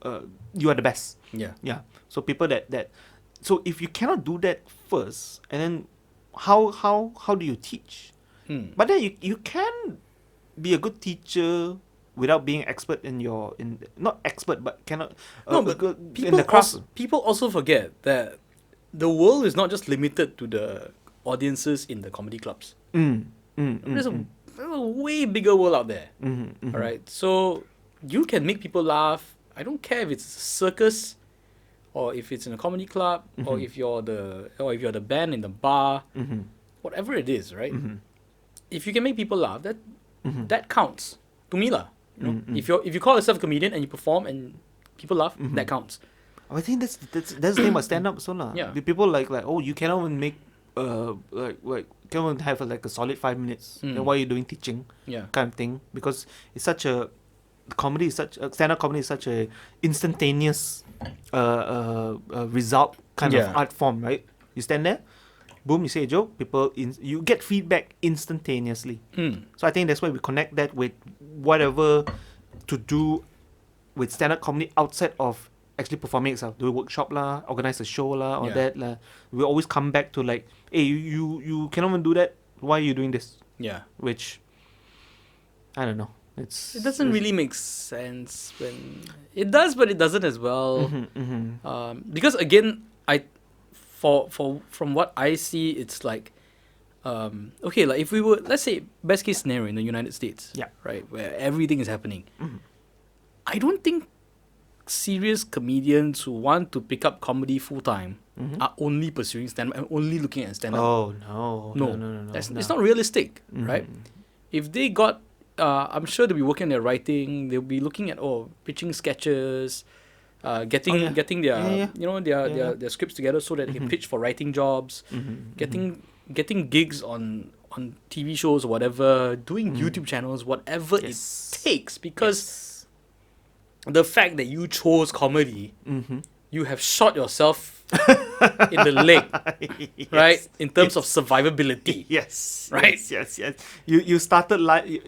the best. Yeah. So people that so if you cannot do that first, and then how do you teach? But then you can be a good teacher without being expert in not expert but cannot But in the craft. people also forget that the world is not just limited to the audiences in the comedy clubs. There's a way bigger world out there. All right, so you can make people laugh. I don't care if it's a circus, or if it's in a comedy club, or if you're the band in the bar, whatever it is, right? If you can make people laugh, that counts to me, lah. You know, if you call yourself a comedian and you perform and people laugh, that counts. I think that's the thing about stand up, so lah. Yeah. The people like oh, you cannot even make like can't even have a solid 5 minutes. Then why are you doing teaching? Yeah. Kind of thing, because it's such a stand up comedy is such a instantaneous result kind of art form, right? You stand there, boom, you say a joke, you get feedback instantaneously. So I think that's why we connect that with whatever to do with stand up comedy outside of actually performing itself. Do a workshop lah, organize a show lah, or that lah. We always come back to like, hey, you cannot even do that. Why are you doing this? Yeah. Which I don't know. It doesn't really make sense when it does, but it doesn't as well. Because again, from what I see, it's like, okay, like if we were, let's say, best case scenario in the United States, right, where everything is happening. I don't think serious comedians who want to pick up comedy full time are only pursuing stand-up and only looking at stand-up. Oh no. It's not realistic, right? If they got, I'm sure they'll be working on their writing. They'll be looking at pitching sketches, getting their their scripts together so that they can pitch for writing jobs, getting gigs on TV shows or whatever, doing YouTube channels, whatever it takes, because the fact that you chose comedy, you have shot yourself in the leg, right? In terms of survivability. Right? Yes. You started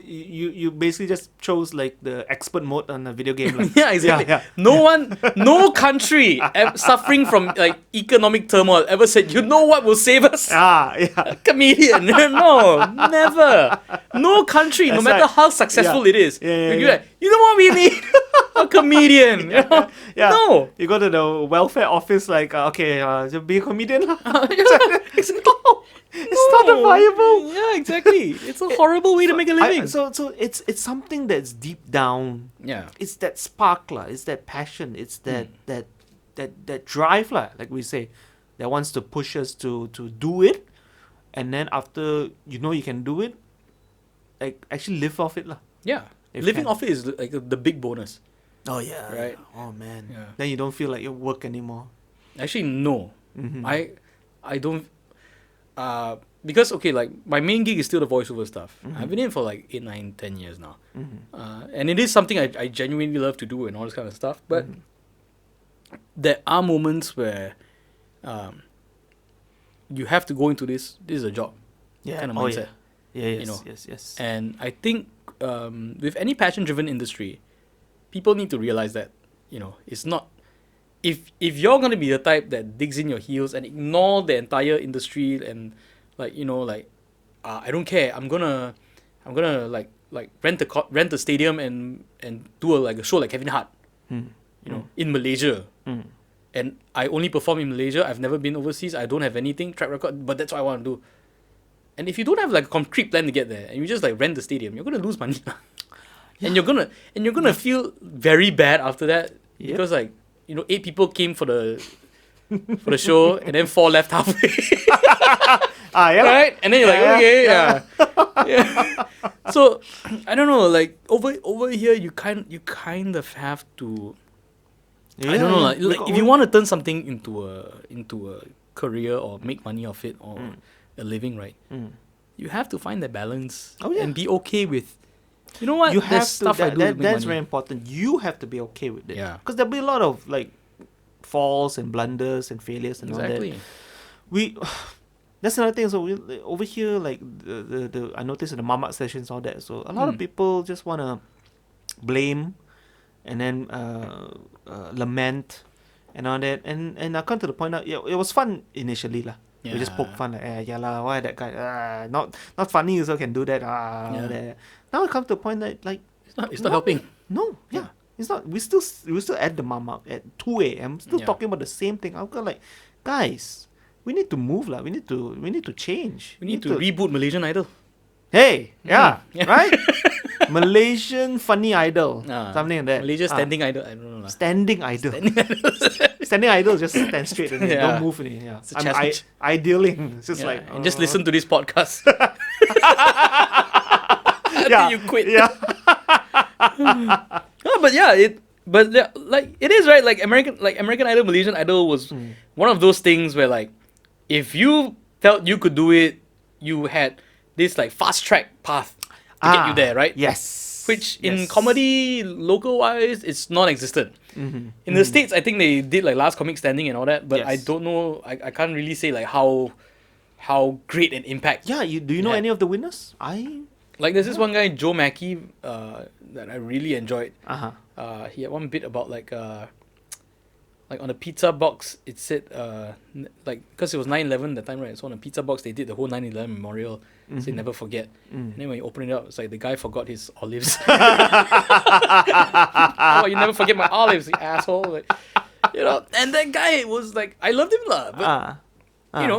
you basically just chose like the expert mode on a video game. Like. Yeah, exactly. Yeah. No country suffering from like economic turmoil ever said, you know what will save us? A comedian. No, never. No country, no matter how successful it is. You know what we need? A comedian. No. You go to the welfare office like, just be a comedian. It's not viable. Yeah, exactly. It's a horrible way to make a living. So it's something that's deep down. Yeah. It's that spark lah. It's that passion. It's that drive lah, like we say, that wants to push us to do it, and then after you can do it, like actually live off it lah. Yeah. Living off it is like the big bonus. Oh yeah. Right. Oh man. Yeah. Then you don't feel like you work anymore. Actually, no. I don't. Because like my main gig is still the voiceover stuff. I've been in for like 8, 9, 10 years now, and it is something I genuinely love to do and all this kind of stuff. But there are moments where you have to go into this. This is a job. Kind of mindset. Yes. And I think with any passion-driven industry, people need to realize that it's not. If you're gonna be the type that digs in your heels and ignore the entire industry and I don't care. I'm gonna like rent a stadium and do a show like Kevin Hart, in Malaysia. And I only perform in Malaysia. I've never been overseas. I don't have anything track record, but that's what I want to do. And if you don't have like a concrete plan to get there, and you just like rent the stadium, you're gonna lose money, and you're gonna feel very bad after that because 8 people came for the show and then 4 left halfway. Right? And then you're like, yeah. So I don't know, like over here you kind of have to. I don't know, like if you want to turn something into a career or make money off it or a living, right? You have to find that balance and be okay with. You know what? You have stuff to. I do to make that's money. very important. You have to be okay with it. Yeah. Because there'll be a lot of like falls and blunders and failures and all that. That's another thing. So over here, like the I noticed in the Mamat sessions, all that. So a lot of people just wanna blame and then lament and all that. And I come to the point that it was fun initially lah. Yeah. We just poke fun like, why that guy? Not funny also can do that. That. Now it comes to the point that like It's not helping. No, yeah. It's not. We still at the mamak at 2 a.m. Still talking about the same thing. I'm like, guys, we need to move lah. We need to change. We need to reboot Malaysian Idol. Hey, right? Malaysian funny idol, something like that. Malaysia standing idol. I don't know lah. Standing idol. Standing idol, just stand straight and don't move. Yeah, It's a challenge. idealing. It's just like and just listen to this podcast. yeah, you quit. Yeah. No, but like it is right. Like American Idol, Malaysian Idol was one of those things where like if you felt you could do it, you had this like fast track path to get you there, right? Yes. Which in comedy, local wise, it's non-existent. In the States, I think they did like Last Comic Standing and all that, but I don't know. I can't really say like how great an impact. Yeah, do you know any of the winners? Like there's this one guy, Joe Mackey, that I really enjoyed. He had one bit about like on a pizza box, it said like because it was 9/11 that time, right? So on a pizza box they did the whole 9/11 memorial, say never forget. And then when you open it up, it's like the guy forgot his olives. Oh, you never forget my olives, you asshole! Like, and that guy was like, I loved him lah, but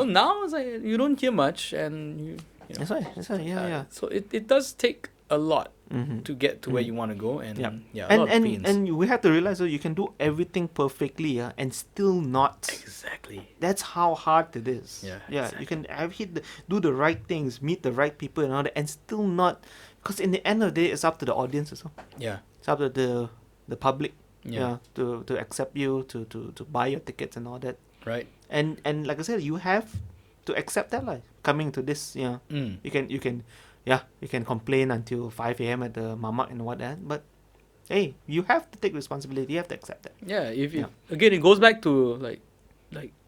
now it's like you don't hear much, and That's right. Yeah. So it does take a lot to get to where you want to go, and a lot of pains. And we have to realize that you can do everything perfectly, and still not. Exactly. That's how hard it is. Yeah. Exactly. You can do the right things, meet the right people, and all that, and still not. Because in the end of the day, it's up to the audience as well. Yeah. It's up to the public. Yeah. To accept you, to buy your tickets and all that. Right. And like I said, you have to accept that like coming to this. You can complain until 5 a.m. at the mamak and what that, but hey, you have to take responsibility. You have to accept that. Yeah, again, it goes back to like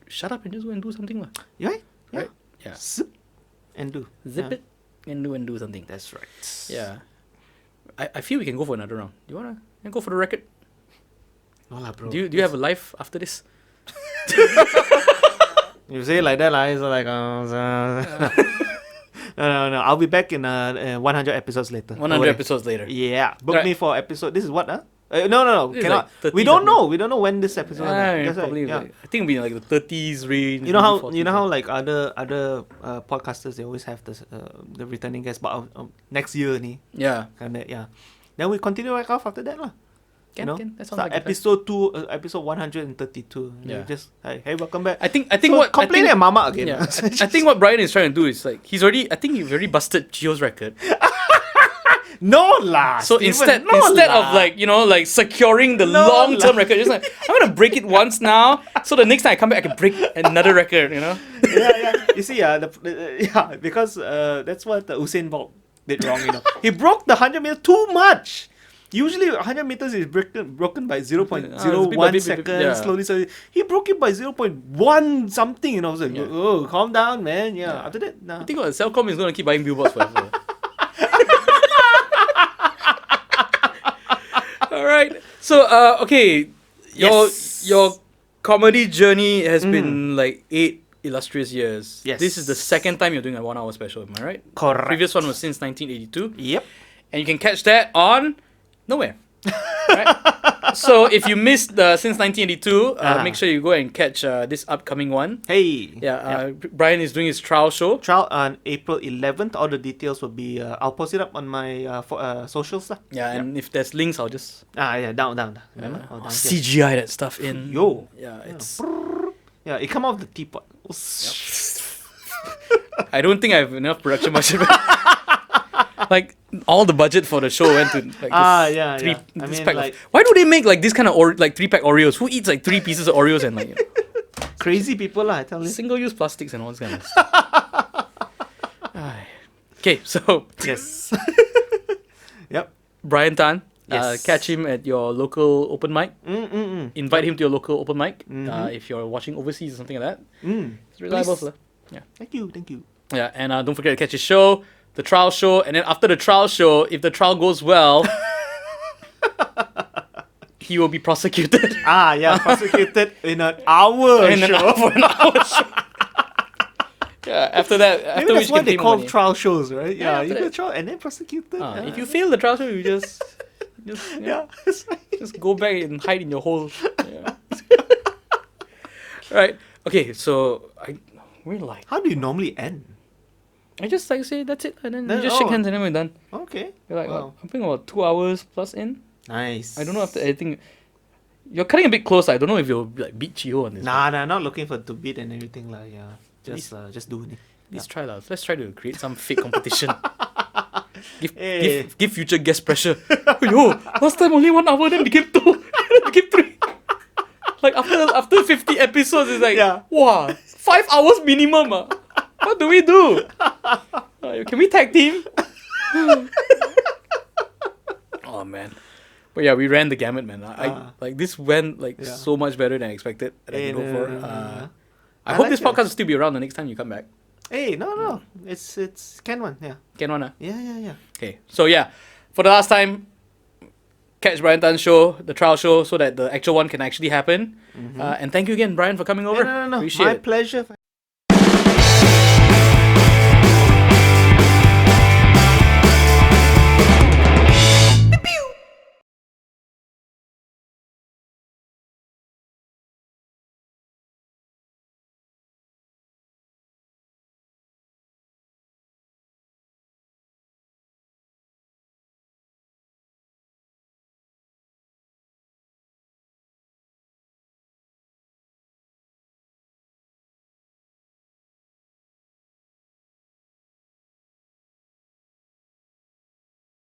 shut up and just go and do something lah. Right? Yeah. Right? Yeah. Zip and do. Zip it and do something. That's right. Yeah. I feel we can go for another round. Do you wanna go for the record? No lah, bro. Do you have a life after this? You say it like that, it's like No. I'll be back in 100 episodes later. 100 episodes later. Yeah. Book me for episode. This is what? No. This is Cannot. like We don't know. We don't know when this episode. Probably. Like, I think it'll be in like the 30s range. You know how like other podcasters, they always have this the returning guests, but next year Yeah. Yeah. Then we continue right off after that lah. Can. That sounds like episode 2, episode 132. Yeah. Just hey, welcome back. I think what complain at Mama again. Yeah. I think what Brian is trying to do is like he's already busted Gio's record. No lah. So Steven, instead of like securing the long-term record, just like I'm gonna break it once now, so the next time I come back I can break another record. Yeah. You see, because that's what Usain Bolt did wrong. He broke the 100 meters too much. Usually 100 meters is broken by 0.01 seconds, slowly. He broke it by 0.1 something, I was like, oh, calm down, man. Yeah. After that, nah. I think Cellcom is going to keep buying billboards forever. All right. So, okay. Your comedy journey has been like 8 illustrious years. Yes. This is the second time you're doing a 1 hour special, am I right? Correct. Previous one was since 1982. Yep. And you can catch that on nowhere. Right? So if you missed since 1982, make sure you go and catch this upcoming one. Hey. Yeah. Brian is doing his trial show. Trial on April 11th. All the details will be. I'll post it up on my socials. Yeah, and if there's links, I'll just down. Remember? I'll CGI that stuff in. Yo. Yeah, it's. Yeah, it come out of the teapot. I don't think I have enough production budget. Like all the budget for the show went to like this pack of, why do they make like this kind of 3-pack Oreos? Who eats like 3 pieces of Oreos and like crazy people lah, I tell you. Single-use plastics and all this kind of stuff. Okay, so yes. Yep. Brian Tan. Yes. Catch him at your local open mic. Invite him to your local open mic. If you're watching overseas or something like that. It's reliable, sir. Yeah. Thank you. Yeah, and don't forget to catch his show, the trial show, and then after the trial show, if the trial goes well, he will be prosecuted. Prosecuted in an hour show. For an hour show. Yeah, after that, maybe that's what they call money. Trial shows, right? Yeah, you go trial and then prosecuted. If you fail the trial show, you just Just go back and hide in your hole. Yeah. Right. Okay. So we're like, How do you normally end? I just like say that's it, and then No, we just shake oh. hands and then we're done. Okay. We're like, Wow. I'm thinking about 2 hours plus in. Nice. I don't know after editing. You're cutting a bit close. I don't know if you'll like beat Chiho on this. Nah, not looking for to beat and everything like yeah. Just do it. Let's try lah. Let's try to create some fake competition. Hey. Give future guest pressure. Yo, last time only 1 hour, then became 2, then became 3. Like after 50 episodes, it's like, wow, 5 hours minimum. What do we do? Can we tag team? Oh man. But yeah, we ran the gamut, man. I like this went so much better than I expected. That I can go for. I hope like this it. podcast will still be around the next time you come back. Hey, no. It's can one, yeah. Can one? Yeah. Okay. So yeah, for the last time, catch Brian Tan's show, the trial show, so that the actual one can actually happen. And thank you again, Brian, for coming over. No. Appreciate My it. pleasure.